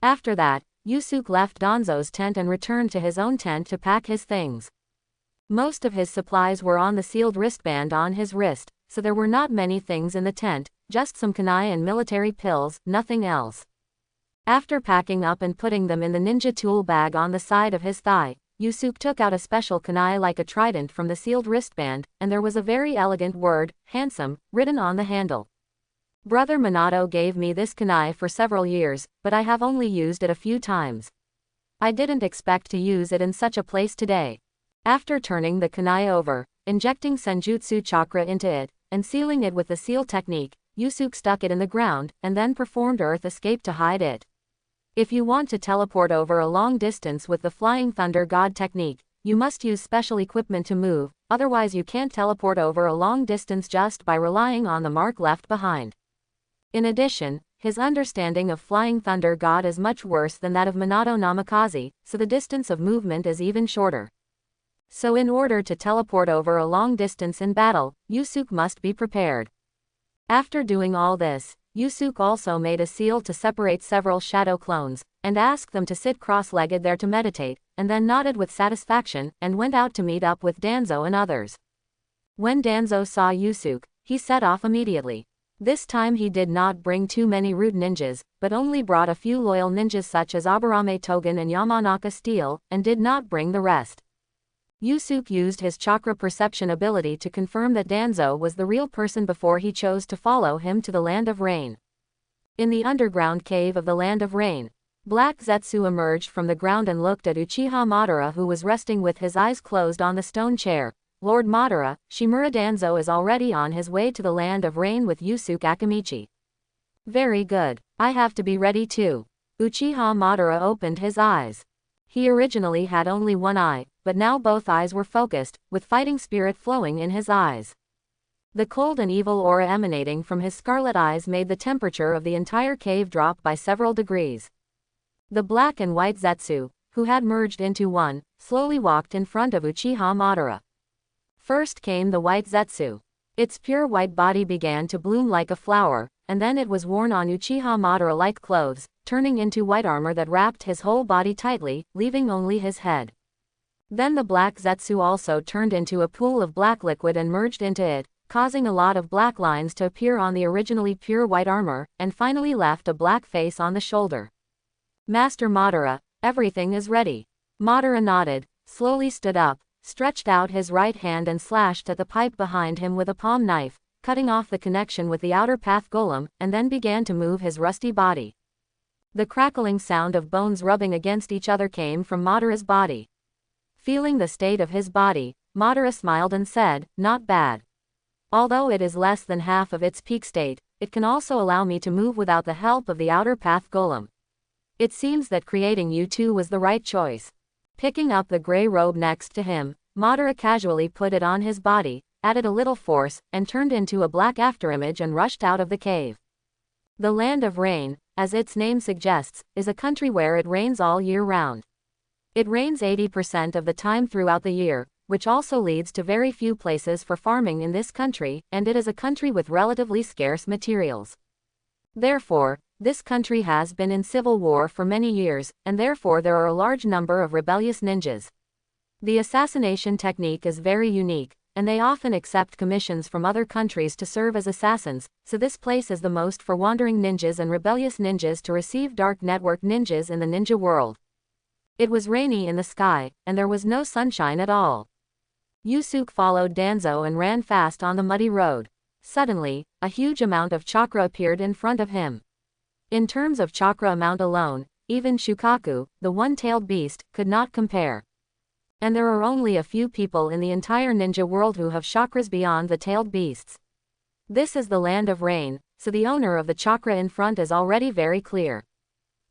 After that, Yusuke left Danzo's tent and returned to his own tent to pack his things. Most of his supplies were on the sealed wristband on his wrist, so there were not many things in the tent, just some kunai and military pills, nothing else. After packing up and putting them in the ninja tool bag on the side of his thigh, Yusuke took out a special kunai like a trident from the sealed wristband, and there was a very elegant word, handsome, written on the handle. Brother Minato gave me this kunai for several years, but I have only used it a few times. I didn't expect to use it in such a place today. After turning the kunai over, injecting senjutsu chakra into it, and sealing it with the seal technique, Yusuke stuck it in the ground, and then performed earth escape to hide it. If you want to teleport over a long distance with the Flying Thunder God technique, you must use special equipment to move, otherwise you can't teleport over a long distance just by relying on the mark left behind. In addition, his understanding of Flying Thunder God is much worse than that of Minato Namikaze, so the distance of movement is even shorter. So in order to teleport over a long distance in battle, Yusuke must be prepared. After doing all this, Yusuke also made a seal to separate several shadow clones, and asked them to sit cross-legged there to meditate, and then nodded with satisfaction, and went out to meet up with Danzo and others. When Danzo saw Yusuke, he set off immediately. This time he did not bring too many rude ninjas, but only brought a few loyal ninjas such as Aburame Togen and Yamanaka Steel, and did not bring the rest. Yusuke used his chakra perception ability to confirm that Danzo was the real person before he chose to follow him to the Land of Rain. In the underground cave of the Land of Rain, Black Zetsu emerged from the ground and looked at Uchiha Madara, who was resting with his eyes closed on the stone chair. Lord Madara, Shimura Danzo is already on his way to the Land of Rain with Yusuke Akamichi. Very good. I have to be ready too. Uchiha Madara opened his eyes. He originally had only one eye, but now both eyes were focused, with fighting spirit flowing in his eyes. The cold and evil aura emanating from his scarlet eyes made the temperature of the entire cave drop by several degrees. The black and white Zetsu, who had merged into one, slowly walked in front of Uchiha Madara. First came the white Zetsu. Its pure white body began to bloom like a flower, and then it was worn on Uchiha Madara like clothes, turning into white armor that wrapped his whole body tightly, leaving only his head. Then the black Zetsu also turned into a pool of black liquid and merged into it, causing a lot of black lines to appear on the originally pure white armor, and finally left a black face on the shoulder. Master Madara, everything is ready. Madara nodded, slowly stood up, stretched out his right hand and slashed at the pipe behind him with a palm knife, cutting off the connection with the outer path golem, and then began to move his rusty body. The crackling sound of bones rubbing against each other came from Madara's body. Feeling the state of his body, Madara smiled and said, "Not bad. Although it is less than half of its peak state, it can also allow me to move without the help of the outer path golem. It seems that creating you two was the right choice." Picking up the gray robe next to him, Madara casually put it on his body, added a little force, and turned into a black afterimage and rushed out of the cave. The Land of Rain, as its name suggests, is a country where it rains all year round. It rains 80% of the time throughout the year, which also leads to very few places for farming in this country, and it is a country with relatively scarce materials. Therefore, this country has been in civil war for many years, and therefore there are a large number of rebellious ninjas. The assassination technique is very unique, and they often accept commissions from other countries to serve as assassins, so this place is the most for wandering ninjas and rebellious ninjas to receive dark network ninjas in the ninja world. It was rainy in the sky, and there was no sunshine at all. Yusuke followed Danzo and ran fast on the muddy road. Suddenly, a huge amount of chakra appeared in front of him. In terms of chakra amount alone, even Shukaku, the one-tailed beast, could not compare. And there are only a few people in the entire ninja world who have chakras beyond the tailed beasts. This is the Land of Rain, so the owner of the chakra in front is already very clear.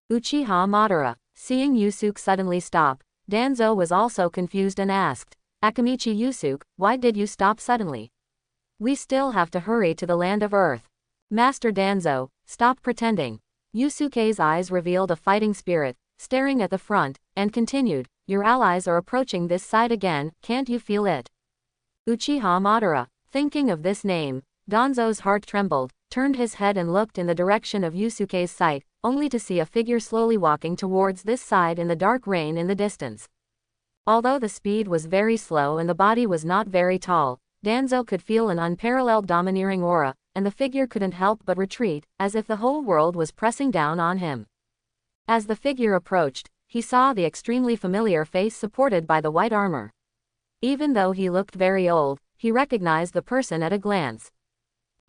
Uchiha Madara. Seeing Yusuke suddenly stop, Danzo was also confused and asked, "Akamichi Yusuke, why did you stop suddenly? We still have to hurry to the Land of Earth." "Master Danzo, stop pretending." Yusuke's eyes revealed a fighting spirit, staring at the front, and continued, "Your allies are approaching this side again, can't you feel it?" Uchiha Madara. Thinking of this name, Danzo's heart trembled, turned his head and looked in the direction of Yusuke's sight, only to see a figure slowly walking towards this side in the dark rain in the distance. Although the speed was very slow and the body was not very tall, Danzo could feel an unparalleled domineering aura, and the figure couldn't help but retreat, as if the whole world was pressing down on him. As the figure approached, he saw the extremely familiar face supported by the white armor. Even though he looked very old, he recognized the person at a glance.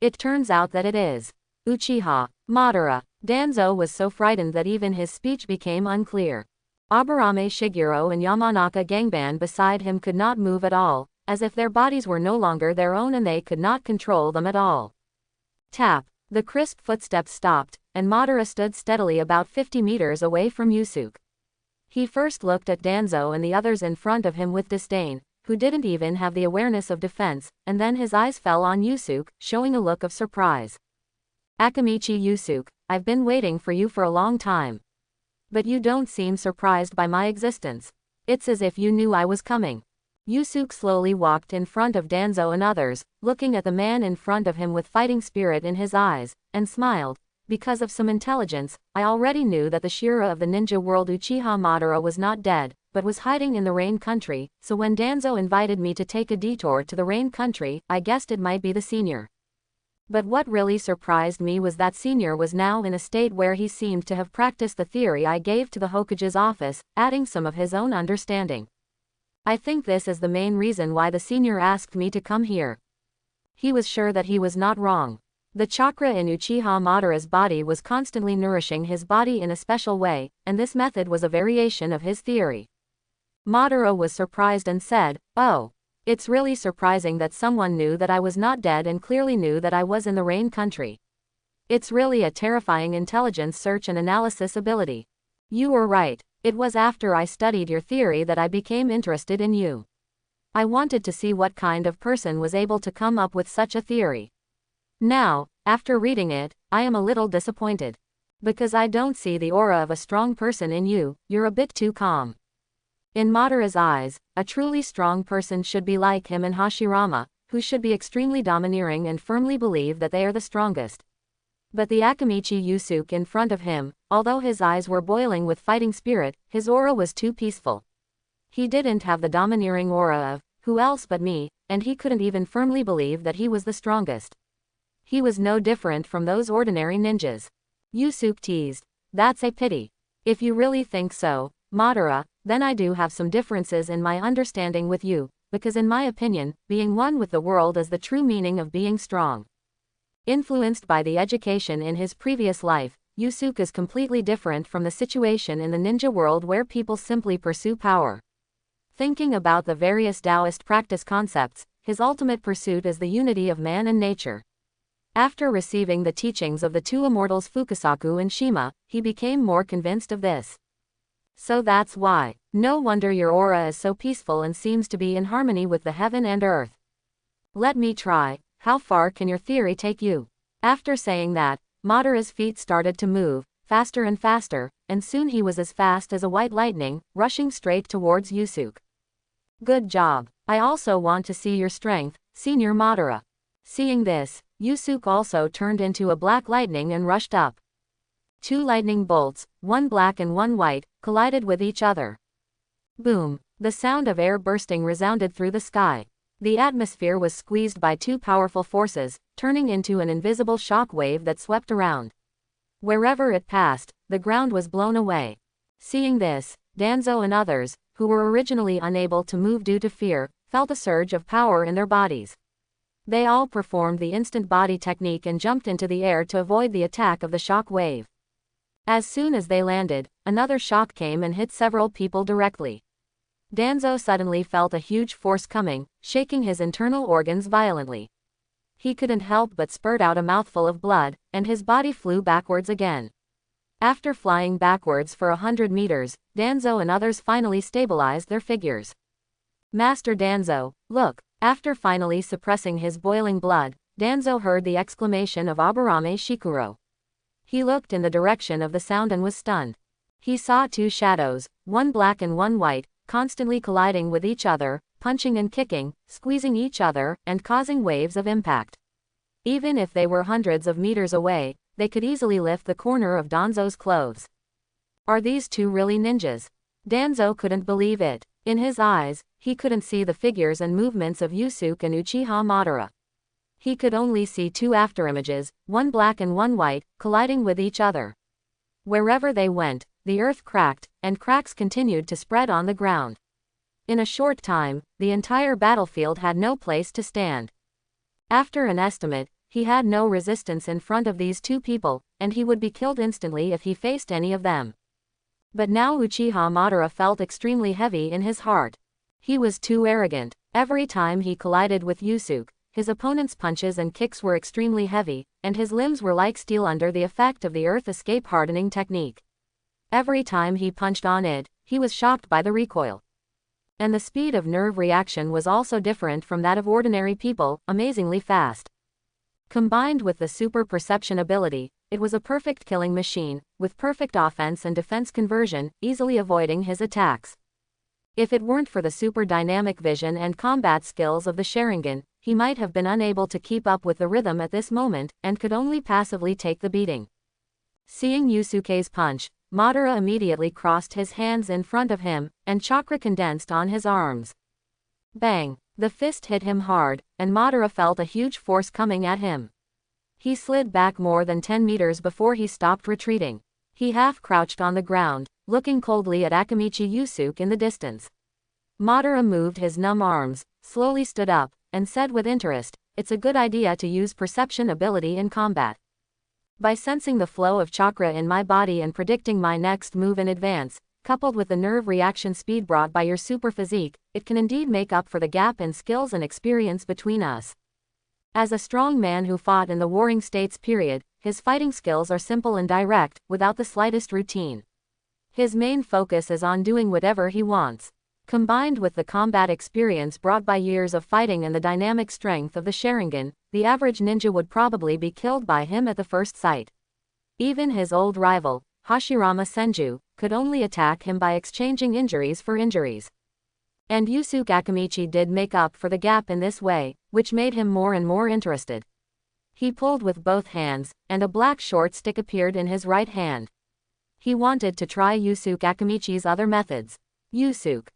It turns out that it is Uchiha Madara. Danzo was so frightened that even his speech became unclear. Aburame Shiguro and Yamanaka Ganban beside him could not move at all, as if their bodies were no longer their own and they could not control them at all. Tap. The crisp footsteps stopped, and Madara stood steadily about 50 meters away from Yusuke. He first looked at Danzo and the others in front of him with disdain, who didn't even have the awareness of defense, and then his eyes fell on Yusuke, showing a look of surprise. "Akamichi Yusuke, I've been waiting for you for a long time. But you don't seem surprised by my existence. It's as if you knew I was coming." Yusuke slowly walked in front of Danzo and others, looking at the man in front of him with fighting spirit in his eyes, and smiled. "Because of some intelligence, I already knew that the Shira of the ninja world Uchiha Madara was not dead, but was hiding in the Rain Country, so when Danzo invited me to take a detour to the Rain Country, I guessed it might be the senior. But what really surprised me was that senior was now in a state where he seemed to have practiced the theory I gave to the Hokage's office, adding some of his own understanding. I think this is the main reason why the senior asked me to come here. He was sure that he was not wrong. The chakra in Uchiha Madara's body was constantly nourishing his body in a special way, and this method was a variation of his theory." Madara was surprised and said, "Oh. It's really surprising that someone knew that I was not dead and clearly knew that I was in the Rain Country. It's really a terrifying intelligence search and analysis ability. You were right. It was after I studied your theory that I became interested in you." I wanted to see what kind of person was able to come up with such a theory. Now, after reading it, I am a little disappointed. Because I don't see the aura of a strong person in you, you're a bit too calm. In Madara's eyes, a truly strong person should be like him and Hashirama, who should be extremely domineering and firmly believe that they are the strongest. But the Akamichi Yusuke in front of him, although his eyes were boiling with fighting spirit, his aura was too peaceful. He didn't have the domineering aura of, who else but me, and he couldn't even firmly believe that he was the strongest. He was no different from those ordinary ninjas. Yusuke teased. That's a pity. If you really think so, Madara, then I do have some differences in my understanding with you, because in my opinion, being one with the world is the true meaning of being strong. Influenced by the education in his previous life, Yusuke is completely different from the situation in the ninja world where people simply pursue power. Thinking about the various Taoist practice concepts, his ultimate pursuit is the unity of man and nature. After receiving the teachings of the two immortals Fukasaku and Shima, he became more convinced of this. So that's why. No wonder your aura is so peaceful and seems to be in harmony with the heaven and earth. Let me try. How far can your theory take you? After saying that, Madara's feet started to move, faster and faster, and soon he was as fast as a white lightning, rushing straight towards Yusuke. Good job. I also want to see your strength, Senior Madara. Seeing this, Yusuke also turned into a black lightning and rushed up. Two lightning bolts, one black and one white, collided with each other. Boom! The sound of air bursting resounded through the sky. The atmosphere was squeezed by two powerful forces, turning into an invisible shock wave that swept around. Wherever it passed, the ground was blown away. Seeing this, Danzo and others, who were originally unable to move due to fear, felt a surge of power in their bodies. They all performed the instant body technique and jumped into the air to avoid the attack of the shock wave. As soon as they landed, another shock came and hit several people directly. Danzo suddenly felt a huge force coming, shaking his internal organs violently. He couldn't help but spurt out a mouthful of blood, and his body flew backwards again. After flying backwards for 100 meters, Danzo and others finally stabilized their figures. Master Danzo, look! After finally suppressing his boiling blood, Danzo heard the exclamation of Aburame Shikuro. He looked in the direction of the sound and was stunned. He saw two shadows, one black and one white, constantly colliding with each other, punching and kicking, squeezing each other, and causing waves of impact. Even if they were hundreds of meters away, they could easily lift the corner of Danzo's clothes. Are these two really ninjas? Danzo couldn't believe it. In his eyes, he couldn't see the figures and movements of Yusuke and Uchiha Madara. He could only see two afterimages, one black and one white, colliding with each other. Wherever they went, the earth cracked, and cracks continued to spread on the ground. In a short time, the entire battlefield had no place to stand. After an estimate, he had no resistance in front of these two people, and he would be killed instantly if he faced any of them. But now Uchiha Madara felt extremely heavy in his heart. He was too arrogant. Every time he collided with Yusuke, his opponent's punches and kicks were extremely heavy, and his limbs were like steel under the effect of the earth escape hardening technique. Every time he punched on it, he was shocked by the recoil. And the speed of nerve reaction was also different from that of ordinary people, amazingly fast. Combined with the super perception ability, it was a perfect killing machine, with perfect offense and defense conversion, easily avoiding his attacks. If it weren't for the super dynamic vision and combat skills of the Sharingan, he might have been unable to keep up with the rhythm at this moment, and could only passively take the beating. Seeing Yusuke's punch, Madara immediately crossed his hands in front of him, and chakra condensed on his arms. Bang! The fist hit him hard, and Madara felt a huge force coming at him. He slid back more than 10 meters before he stopped retreating. He half-crouched on the ground, looking coldly at Akamichi Yusuke in the distance. Madara moved his numb arms, slowly stood up, and said with interest, "It's a good idea to use perception ability in combat. By sensing the flow of chakra in my body and predicting my next move in advance, coupled with the nerve reaction speed brought by your super physique, it can indeed make up for the gap in skills and experience between us." As a strong man who fought in the Warring States period, his fighting skills are simple and direct, without the slightest routine. His main focus is on doing whatever he wants. Combined with the combat experience brought by years of fighting and the dynamic strength of the Sharingan, the average ninja would probably be killed by him at the first sight. Even his old rival, Hashirama Senju, could only attack him by exchanging injuries for injuries. And Yusuke Akamichi did make up for the gap in this way, which made him more and more interested. He pulled with both hands, and a black short stick appeared in his right hand. He wanted to try Yusuke Akamichi's other methods. Yusuke's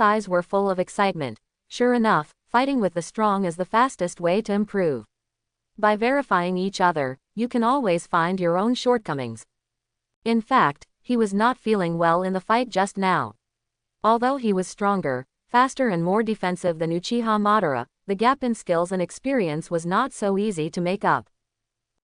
eyes were full of excitement. Sure enough, fighting with the strong is the fastest way to improve. By verifying each other, you can always find your own shortcomings. In fact, he was not feeling well in the fight just now. Although he was stronger, faster and more defensive than Uchiha Madara, the gap in skills and experience was not so easy to make up.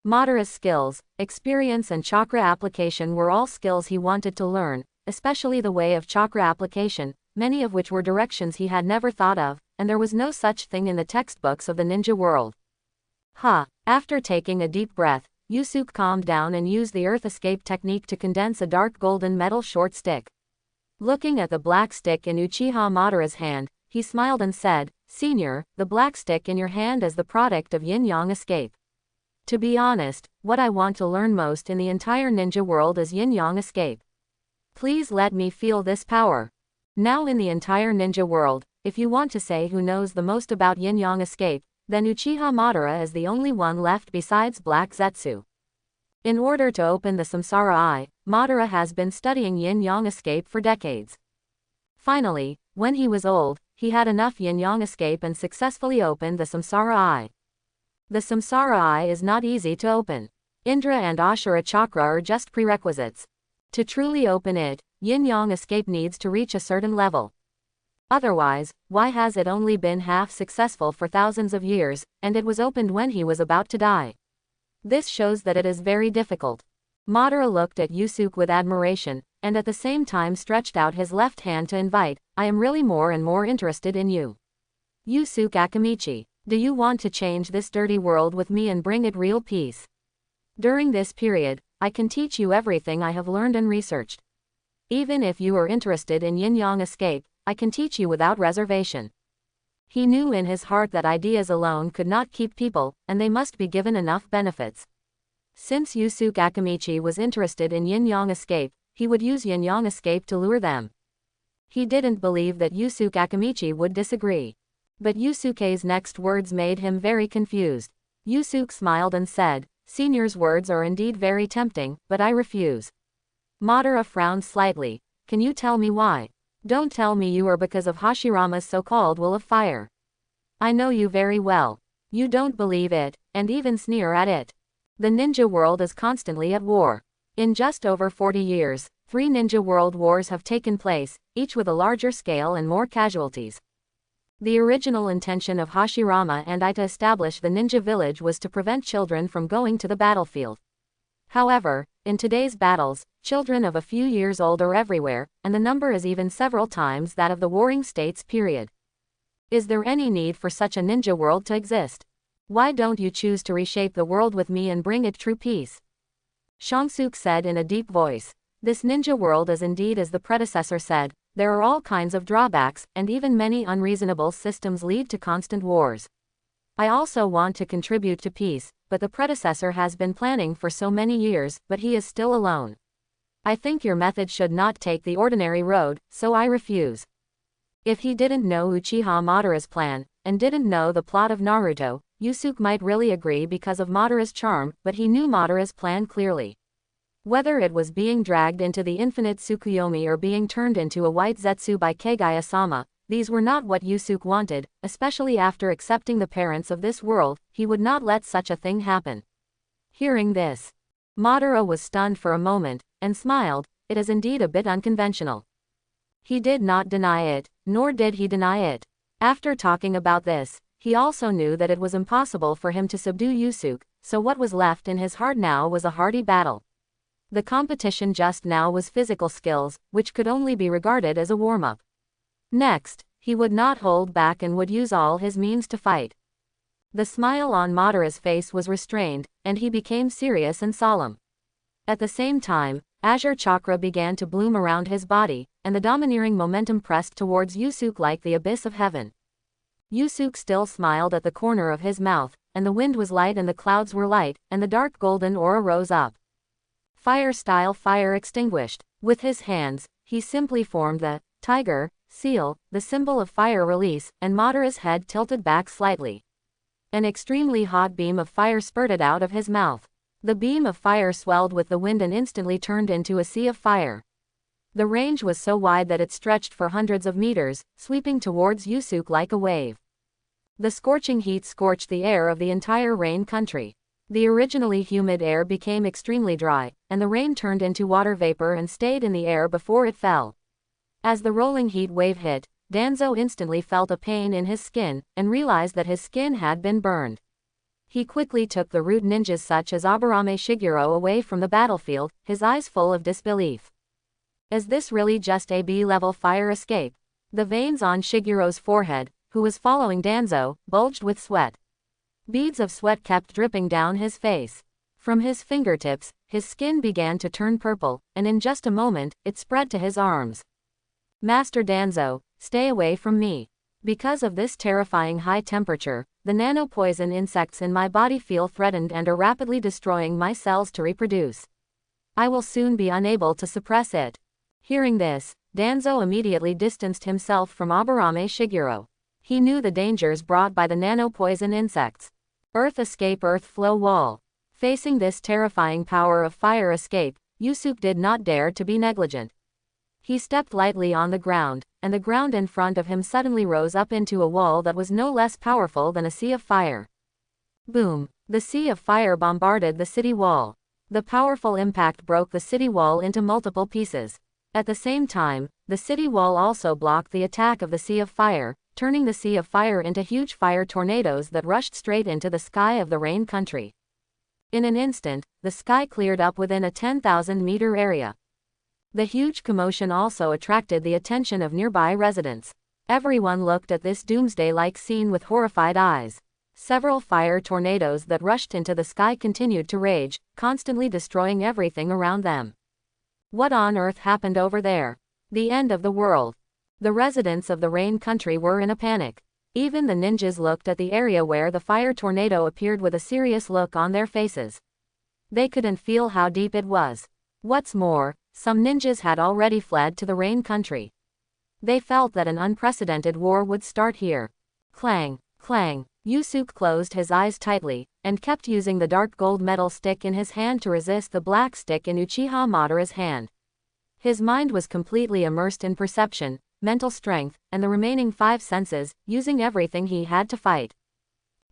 Madara's skills, experience and chakra application were all skills he wanted to learn, especially the way of chakra application, many of which were directions he had never thought of, and there was no such thing in the textbooks of the ninja world. After taking a deep breath, Yusuke calmed down and used the earth escape technique to condense a dark golden metal short stick. Looking at the black stick in Uchiha Madara's hand, he smiled and said, "Senior, the black stick in your hand is the product of yin-yang escape. To be honest, what I want to learn most in the entire ninja world is yin-yang escape. Please let me feel this power." Now in the entire ninja world, if you want to say who knows the most about yin-yang escape, then Uchiha Madara is the only one left besides Black Zetsu. In order to open the Samsara Eye, Madara has been studying yin-yang escape for decades. Finally, when he was old, he had enough yin-yang escape and successfully opened the Samsara Eye. The Samsara Eye is not easy to open. Indra and Ashura Chakra are just prerequisites. To truly open it, yin-yang escape needs to reach a certain level. Otherwise, why has it only been half successful for thousands of years, and it was opened when he was about to die? This shows that it is very difficult. Madara looked at Yusuke with admiration, and at the same time stretched out his left hand to invite, "I am really more and more interested in you. Yusuke Akamichi, do you want to change this dirty world with me and bring it real peace? During this period, I can teach you everything I have learned and researched. Even if you are interested in yin-yang escape, I can teach you without reservation." He knew in his heart that ideas alone could not keep people, and they must be given enough benefits. Since Yusuke Akamichi was interested in yin-yang escape, he would use yin-yang escape to lure them. He didn't believe that Yusuke Akamichi would disagree. But Yusuke's next words made him very confused. Yusuke smiled and said, "Senior's words are indeed very tempting, but I refuse." Madara frowned slightly. "Can you tell me why? Don't tell me you are because of Hashirama's so-called will of fire. I know you very well. You don't believe it, and even sneer at it. The ninja world is constantly at war. In just over 40 years, 3 ninja world wars have taken place, each with a larger scale and more casualties. The original intention of Hashirama and I to establish the ninja village was to prevent children from going to the battlefield. However, in today's battles, children of a few years old are everywhere, and the number is even several times that of the warring states period. Is there any need for such a ninja world to exist? Why don't you choose to reshape the world with me and bring it true peace?" Shangsuke said in a deep voice. "This ninja world is indeed as the predecessor said, there are all kinds of drawbacks, and even many unreasonable systems lead to constant wars. I also want to contribute to peace, but the predecessor has been planning for so many years, but he is still alone. I think your method should not take the ordinary road, so I refuse." If he didn't know Uchiha Madara's plan, and didn't know the plot of Naruto, Yusuke might really agree because of Madara's charm, but he knew Madara's plan clearly. Whether it was being dragged into the infinite Tsukuyomi or being turned into a white Zetsu by Kagaya-sama, these were not what Yusuke wanted, especially after accepting the parents of this world, he would not let such a thing happen. Hearing this, Madara was stunned for a moment, and smiled. "It is indeed a bit unconventional." He did not deny it, nor did he deny it. After talking about this, he also knew that it was impossible for him to subdue Yusuke, so what was left in his heart now was a hearty battle. The competition just now was physical skills, which could only be regarded as a warm-up. Next, he would not hold back and would use all his means to fight. The smile on Madara's face was restrained, and he became serious and solemn. At the same time, azure chakra began to bloom around his body, and the domineering momentum pressed towards Yusuke like the abyss of heaven. Yusuke still smiled at the corner of his mouth, and the wind was light and the clouds were light, and the dark golden aura rose up. Fire style fire extinguished. With his hands, he simply formed the tiger seal, the symbol of fire release, and Madara's head tilted back slightly. An extremely hot beam of fire spurted out of his mouth. The beam of fire swelled with the wind and instantly turned into a sea of fire. The range was so wide that it stretched for hundreds of meters, sweeping towards Yusuke like a wave. The scorching heat scorched the air of the entire rain country. The originally humid air became extremely dry, and the rain turned into water vapor and stayed in the air before it fell. As the rolling heat wave hit, Danzo instantly felt a pain in his skin, and realized that his skin had been burned. He quickly took the rude ninjas such as Aburame Shiguro away from the battlefield, his eyes full of disbelief. Is this really just a B-level fire escape? The veins on Shiguro's forehead, who was following Danzo, bulged with sweat. Beads of sweat kept dripping down his face. From his fingertips, his skin began to turn purple, and in just a moment, it spread to his arms. Master Danzo, stay away from me. Because of this terrifying high temperature, the nano-poison insects in my body feel threatened and are rapidly destroying my cells to reproduce. I will soon be unable to suppress it. Hearing this, Danzo immediately distanced himself from Aburame Shiguro. He knew the dangers brought by the nano-poison insects. Earth escape, earth flow wall. Facing this terrifying power of fire escape, Yusuke did not dare to be negligent. He stepped lightly on the ground, and the ground in front of him suddenly rose up into a wall that was no less powerful than a sea of fire. Boom! The sea of fire bombarded the city wall. The powerful impact broke the city wall into multiple pieces. At the same time, the city wall also blocked the attack of the sea of fire, turning the sea of fire into huge fire tornadoes that rushed straight into the sky of the rain country. In an instant, the sky cleared up within a 10,000-meter area. The huge commotion also attracted the attention of nearby residents. Everyone looked at this doomsday-like scene with horrified eyes. Several fire tornadoes that rushed into the sky continued to rage, constantly destroying everything around them. What on earth happened over there? The end of the world. The residents of the rain country were in a panic. Even the ninjas looked at the area where the fire tornado appeared with a serious look on their faces. They couldn't feel how deep it was. What's more, some ninjas had already fled to the rain country. They felt that an unprecedented war would start here. Clang, clang. Yusuke closed his eyes tightly, and kept using the dark gold metal stick in his hand to resist the black stick in Uchiha Madara's hand. His mind was completely immersed in perception, mental strength, and the remaining 5 senses, using everything he had to fight.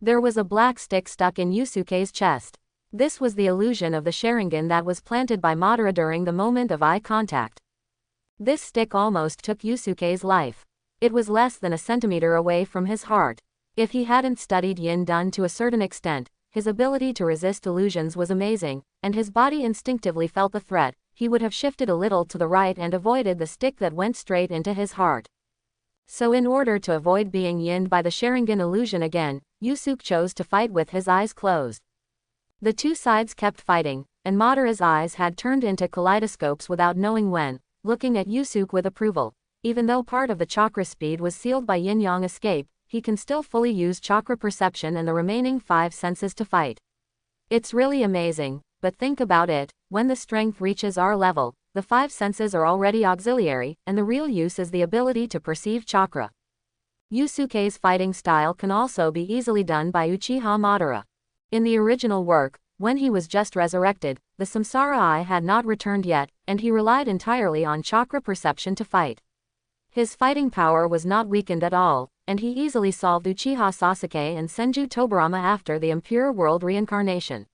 There was a black stick stuck in Yusuke's chest. This was the illusion of the Sharingan that was planted by Madara during the moment of eye contact. This stick almost took Yusuke's life. It was less than a centimeter away from his heart. If he hadn't studied Yin Dan to a certain extent, his ability to resist illusions was amazing, and his body instinctively felt the threat. He would have shifted a little to the right and avoided the stick that went straight into his heart. So in order to avoid being yinned by the Sharingan illusion again, Yusuke chose to fight with his eyes closed. The two sides kept fighting, and Madara's eyes had turned into kaleidoscopes without knowing when, looking at Yusuke with approval. Even though part of the chakra speed was sealed by yin-yang escape, he can still fully use chakra perception and the remaining 5 senses to fight. It's really amazing, but think about it, when the strength reaches our level, the 5 senses are already auxiliary, and the real use is the ability to perceive chakra. Yusuke's fighting style can also be easily done by Uchiha Madara. In the original work, when he was just resurrected, the Samsara Eye had not returned yet, and he relied entirely on chakra perception to fight. His fighting power was not weakened at all, and he easily solved Uchiha Sasuke and Senju Tobirama after the Impure World reincarnation.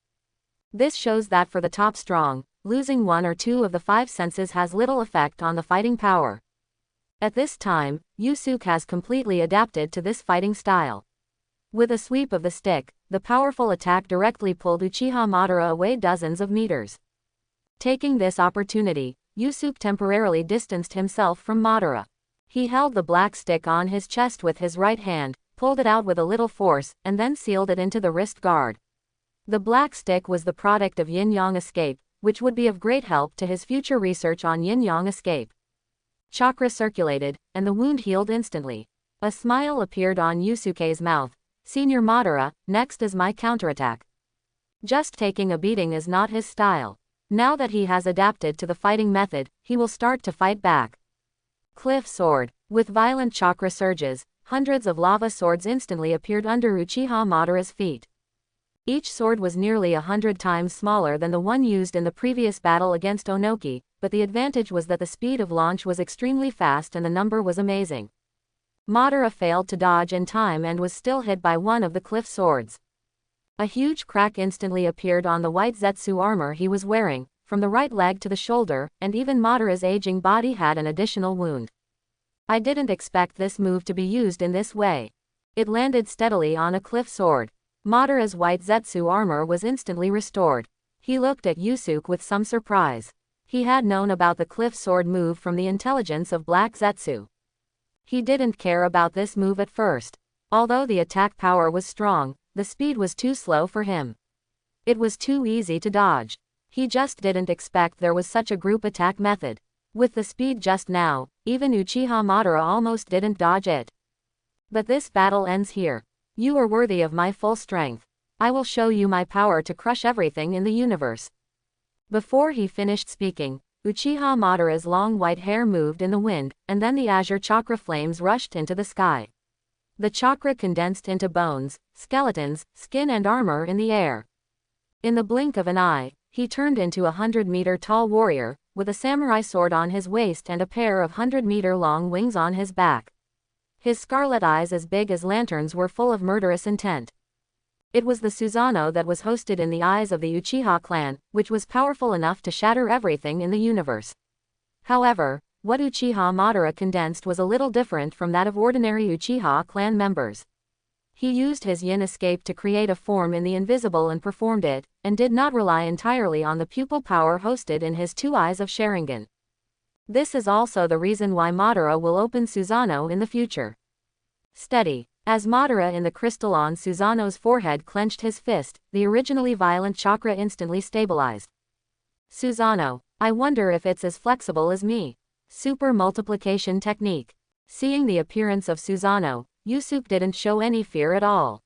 This shows that for the top strong, losing 1 or 2 of the 5 senses has little effect on the fighting power. At this time, Yusuke has completely adapted to this fighting style. With a sweep of the stick, the powerful attack directly pulled Uchiha Madara away dozens of meters. Taking this opportunity, Yusuke temporarily distanced himself from Madara. He held the black stick on his chest with his right hand, pulled it out with a little force, and then sealed it into the wrist guard. The black stick was the product of yin-yang escape, which would be of great help to his future research on yin-yang escape. Chakra circulated, and the wound healed instantly. A smile appeared on Yusuke's mouth. Senior Madara, next is my counterattack. Just taking a beating is not his style. Now that he has adapted to the fighting method, he will start to fight back. Cliff Sword. With violent chakra surges, hundreds of lava swords instantly appeared under Uchiha Madara's feet. Each sword was nearly 100 times smaller than the one used in the previous battle against Onoki, but the advantage was that the speed of launch was extremely fast and the number was amazing. Madara failed to dodge in time and was still hit by one of the cliff swords. A huge crack instantly appeared on the white Zetsu armor he was wearing, from the right leg to the shoulder, and even Madara's aging body had an additional wound. I didn't expect this move to be used in this way. It landed steadily on a cliff sword. Madara's white Zetsu armor was instantly restored. He looked at Yusuke with some surprise. He had known about the cliff sword move from the intelligence of Black Zetsu. He didn't care about this move at first. Although the attack power was strong, the speed was too slow for him. It was too easy to dodge. He just didn't expect there was such a group attack method. With the speed just now, even Uchiha Madara almost didn't dodge it. But this battle ends here. You are worthy of my full strength. I will show you my power to crush everything in the universe. Before he finished speaking, Uchiha Madara's long white hair moved in the wind, and then the azure chakra flames rushed into the sky. The chakra condensed into bones, skeletons, skin and armor in the air. In the blink of an eye, he turned into a 100-meter-tall warrior, with a samurai sword on his waist and a pair of 100-meter-long wings on his back. His scarlet eyes as big as lanterns were full of murderous intent. It was the Susanoo that was hosted in the eyes of the Uchiha clan, which was powerful enough to shatter everything in the universe. However, what Uchiha Madara condensed was a little different from that of ordinary Uchiha clan members. He used his yin escape to create a form in the invisible and performed it, and did not rely entirely on the pupil power hosted in his two eyes of Sharingan. This is also the reason why Madara will open Susanoo in the future. Steady. As Madara in the crystal on Susanoo's forehead clenched his fist, the originally violent chakra instantly stabilized. Susanoo, I wonder if it's as flexible as me. Super multiplication technique. Seeing the appearance of Susanoo, Yusuke didn't show any fear at all.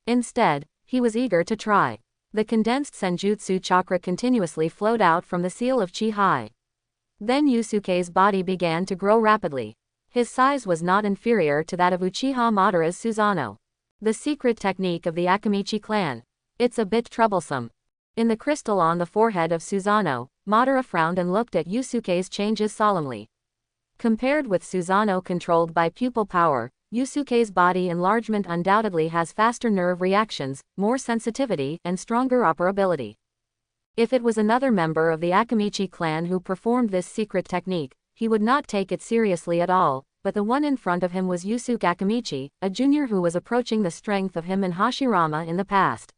Instead, he was eager to try. The condensed Senjutsu chakra continuously flowed out from the seal of Chi-Hai. Then Yusuke's body began to grow rapidly. His size was not inferior to that of Uchiha Madara's Susanoo. The secret technique of the Akamichi clan. It's a bit troublesome. In the crystal on the forehead of Susanoo, Madara frowned and looked at Yusuke's changes solemnly. Compared with Susanoo controlled by pupil power, Yusuke's body enlargement undoubtedly has faster nerve reactions, more sensitivity, and stronger operability. If it was another member of the Akamichi clan who performed this secret technique, he would not take it seriously at all, but the one in front of him was Yusuke Akamichi, a junior who was approaching the strength of him and Hashirama in the past.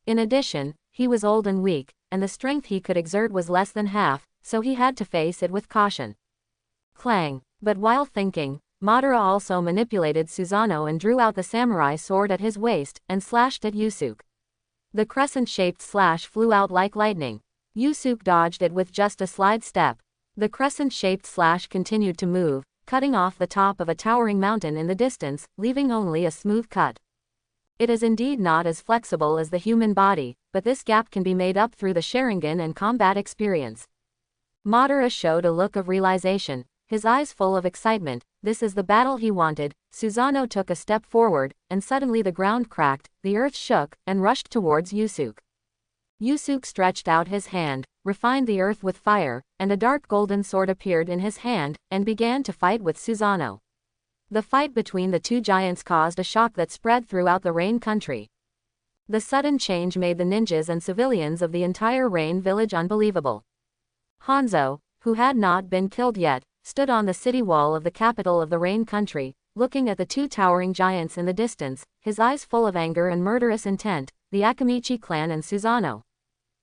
In addition, he was old and weak, and the strength he could exert was less than half, so he had to face it with caution. Clang. But while thinking, Madara also manipulated Susanoo and drew out the samurai sword at his waist, and slashed at Yusuke. The crescent-shaped slash flew out like lightning. Yusuke dodged it with just a slide step. The crescent-shaped slash continued to move, cutting off the top of a towering mountain in the distance, leaving only a smooth cut. It is indeed not as flexible as the human body, but this gap can be made up through the Sharingan and combat experience. Madara showed a look of realization, his eyes full of excitement. This is the battle he wanted. Susanoo took a step forward, and suddenly the ground cracked, the earth shook, and rushed towards Yusuke. Yusuke stretched out his hand, refined the earth with fire, and a dark golden sword appeared in his hand, and began to fight with Susanoo. The fight between the two giants caused a shock that spread throughout the Rain country. The sudden change made the ninjas and civilians of the entire Rain village unbelievable. Hanzo, who had not been killed yet, stood on the city wall of the capital of the Rain country, looking at the two towering giants in the distance, his eyes full of anger and murderous intent, the Akamichi clan and Susanoo.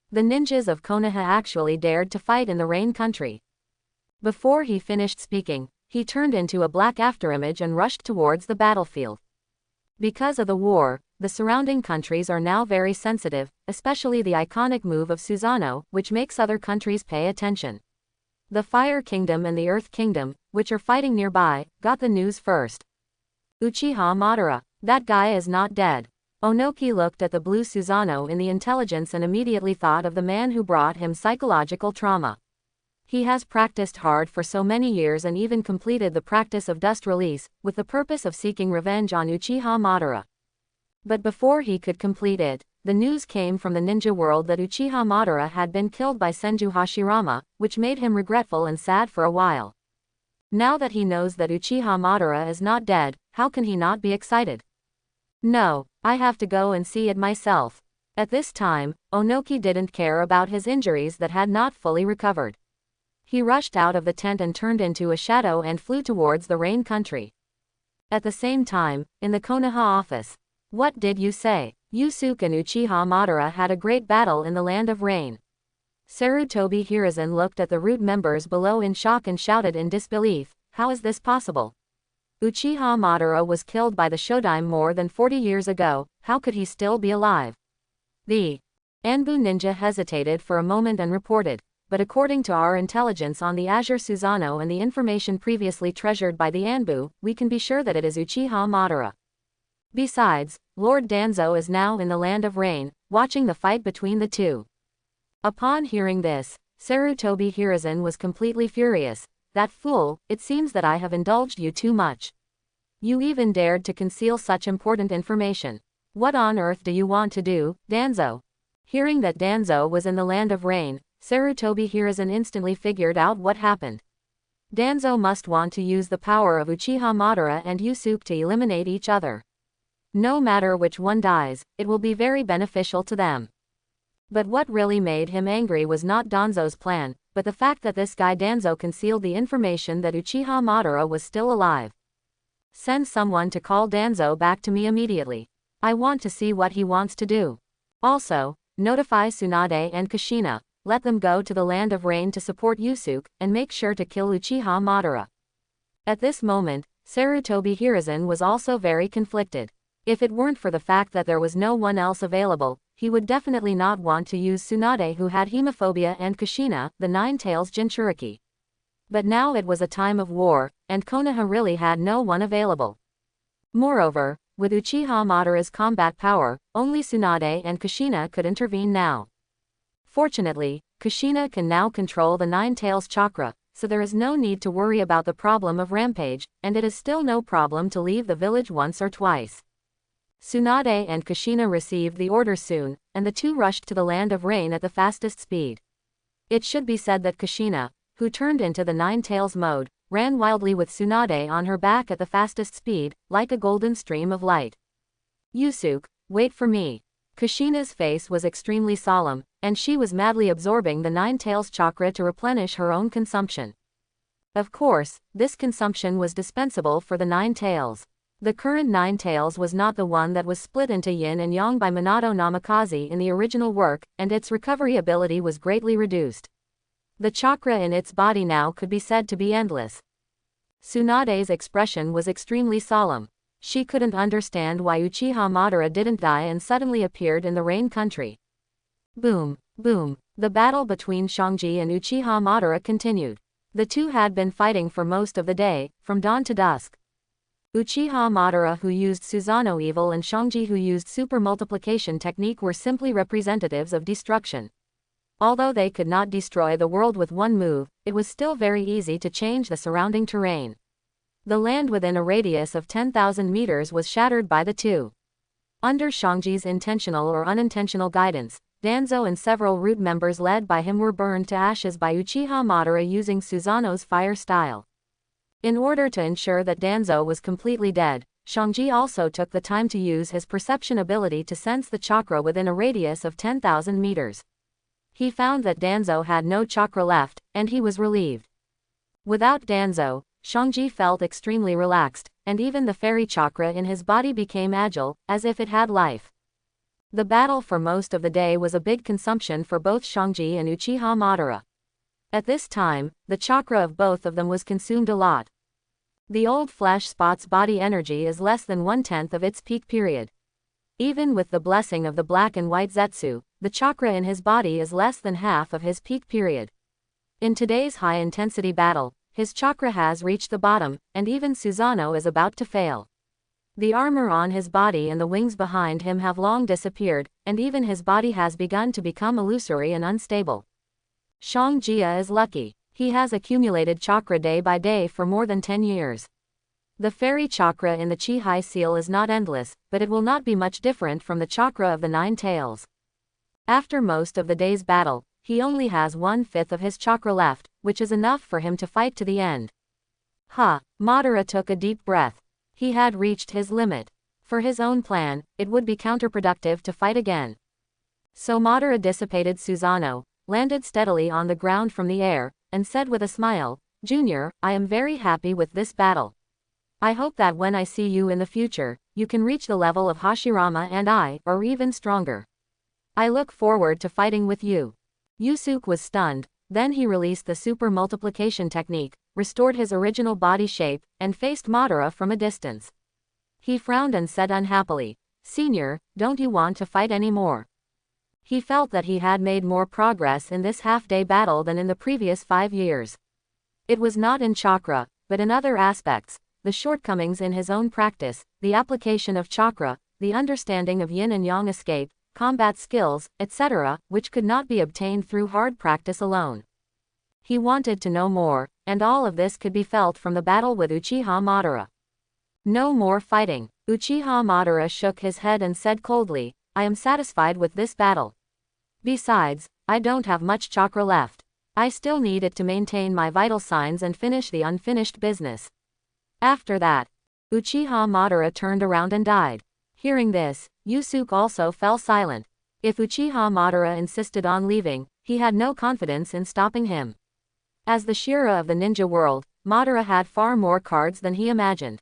The ninjas of Konoha actually dared to fight in the Rain country. Before he finished speaking, he turned into a black afterimage and rushed towards the battlefield. Because of the war, the surrounding countries are now very sensitive, especially the iconic move of Susanoo, which makes other countries pay attention. The Fire Kingdom and the Earth Kingdom, which are fighting nearby, got the news first. Uchiha Madara. That guy is not dead. Onoki looked at the blue Susanoo in the intelligence and immediately thought of the man who brought him psychological trauma. He has practiced hard for so many years and even completed the practice of dust release, with the purpose of seeking revenge on Uchiha Madara. But before he could complete it, the news came from the ninja world that Uchiha Madara had been killed by Senju Hashirama, which made him regretful and sad for a while. Now that he knows that Uchiha Madara is not dead, how can he not be excited? No, I have to go and see it myself. At this time, Onoki didn't care about his injuries that had not fully recovered. He rushed out of the tent and turned into a shadow and flew towards the rain country. At the same time, in the Konoha office. What did you say? Yusuke and Uchiha Madara had a great battle in the land of rain. Sarutobi Hiruzen looked at the root members below in shock and shouted in disbelief, how is this possible? Uchiha Madara was killed by the Shodaime more than 40 years ago, how could he still be alive? The Anbu ninja hesitated for a moment and reported, but according to our intelligence on the Azure Susanoo and the information previously treasured by the Anbu, we can be sure that it is Uchiha Madara. Besides, Lord Danzo is now in the land of rain, watching the fight between the two. Upon hearing this, Sarutobi Hiruzen was completely furious. That fool, it seems that I have indulged you too much. You even dared to conceal such important information. What on earth do you want to do, Danzo? Hearing that Danzo was in the land of rain, Sarutobi Hiruzen instantly figured out what happened. Danzo must want to use the power of Uchiha Madara and Yusuke to eliminate each other. No matter which one dies, it will be very beneficial to them. But what really made him angry was not Danzo's plan, but the fact that this guy Danzo concealed the information that Uchiha Madara was still alive. Send someone to call Danzo back to me immediately. I want to see what he wants to do. Also, notify Tsunade and Kushina, let them go to the land of rain to support Yusuke, and make sure to kill Uchiha Madara. At this moment, Sarutobi Hiruzen was also very conflicted. If it weren't for the fact that there was no one else available, he would definitely not want to use Tsunade who had hemophobia and Kushina, the Nine-Tails Jinchuriki. But now it was a time of war, and Konoha really had no one available. Moreover, with Uchiha Madara's combat power, only Tsunade and Kushina could intervene now. Fortunately, Kushina can now control the Nine-Tails chakra, so there is no need to worry about the problem of rampage, and it is still no problem to leave the village once or twice. Tsunade and Kushina received the order soon, and the two rushed to the land of rain at the fastest speed. It should be said that Kushina, who turned into the Nine-Tails mode, ran wildly with Tsunade on her back at the fastest speed, like a golden stream of light. Yusuke, wait for me. Kushina's face was extremely solemn, and she was madly absorbing the Nine-Tails chakra to replenish her own consumption. Of course, this consumption was dispensable for the Nine-Tails. The current Nine-Tails was not the one that was split into yin and yang by Minato Namikaze in the original work, and its recovery ability was greatly reduced. The chakra in its body now could be said to be endless. Tsunade's expression was extremely solemn. She couldn't understand why Uchiha Madara didn't die and suddenly appeared in the rain country. Boom, boom. The battle between Shangji and Uchiha Madara continued. The two had been fighting for most of the day, from dawn to dusk. Uchiha Madara, who used Susanoo Evil, and Shangji, who used Super Multiplication Technique, were simply representatives of destruction. Although they could not destroy the world with one move, it was still very easy to change the surrounding terrain. The land within a radius of 10,000 meters was shattered by the two. Under Shangji's intentional or unintentional guidance, Danzo and several root members led by him were burned to ashes by Uchiha Madara using Susanoo's fire style. In order to ensure that Danzo was completely dead, Shangji also took the time to use his perception ability to sense the chakra within a radius of 10,000 meters. He found that Danzo had no chakra left, and he was relieved. Without Danzo, Shangji felt extremely relaxed, and even the fairy chakra in his body became agile, as if it had life. The battle for most of the day was a big consumption for both Shangji and Uchiha Madara. At this time, the chakra of both of them was consumed a lot. The old Flash Spot's body energy is less than 1/10 of its peak period. Even with the blessing of the black and white Zetsu, the chakra in his body is less than half of his peak period. In today's high-intensity battle, his chakra has reached the bottom, and even Susanoo is about to fail. The armor on his body and the wings behind him have long disappeared, and even his body has begun to become illusory and unstable. Shang Jia is lucky. He has accumulated chakra day by day for more than 10 years. The fairy chakra in the Chi-Hai seal is not endless, but it will not be much different from the chakra of the Nine Tails. After most of the day's battle, he only has 1/5 of his chakra left, which is enough for him to fight to the end. Madara took a deep breath. He had reached his limit. For his own plan, it would be counterproductive to fight again. So Madara dissipated Susanoo, landed steadily on the ground from the air, and said with a smile, "Junior, I am very happy with this battle. I hope that when I see you in the future, you can reach the level of Hashirama and I, or even stronger. I look forward to fighting with you." Yusuke was stunned, then he released the super multiplication technique, restored his original body shape, and faced Madara from a distance. He frowned and said unhappily, "Senior, don't you want to fight anymore?" He felt that he had made more progress in this half-day battle than in the previous 5 years. It was not in chakra, but in other aspects, the shortcomings in his own practice, the application of chakra, the understanding of yin and yang escape, combat skills, etc., which could not be obtained through hard practice alone. He wanted to know more, and all of this could be felt from the battle with Uchiha Madara. No more fighting. Uchiha Madara shook his head and said coldly, "I am satisfied with this battle. Besides, I don't have much chakra left. I still need it to maintain my vital signs and finish the unfinished business." After that, Uchiha Madara turned around and died. Hearing this, Yusuke also fell silent. If Uchiha Madara insisted on leaving, he had no confidence in stopping him. As the Shira of the ninja world, Madara had far more cards than he imagined.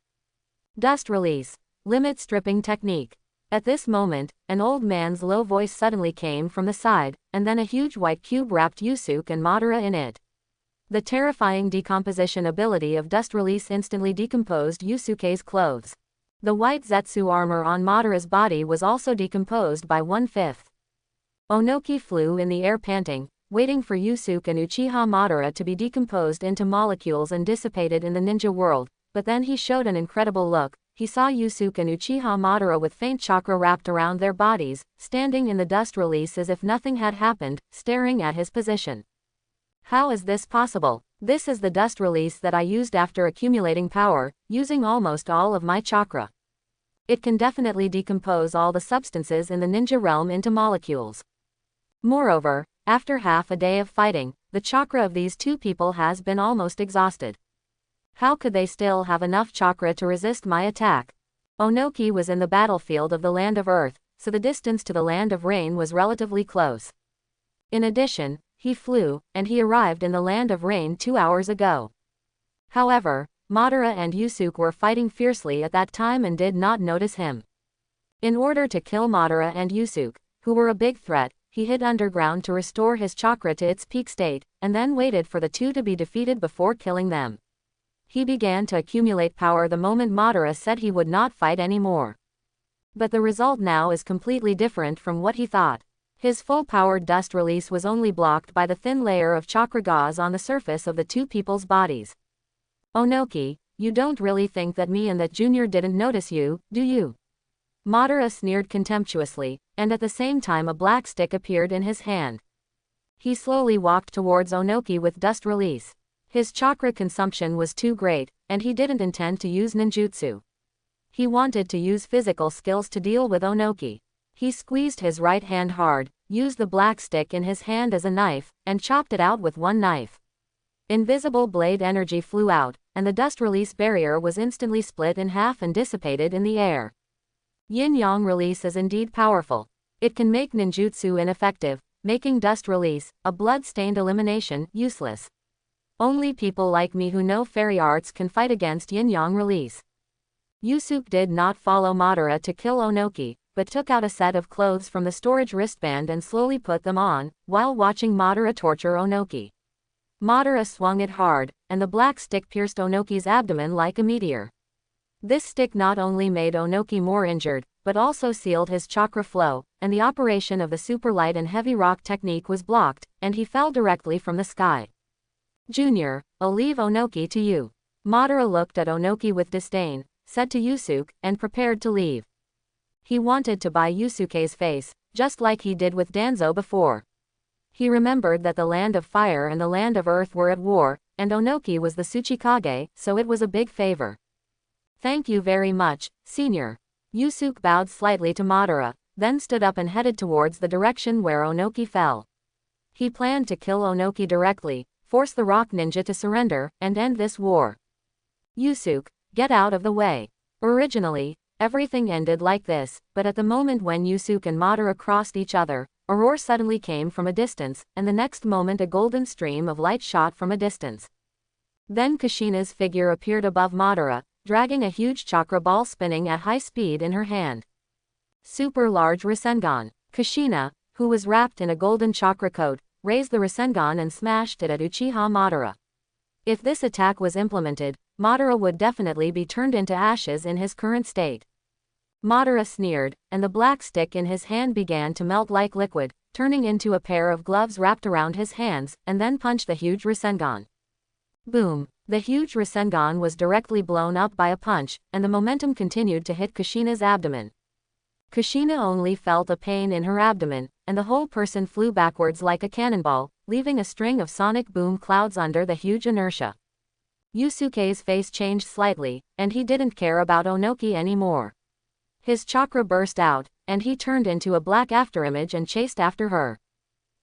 Dust release. Limit stripping technique. At this moment, an old man's low voice suddenly came from the side, and then a huge white cube wrapped Yusuke and Madara in it. The terrifying decomposition ability of dust release instantly decomposed Yusuke's clothes. The white Zetsu armor on Madara's body was also decomposed by 1/5. Onoki flew in the air panting, waiting for Yusuke and Uchiha Madara to be decomposed into molecules and dissipated in the ninja world, but then he showed an incredible look. He saw Yusuke and Uchiha Madara with faint chakra wrapped around their bodies, standing in the dust release as if nothing had happened, staring at his position. How is this possible? This is the dust release that I used after accumulating power, using almost all of my chakra. It can definitely decompose all the substances in the ninja realm into molecules. Moreover, after half a day of fighting, the chakra of these two people has been almost exhausted. How could they still have enough chakra to resist my attack? Onoki was in the battlefield of the Land of Earth, so the distance to the Land of Rain was relatively close. In addition, he flew, and he arrived in the Land of Rain 2 hours ago. However, Madara and Yusuke were fighting fiercely at that time and did not notice him. In order to kill Madara and Yusuke, who were a big threat, he hid underground to restore his chakra to its peak state, and then waited for the two to be defeated before killing them. He began to accumulate power the moment Madara said he would not fight anymore. But the result now is completely different from what he thought. His full-powered dust release was only blocked by the thin layer of chakra gauze on the surface of the two people's bodies. "Onoki, you don't really think that me and that junior didn't notice you, do you?" Madara sneered contemptuously, and at the same time a black stick appeared in his hand. He slowly walked towards Onoki with dust release. His chakra consumption was too great, and he didn't intend to use ninjutsu. He wanted to use physical skills to deal with Onoki. He squeezed his right hand hard, used the black stick in his hand as a knife, and chopped it out with one knife. Invisible blade energy flew out, and the dust release barrier was instantly split in half and dissipated in the air. Yin-yang release is indeed powerful. It can make ninjutsu ineffective, making dust release, a blood-stained elimination, useless. Only people like me who know fairy arts can fight against yin-yang release. Yusuke did not follow Madara to kill Onoki, but took out a set of clothes from the storage wristband and slowly put them on, while watching Madara torture Onoki. Madara swung it hard, and the black stick pierced Onoki's abdomen like a meteor. This stick not only made Onoki more injured, but also sealed his chakra flow, and the operation of the super light and heavy rock technique was blocked, and he fell directly from the sky. Junior, I'll leave Onoki to you. Madara looked at Onoki with disdain, said to Yusuke, and prepared to leave. He wanted to buy Yusuke's face, just like he did with Danzo before. He remembered that the land of fire and the land of earth were at war, and Onoki was the Tsuchikage, so it was a big favor. Thank you very much, senior. Yusuke bowed slightly to Madara, then stood up and headed towards the direction where Onoki fell. He planned to kill Onoki directly, force the rock ninja to surrender, and end this war. Yusuke, get out of the way. Originally, everything ended like this, but at the moment when Yusuke and Madara crossed each other, a roar suddenly came from a distance, and the next moment a golden stream of light shot from a distance. Then Kushina's figure appeared above Madara, dragging a huge chakra ball spinning at high speed in her hand. Super large Rasengan. Kushina, who was wrapped in a golden chakra coat, raised the Rasengan and smashed it at Uchiha Madara. If this attack was implemented, Madara would definitely be turned into ashes in his current state. Madara sneered, and the black stick in his hand began to melt like liquid, turning into a pair of gloves wrapped around his hands, and then punched the huge Rasengan. Boom! The huge Rasengan was directly blown up by a punch, and the momentum continued to hit Kushina's abdomen. Kushina only felt a pain in her abdomen, and the whole person flew backwards like a cannonball, leaving a string of sonic boom clouds under the huge inertia. Yusuke's face changed slightly, and he didn't care about Onoki anymore. His chakra burst out, and he turned into a black afterimage and chased after her.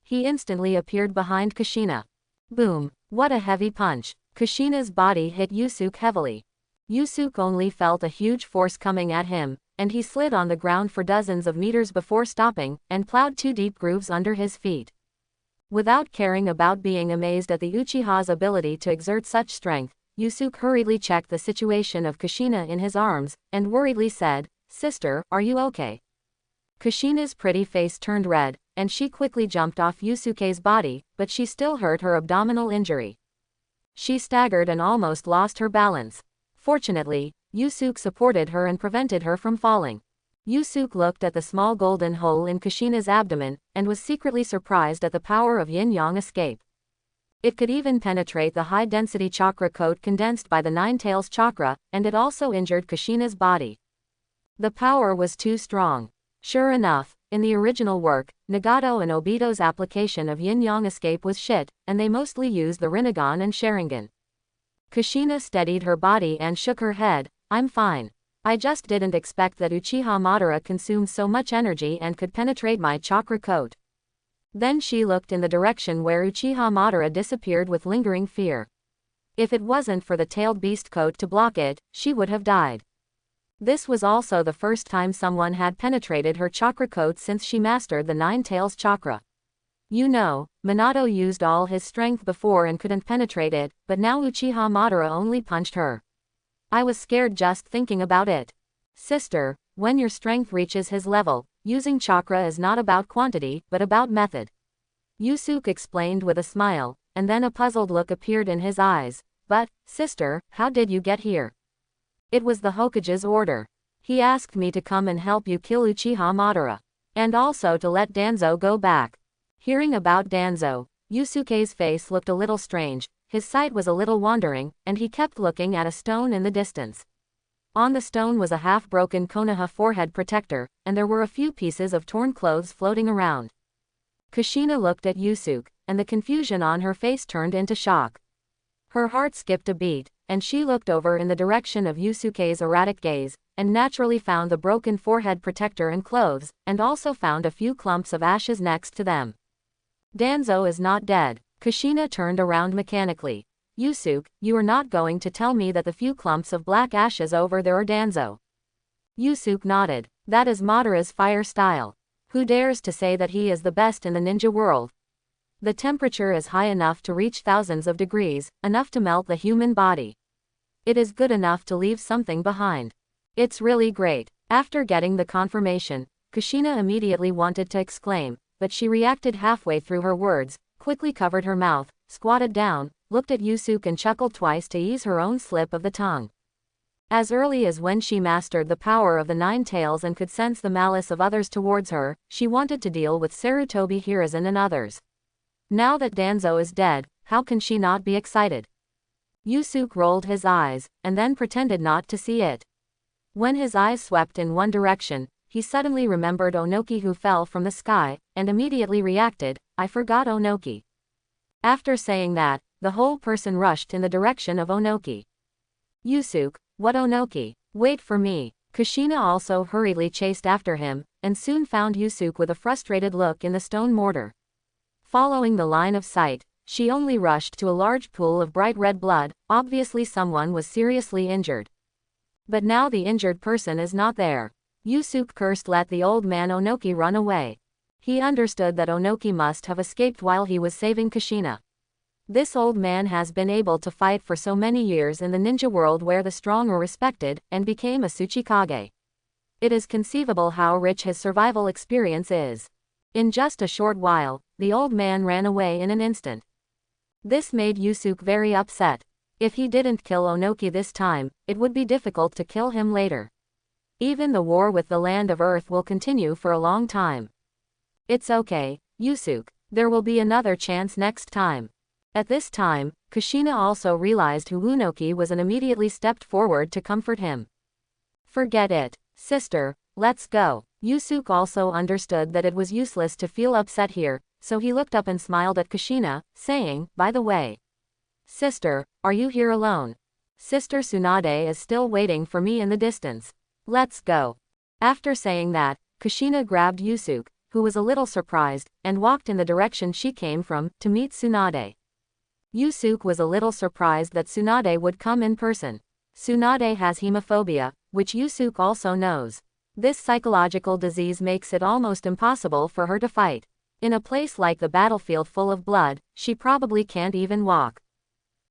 He instantly appeared behind Kushina. Boom! What a heavy punch! Kushina's body hit Yusuke heavily. Yusuke only felt a huge force coming at him, and he slid on the ground for dozens of meters before stopping, and plowed 2 deep grooves under his feet. Without caring about being amazed at the Uchiha's ability to exert such strength, Yusuke hurriedly checked the situation of Kushina in his arms, and worriedly said, "Sister, are you okay?" Kushina's pretty face turned red, and she quickly jumped off Yusuke's body, but she still hurt her abdominal injury. She staggered and almost lost her balance. Fortunately, Yusuke supported her and prevented her from falling. Yusuke looked at the small golden hole in Kushina's abdomen, and was secretly surprised at the power of yin-yang escape. It could even penetrate the high-density chakra coat condensed by the Nine Tails chakra, and it also injured Kushina's body. The power was too strong. Sure enough, in the original work, Nagato and Obito's application of yin-yang escape was shit, and they mostly used the Rinnegan and Sharingan. Kushina steadied her body and shook her head. "I'm fine. I just didn't expect that Uchiha Madara consumed so much energy and could penetrate my chakra coat." Then she looked in the direction where Uchiha Madara disappeared with lingering fear. If it wasn't for the tailed beast coat to block it, she would have died. This was also the first time someone had penetrated her chakra coat since she mastered the Nine Tails chakra. You know, Minato used all his strength before and couldn't penetrate it, but now Uchiha Madara only punched her. I was scared just thinking about it. Sister, when your strength reaches his level, using chakra is not about quantity, but about method. Yusuke explained with a smile, and then a puzzled look appeared in his eyes. But, sister, how did you get here? It was the Hokage's order. He asked me to come and help you kill Uchiha Madara. And also to let Danzo go back. Hearing about Danzo, Yusuke's face looked a little strange, his sight was a little wandering, and he kept looking at a stone in the distance. On the stone was a half-broken Konoha forehead protector, and there were a few pieces of torn clothes floating around. Kushina looked at Yusuke, and the confusion on her face turned into shock. Her heart skipped a beat, and she looked over in the direction of Yusuke's erratic gaze, and naturally found the broken forehead protector and clothes, and also found a few clumps of ashes next to them. Danzo is not dead. Kushina turned around mechanically. Yusuke, you are not going to tell me that the few clumps of black ashes over there are Danzo? Yusuke nodded. That is Madara's fire style. Who dares to say that he is the best in the ninja world? The temperature is high enough to reach thousands of degrees, enough to melt the human body. It is good enough to leave something behind. It's really great. After getting the confirmation, Kushina immediately wanted to exclaim, but she reacted halfway through her words, quickly covered her mouth, squatted down, looked at Yusuke and chuckled twice to ease her own slip of the tongue. As early as when she mastered the power of the Nine Tails and could sense the malice of others towards her, she wanted to deal with Sarutobi Hiruzen and others. Now that Danzo is dead, how can she not be excited? Yusuke rolled his eyes, and then pretended not to see it. When his eyes swept in one direction, he suddenly remembered Onoki who fell from the sky, and immediately reacted, I forgot Onoki. After saying that, the whole person rushed in the direction of Onoki. Yusuke, what Onoki? Wait for me. Kushina also hurriedly chased after him, and soon found Yusuke with a frustrated look in the stone mortar. Following the line of sight, she only rushed to a large pool of bright red blood, obviously someone was seriously injured. But now the injured person is not there. Yusuke cursed let the old man Onoki run away. He understood that Onoki must have escaped while he was saving Kushina. This old man has been able to fight for so many years in the ninja world where the strong are respected, and became a Tsuchikage. It is conceivable how rich his survival experience is. In just a short while, the old man ran away in an instant. This made Yusuke very upset. If he didn't kill Onoki this time, it would be difficult to kill him later. Even the war with the land of Earth will continue for a long time. It's okay, Yusuke, there will be another chance next time. At this time, Kushina also realized who Onoki was and immediately stepped forward to comfort him. Forget it, sister, let's go. Yusuke also understood that it was useless to feel upset here, so he looked up and smiled at Kushina, saying, by the way. Sister, are you here alone? Sister Tsunade is still waiting for me in the distance. Let's go. After saying that, Kushina grabbed Yusuke, who was a little surprised, and walked in the direction she came from, to meet Tsunade. Yusuke was a little surprised that Tsunade would come in person. Tsunade has hemophobia, which Yusuke also knows. This psychological disease makes it almost impossible for her to fight. In a place like the battlefield full of blood, she probably can't even walk.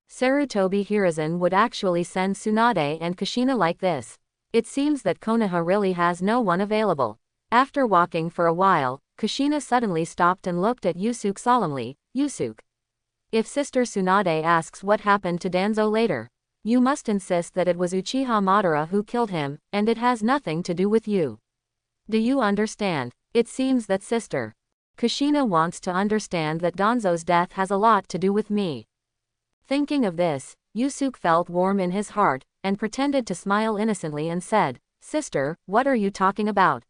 Sarutobi Hiruzen would actually send Tsunade and Kushina like this. It seems that Konoha really has no one available. After walking for a while, Kushina suddenly stopped and looked at Yusuke solemnly. Yusuke. If Sister Tsunade asks what happened to Danzo later, you must insist that it was Uchiha Madara who killed him, and it has nothing to do with you. Do you understand? It seems that Sister Kushina wants to understand that Danzo's death has a lot to do with me. Thinking of this, Yusuke felt warm in his heart, and pretended to smile innocently and said, Sister, what are you talking about?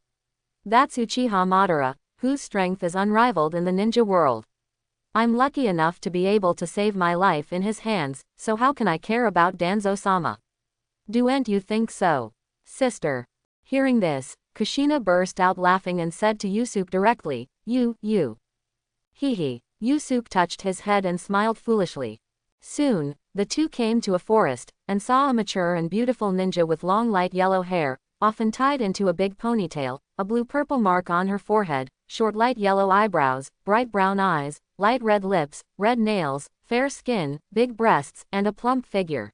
That's Uchiha Madara, whose strength is unrivaled in the ninja world. I'm lucky enough to be able to save my life in his hands, so how can I care about Danzo-sama? Don't you think so? Sister. Hearing this, Kushina burst out laughing and said to Yusuke directly, you. Hee. Yusuke touched his head and smiled foolishly. Soon, the two came to a forest, and saw a mature and beautiful ninja with long light yellow hair, often tied into a big ponytail, a blue-purple mark on her forehead, short light yellow eyebrows, bright brown eyes, light red lips, red nails, fair skin, big breasts, and a plump figure.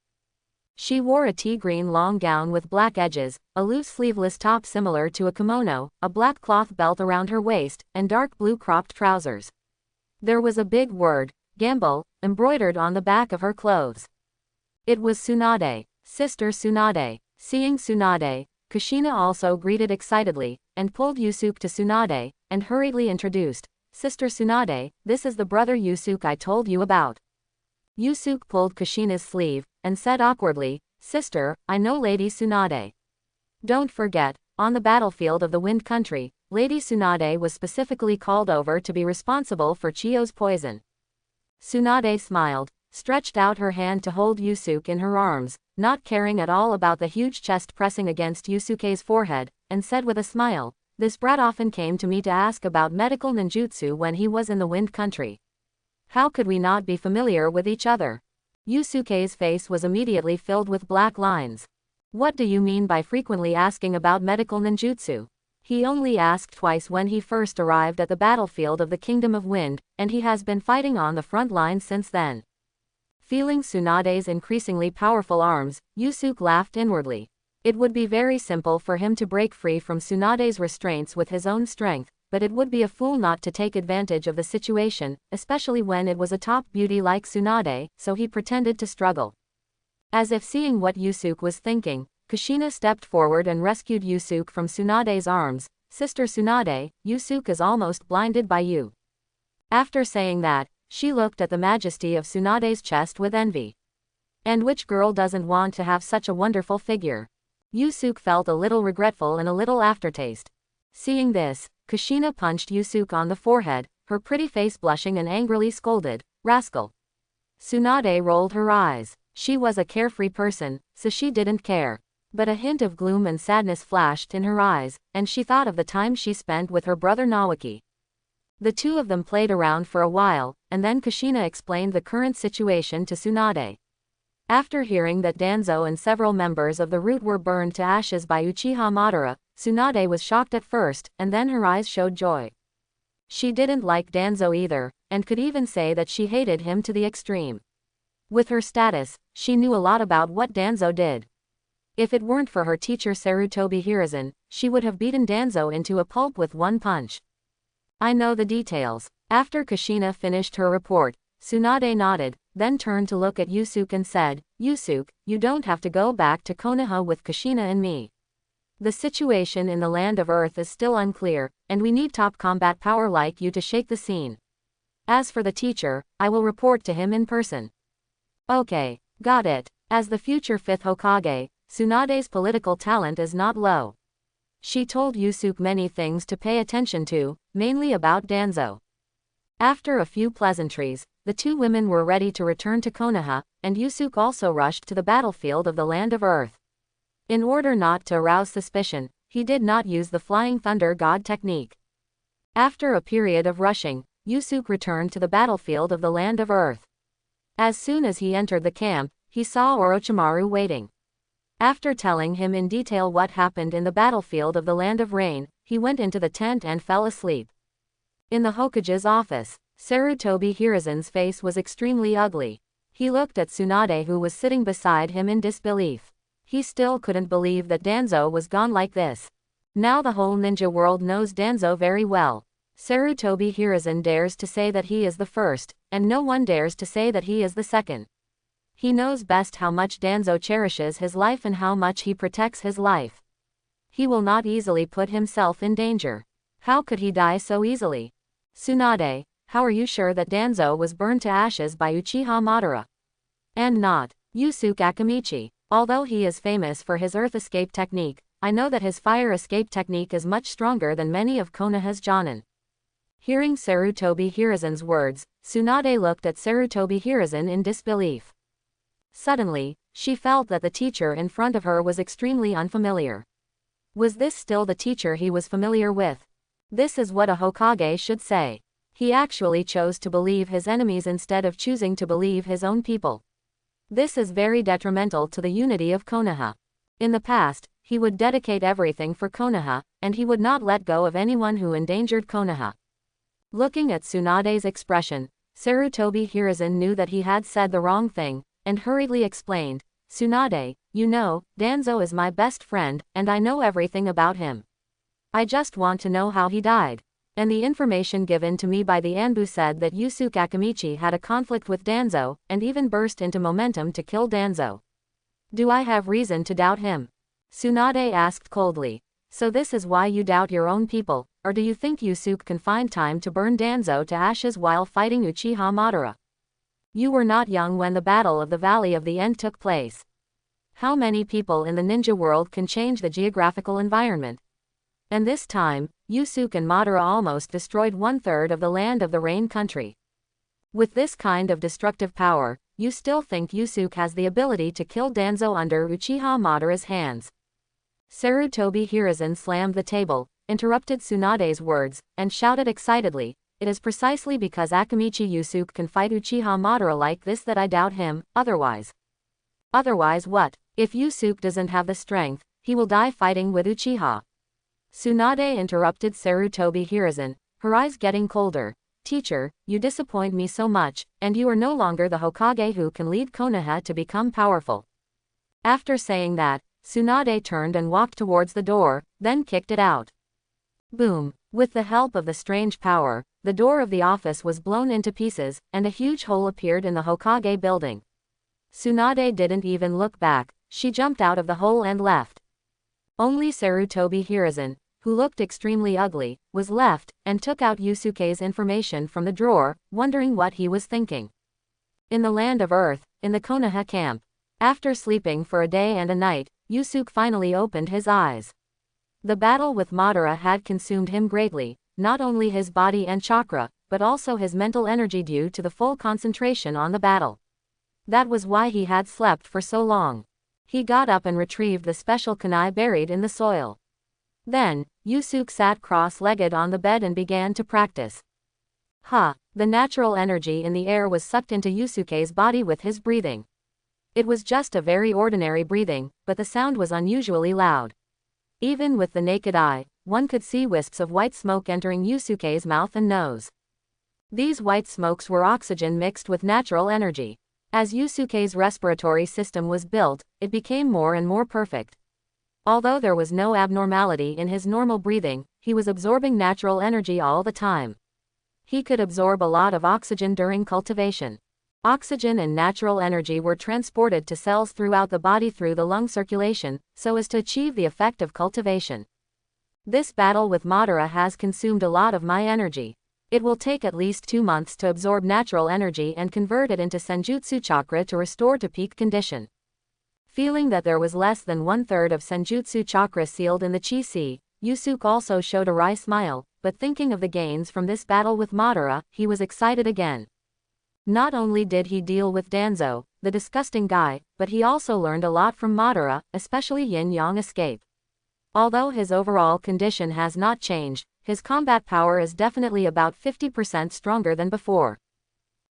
She wore a tea-green long gown with black edges, a loose sleeveless top similar to a kimono, a black cloth belt around her waist, and dark blue cropped trousers. There was a big word, Gamble, embroidered on the back of her clothes. It was Tsunade, Sister Tsunade. Seeing Tsunade, Kushina also greeted excitedly, and pulled Yusuke to Tsunade, and hurriedly introduced, Sister Tsunade, this is the brother Yusuke I told you about. Yusuke pulled Kushina's sleeve, and said awkwardly, Sister, I know Lady Tsunade. Don't forget, on the battlefield of the Wind Country, Lady Tsunade was specifically called over to be responsible for Chiyo's poison. Tsunade smiled, stretched out her hand to hold Yusuke in her arms, not caring at all about the huge chest pressing against Yusuke's forehead, and said with a smile, this brat often came to me to ask about medical ninjutsu when he was in the Wind Country. How could we not be familiar with each other? Yusuke's face was immediately filled with black lines. What do you mean by frequently asking about medical ninjutsu? He only asked twice when he first arrived at the battlefield of the Kingdom of Wind, and he has been fighting on the front line since then. Feeling Tsunade's increasingly powerful arms, Yusuke laughed inwardly. It would be very simple for him to break free from Tsunade's restraints with his own strength, but it would be a fool not to take advantage of the situation, especially when it was a top beauty like Tsunade, so he pretended to struggle. As if seeing what Yusuke was thinking, Kushina stepped forward and rescued Yusuke from Tsunade's arms. Sister Tsunade, Yusuke is almost blinded by you. After saying that, she looked at the majesty of Tsunade's chest with envy. And which girl doesn't want to have such a wonderful figure? Yusuke felt a little regretful and a little aftertaste. Seeing this, Kushina punched Yusuke on the forehead, her pretty face blushing and angrily scolded, "Rascal." Tsunade rolled her eyes. She was a carefree person, so she didn't care. But a hint of gloom and sadness flashed in her eyes, and she thought of the time she spent with her brother Naoki. The two of them played around for a while, and then Kushina explained the current situation to Tsunade. After hearing that Danzo and several members of the root were burned to ashes by Uchiha Madara, Tsunade was shocked at first, and then her eyes showed joy. She didn't like Danzo either, and could even say that she hated him to the extreme. With her status, she knew a lot about what Danzo did. If it weren't for her teacher Sarutobi Hiruzen, she would have beaten Danzo into a pulp with one punch. I know the details. After Kushina finished her report, Tsunade nodded, then turned to look at Yusuke and said, "Yusuke, you don't have to go back to Konoha with Kushina and me. The situation in the Land of Earth is still unclear, and we need top combat power like you to shake the scene. As for the teacher, I will report to him in person." Okay, got it. As the future 5th Hokage, Tsunade's political talent is not low. She told Yusuke many things to pay attention to, mainly about Danzo. After a few pleasantries, the two women were ready to return to Konoha, and Yusuke also rushed to the battlefield of the Land of Earth. In order not to arouse suspicion, he did not use the Flying Thunder God technique. After a period of rushing, Yusuke returned to the battlefield of the Land of Earth. As soon as he entered the camp, he saw Orochimaru waiting. After telling him in detail what happened in the battlefield of the Land of Rain, he went into the tent and fell asleep. In the Hokage's office, Sarutobi Hiruzen's face was extremely ugly. He looked at Tsunade who was sitting beside him in disbelief. He still couldn't believe that Danzo was gone like this. Now the whole ninja world knows Danzo very well. Sarutobi Hiruzen dares to say that he is the first, and no one dares to say that he is the second. He knows best how much Danzo cherishes his life and how much he protects his life. He will not easily put himself in danger. How could he die so easily? Tsunade, how are you sure that Danzo was burned to ashes by Uchiha Madara? And not Yusuke Akamichi. Although he is famous for his earth escape technique, I know that his fire escape technique is much stronger than many of Konoha's Jonin. Hearing Sarutobi Hiruzen's words, Tsunade looked at Sarutobi Hiruzen in disbelief. Suddenly, she felt that the teacher in front of her was extremely unfamiliar. Was this still the teacher he was familiar with? This is what a Hokage should say. He actually chose to believe his enemies instead of choosing to believe his own people. This is very detrimental to the unity of Konoha. In the past, he would dedicate everything for Konoha, and he would not let go of anyone who endangered Konoha. Looking at Tsunade's expression, Sarutobi Hiruzen knew that he had said the wrong thing, and hurriedly explained, "Tsunade, you know, Danzo is my best friend, and I know everything about him. I just want to know how he died. And the information given to me by the Anbu said that Yusuke Akamichi had a conflict with Danzo, and even burst into momentum to kill Danzo. Do I have reason to doubt him?" Tsunade asked coldly. "So this is why you doubt your own people, or do you think Yusuke can find time to burn Danzo to ashes while fighting Uchiha Madara? You were not young when the Battle of the Valley of the End took place. How many people in the ninja world can change the geographical environment? And this time, Yusuke and Madara almost destroyed 1/3 of the Land of the Rain country. With this kind of destructive power, you still think Yusuke has the ability to kill Danzo under Uchiha Madara's hands?" Sarutobi Hiruzen slammed the table, interrupted Tsunade's words, and shouted excitedly, "It is precisely because Akamichi Yusuke can fight Uchiha Madara like this that I doubt him, otherwise." "Otherwise what? If Yusuke doesn't have the strength, he will die fighting with Uchiha." Tsunade interrupted Sarutobi Hiruzen, her eyes getting colder. "Teacher, you disappoint me so much, and you are no longer the Hokage who can lead Konoha to become powerful." After saying that, Tsunade turned and walked towards the door, then kicked it out. Boom! With the help of the strange power, the door of the office was blown into pieces, and a huge hole appeared in the Hokage building. Tsunade didn't even look back, she jumped out of the hole and left. Only Sarutobi Hiruzen, who looked extremely ugly, was left, and took out Yusuke's information from the drawer, wondering what he was thinking. In the land of Earth, in the Konoha camp. After sleeping for a day and a night, Yusuke finally opened his eyes. The battle with Madara had consumed him greatly, not only his body and chakra, but also his mental energy due to the full concentration on the battle. That was why he had slept for so long. He got up and retrieved the special kunai buried in the soil. Then, Yusuke sat cross-legged on the bed and began to practice. The natural energy in the air was sucked into Yusuke's body with his breathing. It was just a very ordinary breathing, but the sound was unusually loud. Even with the naked eye, one could see wisps of white smoke entering Yusuke's mouth and nose. These white smokes were oxygen mixed with natural energy. As Yusuke's respiratory system was built, it became more and more perfect. Although there was no abnormality in his normal breathing, he was absorbing natural energy all the time. He could absorb a lot of oxygen during cultivation. Oxygen and natural energy were transported to cells throughout the body through the lung circulation, so as to achieve the effect of cultivation. This battle with Madara has consumed a lot of my energy. It will take at least 2 months to absorb natural energy and convert it into senjutsu chakra to restore to peak condition. Feeling that there was less than 1/3 of senjutsu chakra sealed in the chi sea, Yusuke also showed a wry smile, but thinking of the gains from this battle with Madara, he was excited again. Not only did he deal with Danzo, the disgusting guy, but he also learned a lot from Madara, especially yin-yang escape. Although his overall condition has not changed, his combat power is definitely about 50% stronger than before.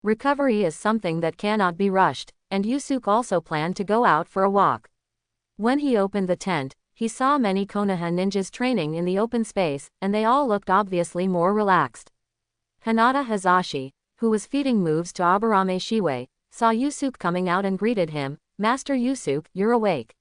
Recovery is something that cannot be rushed, and Yusuke also planned to go out for a walk. When he opened the tent, he saw many Konoha ninjas training in the open space, and they all looked obviously more relaxed. Hinata Hazashi, who was feeding moves to Aburame Shiwei, saw Yusuke coming out and greeted him, "Master Yusuke, you're awake.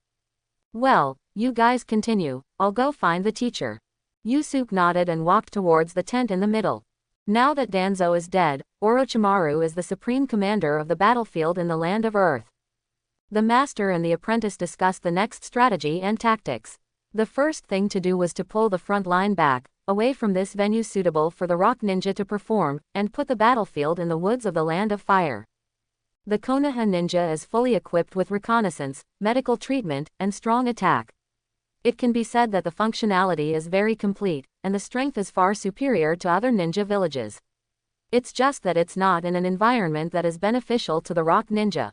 Well, you guys continue, I'll go find the teacher." Yusuke nodded and walked towards the tent in the middle. Now that Danzo is dead, Orochimaru is the supreme commander of the battlefield in the land of Earth. The master and the apprentice discussed the next strategy and tactics. The first thing to do was to pull the front line back, away from this venue suitable for the rock ninja to perform, and put the battlefield in the woods of the Land of Fire. The Konoha ninja is fully equipped with reconnaissance, medical treatment, and strong attack. It can be said that the functionality is very complete, and the strength is far superior to other ninja villages. It's just that it's not in an environment that is beneficial to the rock ninja.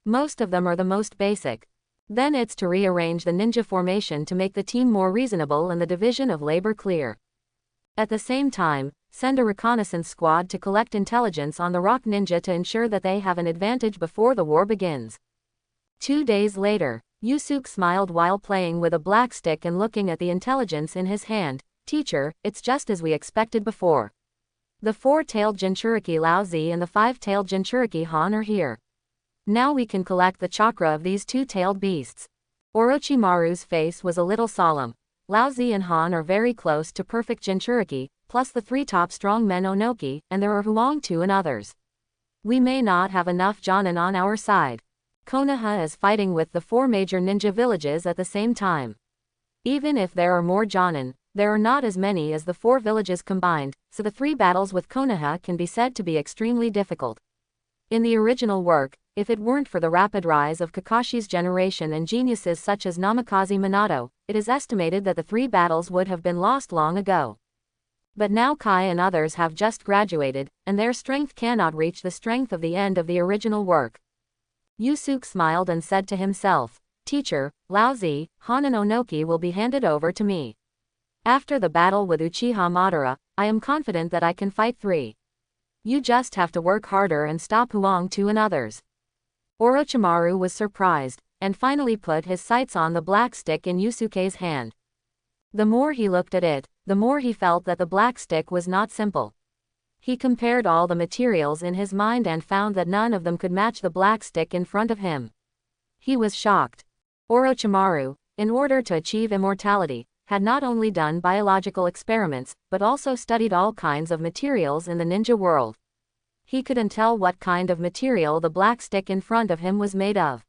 Most of them are the most basic. Then it's to rearrange the ninja formation to make the team more reasonable and the division of labor clear. At the same time, send a reconnaissance squad to collect intelligence on the rock ninja to ensure that they have an advantage before the war begins. 2 days later, Yusuke smiled while playing with a black stick and looking at the intelligence in his hand. "Teacher, it's just as we expected before. The 4-tailed Jinchuriki Laozi and the 5-tailed Jinchuriki Han are here. Now we can collect the chakra of these 2-tailed beasts." Orochimaru's face was a little solemn. Laozi and Han are very close to perfect Jinchuriki, plus the 3 top strong men Onoki, and there are Huang-Tu and others. We may not have enough Jonin on our side. Konoha is fighting with the 4 major ninja villages at the same time. Even if there are more Jonin, there are not as many as the 4 villages combined, so the 3 battles with Konoha can be said to be extremely difficult. In the original work, if it weren't for the rapid rise of Kakashi's generation and geniuses such as Namikaze Minato, it is estimated that the 3 battles would have been lost long ago. But now Kai and others have just graduated, and their strength cannot reach the strength of the end of the original work. Yusuke smiled and said to himself, "Teacher, Laozi, Han and Onoki will be handed over to me. After the battle with Uchiha Madara, I am confident that I can fight 3. You just have to work harder and stop Huang-Tu and others." Orochimaru was surprised, and finally put his sights on the black stick in Yusuke's hand. The more he looked at it, the more he felt that the black stick was not simple. He compared all the materials in his mind and found that none of them could match the black stick in front of him. He was shocked. Orochimaru, in order to achieve immortality, had not only done biological experiments, but also studied all kinds of materials in the ninja world. He couldn't tell what kind of material the black stick in front of him was made of.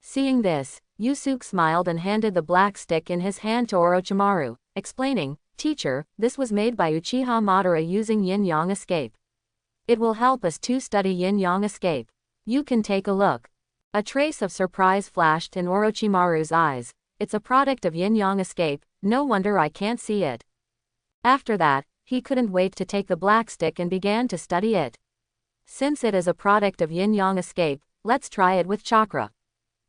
Seeing this, Yusuke smiled and handed the black stick in his hand to Orochimaru, explaining, "Teacher, this was made by Uchiha Madara using yin-yang escape. It will help us to study yin-yang escape. You can take a look." A trace of surprise flashed in Orochimaru's eyes. "It's a product of yin-yang escape, no wonder I can't see it." After that, he couldn't wait to take the black stick and began to study it. "Since it is a product of yin-yang escape, let's try it with chakra."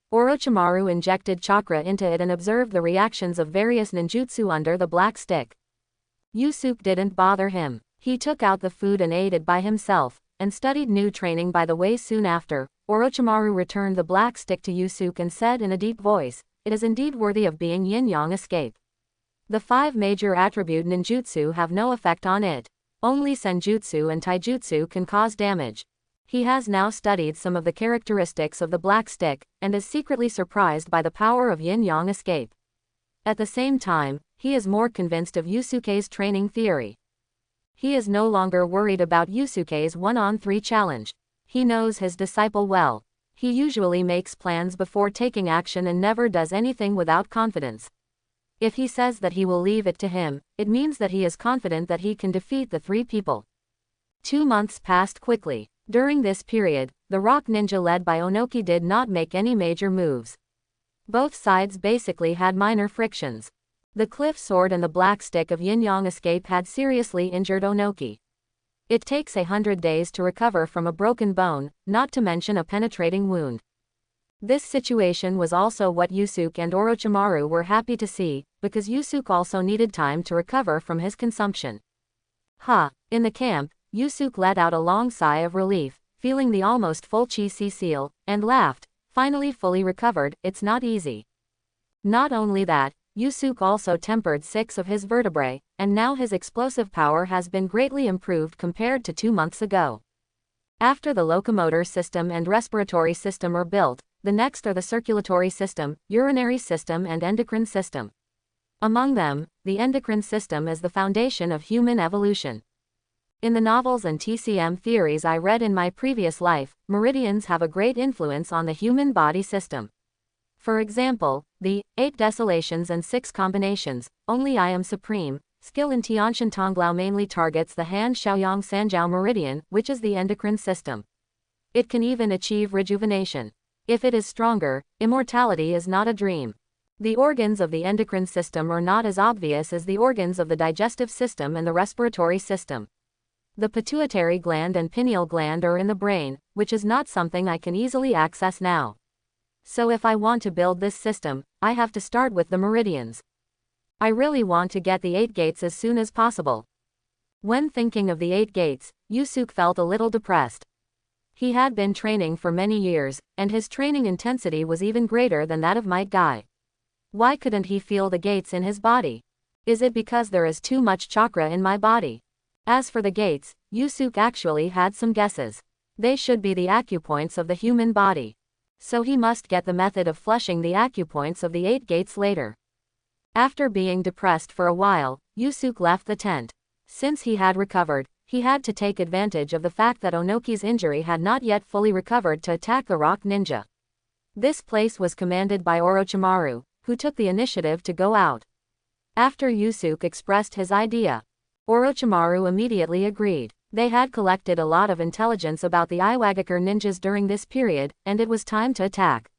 Orochimaru injected chakra into it and observed the reactions of various ninjutsu under the black stick. Yusuke didn't bother him. He took out the food and ate it by himself, and studied new training by the way. Soon after, Orochimaru returned the black stick to Yusuke and said in a deep voice, "It is indeed worthy of being yin-yang escape. The 5 major attribute ninjutsu have no effect on it. Only senjutsu and taijutsu can cause damage." He has now studied some of the characteristics of the black stick, and is secretly surprised by the power of yin-yang escape. At the same time, he is more convinced of Yusuke's training theory. He is no longer worried about Yusuke's 1-on-3 challenge. He knows his disciple well. He usually makes plans before taking action and never does anything without confidence. If he says that he will leave it to him, it means that he is confident that he can defeat the 3 people. 2 months passed quickly. During this period, the rock ninja led by Onoki did not make any major moves. Both sides basically had minor frictions. The cliff sword and the black stick of yin-yang escape had seriously injured Onoki. It takes 100 days to recover from a broken bone, not to mention a penetrating wound. This situation was also what Yusuke and Orochimaru were happy to see, because Yusuke also needed time to recover from his consumption. In the camp, Yusuke let out a long sigh of relief, feeling the almost full chi seal, and laughed, "Finally fully recovered, it's not easy." Not only that, Yusuke also tempered 6 of his vertebrae, and now his explosive power has been greatly improved compared to 2 months ago. After the locomotor system and respiratory system are built, the next are the circulatory system, urinary system and endocrine system. Among them, the endocrine system is the foundation of human evolution. In the novels and TCM theories I read in my previous life, meridians have a great influence on the human body system. For example, the 8 desolations and 6 combinations, only I am supreme, skill in Tianshan Tonglao mainly targets the Han Shaoyang Sanjiao meridian, which is the endocrine system. It can even achieve rejuvenation. If it is stronger, immortality is not a dream. The organs of the endocrine system are not as obvious as the organs of the digestive system and the respiratory system. The pituitary gland and pineal gland are in the brain, which is not something I can easily access now. So if I want to build this system, I have to start with the meridians. I really want to get the 8 gates as soon as possible. When thinking of the 8 gates, Yusuke felt a little depressed. He had been training for many years, and his training intensity was even greater than that of Might Guy. Why couldn't he feel the gates in his body? Is it because there is too much chakra in my body? As for the gates, Yusuke actually had some guesses. They should be the acupoints of the human body. So he must get the method of flushing the acupoints of the 8 gates later. After being depressed for a while, Yusuke left the tent. Since he had recovered, he had to take advantage of the fact that Onoki's injury had not yet fully recovered to attack the rock ninja. This place was commanded by Orochimaru, who took the initiative to go out. After Yusuke expressed his idea, Orochimaru immediately agreed. They had collected a lot of intelligence about the Iwagakure ninjas during this period, and it was time to attack.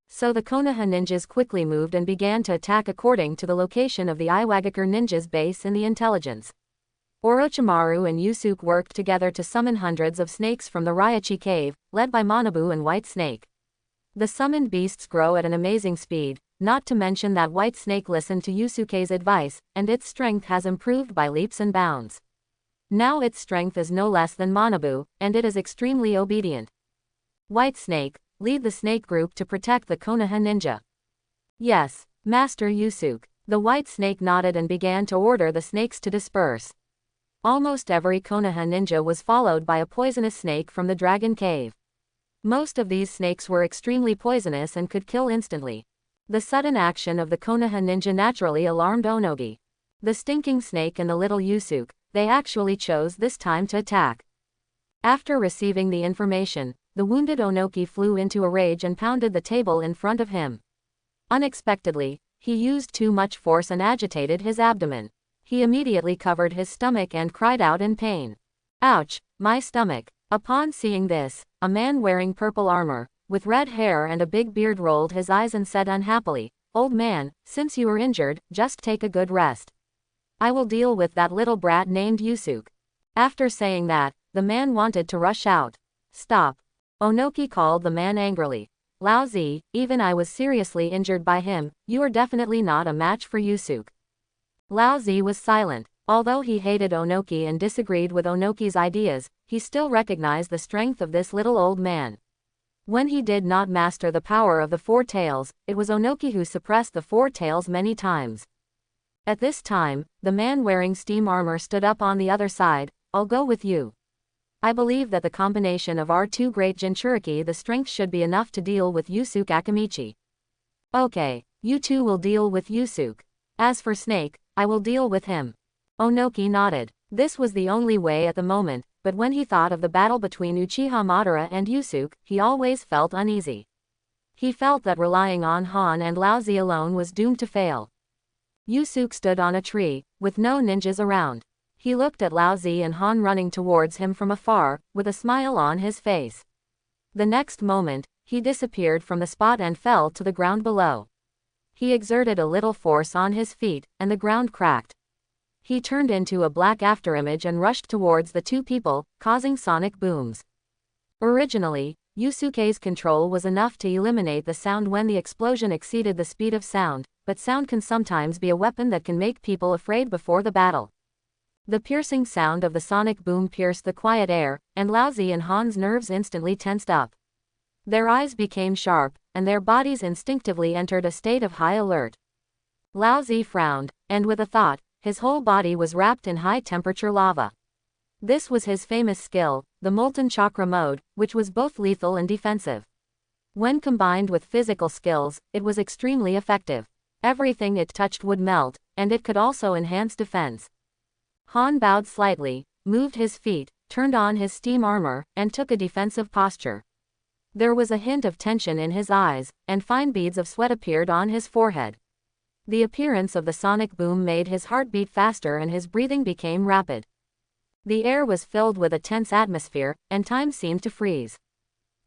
So the Konoha ninjas quickly moved and began to attack according to the location of the Iwagakure ninjas' base in the intelligence. Orochimaru and Yusuke worked together to summon hundreds of snakes from the Ryachi cave, led by Manabu and White Snake. The summoned beasts grow at an amazing speed, not to mention that White Snake listened to Yusuke's advice, and its strength has improved by leaps and bounds. Now its strength is no less than Manabu, and it is extremely obedient. White Snake, lead the snake group to protect the Konoha ninja. Yes, Master Yusuke. The White Snake nodded and began to order the snakes to disperse. Almost every Konoha ninja was followed by a poisonous snake from the Dragon Cave. Most of these snakes were extremely poisonous and could kill instantly. The sudden action of the Konoha ninja naturally alarmed Onoki. The stinking snake and the little Yusuke, they actually chose this time to attack. After receiving the information, the wounded Onoki flew into a rage and pounded the table in front of him. Unexpectedly, he used too much force and agitated his abdomen. He immediately covered his stomach and cried out in pain. Ouch, my stomach. Upon seeing this, a man wearing purple armor, with red hair and a big beard rolled his eyes and said unhappily, "Old man, since you are injured, just take a good rest. I will deal with that little brat named Yusuke." After saying that, the man wanted to rush out. Stop. Onoki called the man angrily. Lousy, even I was seriously injured by him, you are definitely not a match for Yusuke. Lousy was silent. Although he hated Onoki and disagreed with Onoki's ideas, he still recognized the strength of this little old man. When he did not master the power of the four tails, it was Onoki who suppressed the four tails many times. At this time, the man wearing steam armor stood up on the other side. I'll go with you. I believe that the combination of our two great Jinchuriki, the strength should be enough to deal with Yusuke Akamichi. Okay, you two will deal with Yusuke. As for Snake, I will deal with him. Onoki nodded. This was the only way at the moment, but when he thought of the battle between Uchiha Madara and Yusuke, he always felt uneasy. He felt that relying on Han and Lousy alone was doomed to fail. Yusuke stood on a tree, with no ninjas around. He looked at Lousy and Han running towards him from afar, with a smile on his face. The next moment, he disappeared from the spot and fell to the ground below. He exerted a little force on his feet, and the ground cracked. He turned into a black afterimage and rushed towards the two people, causing sonic booms. Originally, Yusuke's control was enough to eliminate the sound when the explosion exceeded the speed of sound, but sound can sometimes be a weapon that can make people afraid before the battle. The piercing sound of the sonic boom pierced the quiet air, and Lousy and Han's nerves instantly tensed up. Their eyes became sharp, and their bodies instinctively entered a state of high alert. Lousy frowned, and with a thought, his whole body was wrapped in high-temperature lava. This was his famous skill, the Molten Chakra mode, which was both lethal and defensive. When combined with physical skills, it was extremely effective. Everything it touched would melt, and it could also enhance defense. Han bowed slightly, moved his feet, turned on his steam armor, and took a defensive posture. There was a hint of tension in his eyes, and fine beads of sweat appeared on his forehead. The appearance of the sonic boom made his heart beat faster and his breathing became rapid. The air was filled with a tense atmosphere, and time seemed to freeze.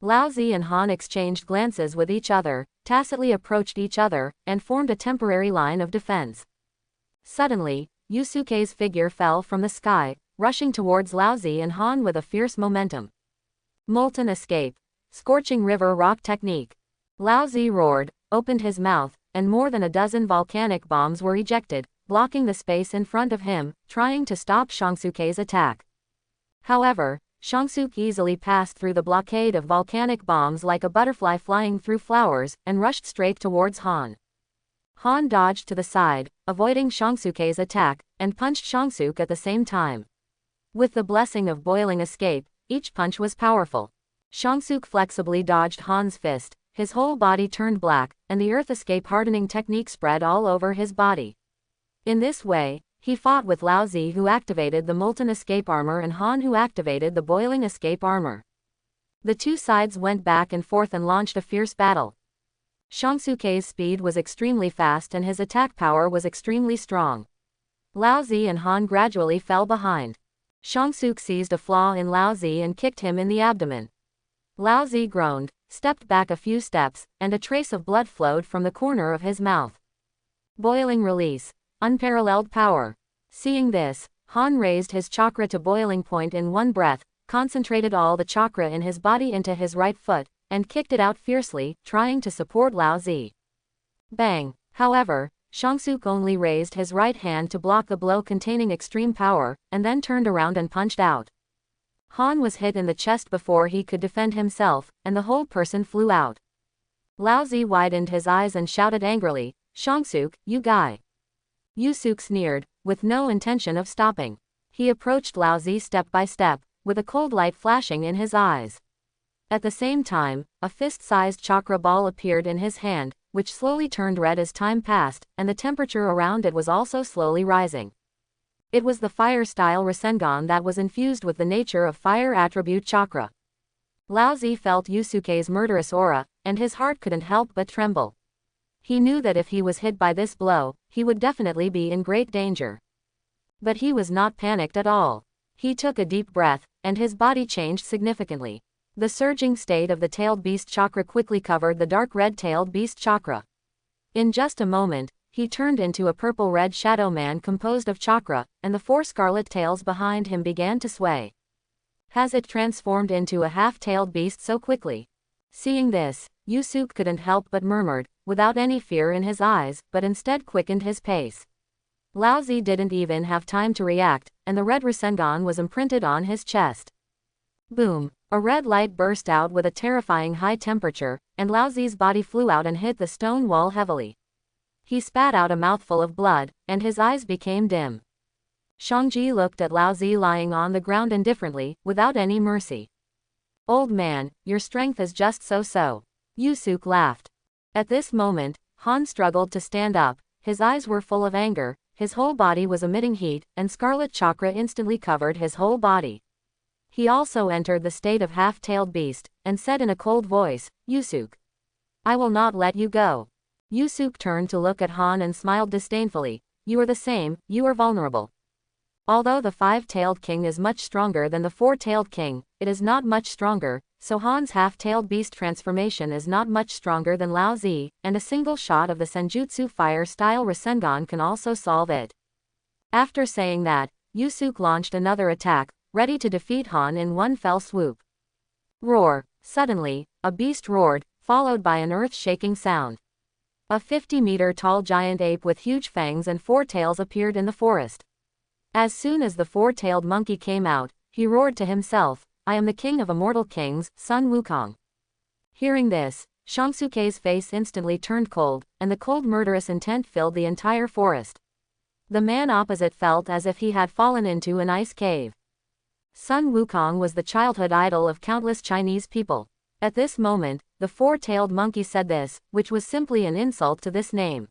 Lousy and Han exchanged glances with each other, tacitly approached each other, and formed a temporary line of defense. Suddenly, Yusuke's figure fell from the sky, rushing towards Lousy and Han with a fierce momentum. Molten escape. Scorching river rock technique. Lousy roared, opened his mouth, and more than a dozen volcanic bombs were ejected, blocking the space in front of him, trying to stop Shangsuke's attack. However, Shangsuke easily passed through the blockade of volcanic bombs like a butterfly flying through flowers, and rushed straight towards Han. Han dodged to the side, avoiding Shangsuke's attack, and punched Shangsuke at the same time. With the blessing of boiling escape, each punch was powerful. Shangsuke flexibly dodged Han's fist, his whole body turned black, and the earth escape hardening technique spread all over his body. In this way, he fought with Lousy who activated the molten escape armor and Han who activated the boiling escape armor. The two sides went back and forth and launched a fierce battle. Shangsuke's speed was extremely fast and his attack power was extremely strong. Lousy and Han gradually fell behind. Shangsuke seized a flaw in Lousy and kicked him in the abdomen. Lousy groaned, stepped back a few steps, and a trace of blood flowed from the corner of his mouth. Boiling release. Unparalleled power. Seeing this, Han raised his chakra to boiling point in one breath, concentrated all the chakra in his body into his right foot, and kicked it out fiercely, trying to support Lousy. Bang! However, Shangsuke only raised his right hand to block the blow containing extreme power, and then turned around and punched out. Han was hit in the chest before he could defend himself, and the whole person flew out. Lousy widened his eyes and shouted angrily, "Shangsuke, you guy!" Yusuke sneered, with no intention of stopping. He approached Lousy step by step, with a cold light flashing in his eyes. At the same time, a fist-sized chakra ball appeared in his hand, which slowly turned red as time passed, and the temperature around it was also slowly rising. It was the fire-style Rasengan that was infused with the nature of fire attribute chakra. Lousy felt Yusuke's murderous aura, and his heart couldn't help but tremble. He knew that if he was hit by this blow, he would definitely be in great danger. But he was not panicked at all. He took a deep breath, and his body changed significantly. The surging state of the tailed beast chakra quickly covered the dark red-tailed beast chakra. In just a moment, he turned into a purple-red shadow man composed of chakra, and the 4 scarlet tails behind him began to sway. Has it transformed into a half-tailed beast so quickly? Seeing this, Yusuke couldn't help but murmured, without any fear in his eyes, but instead quickened his pace. Laozi didn't even have time to react, and the red Rasengan was imprinted on his chest. Boom! A red light burst out with a terrifying high temperature, and Laozi's body flew out and hit the stone wall heavily. He spat out a mouthful of blood, and his eyes became dim. Shangji looked at Laozi lying on the ground indifferently, without any mercy. Old man, your strength is just so-so. Yusuke laughed. At this moment, Han struggled to stand up, his eyes were full of anger, his whole body was emitting heat, and scarlet chakra instantly covered his whole body. He also entered the state of half-tailed beast, and said in a cold voice, Yusuke, I will not let you go. Yusuke turned to look at Han and smiled disdainfully. You are the same, you are vulnerable. Although the 5-tailed king is much stronger than the 4-tailed king, it is not much stronger, so Han's half-tailed beast transformation is not much stronger than Laozi, and a single shot of the Senjutsu fire-style Rasengan can also solve it. After saying that, Yusuke launched another attack, ready to defeat Han in one fell swoop. Roar! Suddenly, a beast roared, followed by an earth-shaking sound. A 50-meter-tall giant ape with huge fangs and 4 tails appeared in the forest. As soon as the 4-tailed monkey came out, he roared to himself, I am the king of immortal kings, Sun Wukong. Hearing this, Shangsuke's face instantly turned cold, and the cold murderous intent filled the entire forest. The man opposite felt as if he had fallen into an ice cave. Sun Wukong was the childhood idol of countless Chinese people. At this moment, the 4-tailed monkey said this, which was simply an insult to this name.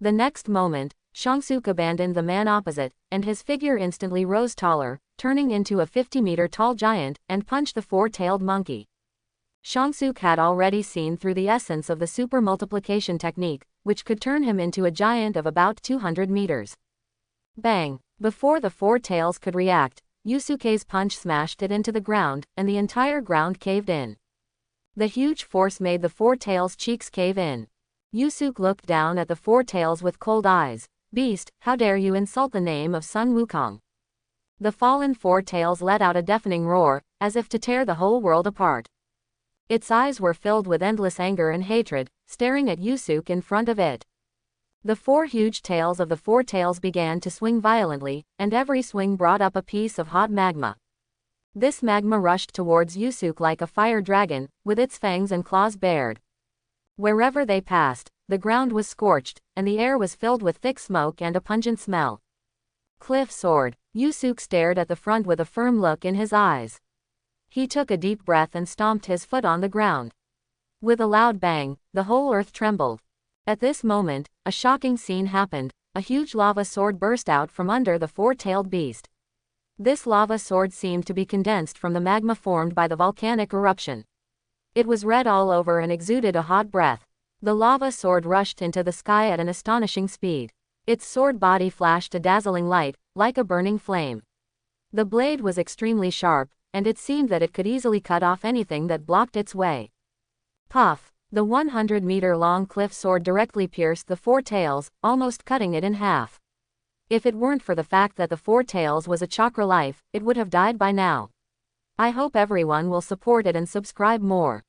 The next moment, Shangsuke abandoned the man opposite, and his figure instantly rose taller, turning into a 50-meter-tall giant, and punched the 4-tailed monkey. Shangsuke had already seen through the essence of the super multiplication technique, which could turn him into a giant of about 200 meters. Bang! Before the 4 tails could react, Yusuke's punch smashed it into the ground, and the entire ground caved in. The huge force made the 4 tails' cheeks cave in. Yusuke looked down at the 4 tails with cold eyes. Beast, how dare you insult the name of Sun Wukong? The fallen 4 tails let out a deafening roar, as if to tear the whole world apart. Its eyes were filled with endless anger and hatred, staring at Yusuke in front of it. The 4 huge tails of the 4 tails began to swing violently, and every swing brought up a piece of hot magma. This magma rushed towards Yusuke like a fire dragon, with its fangs and claws bared. Wherever they passed, the ground was scorched, and the air was filled with thick smoke and a pungent smell. Cliff sword. Yusuke stared at the front with a firm look in his eyes. He took a deep breath and stomped his foot on the ground. With a loud bang, the whole earth trembled. At this moment, a shocking scene happened. A huge lava sword burst out from under the 4-tailed beast. This lava sword seemed to be condensed from the magma formed by the volcanic eruption. It was red all over and exuded a hot breath. The lava sword rushed into the sky at an astonishing speed. Its sword body flashed a dazzling light, like a burning flame. The blade was extremely sharp, and it seemed that it could easily cut off anything that blocked its way. Puff! The 100-meter-long cliff sword directly pierced the 4 tails, almost cutting it in half. If it weren't for the fact that the 4 tails was a chakra life, it would have died by now. I hope everyone will support it and subscribe more.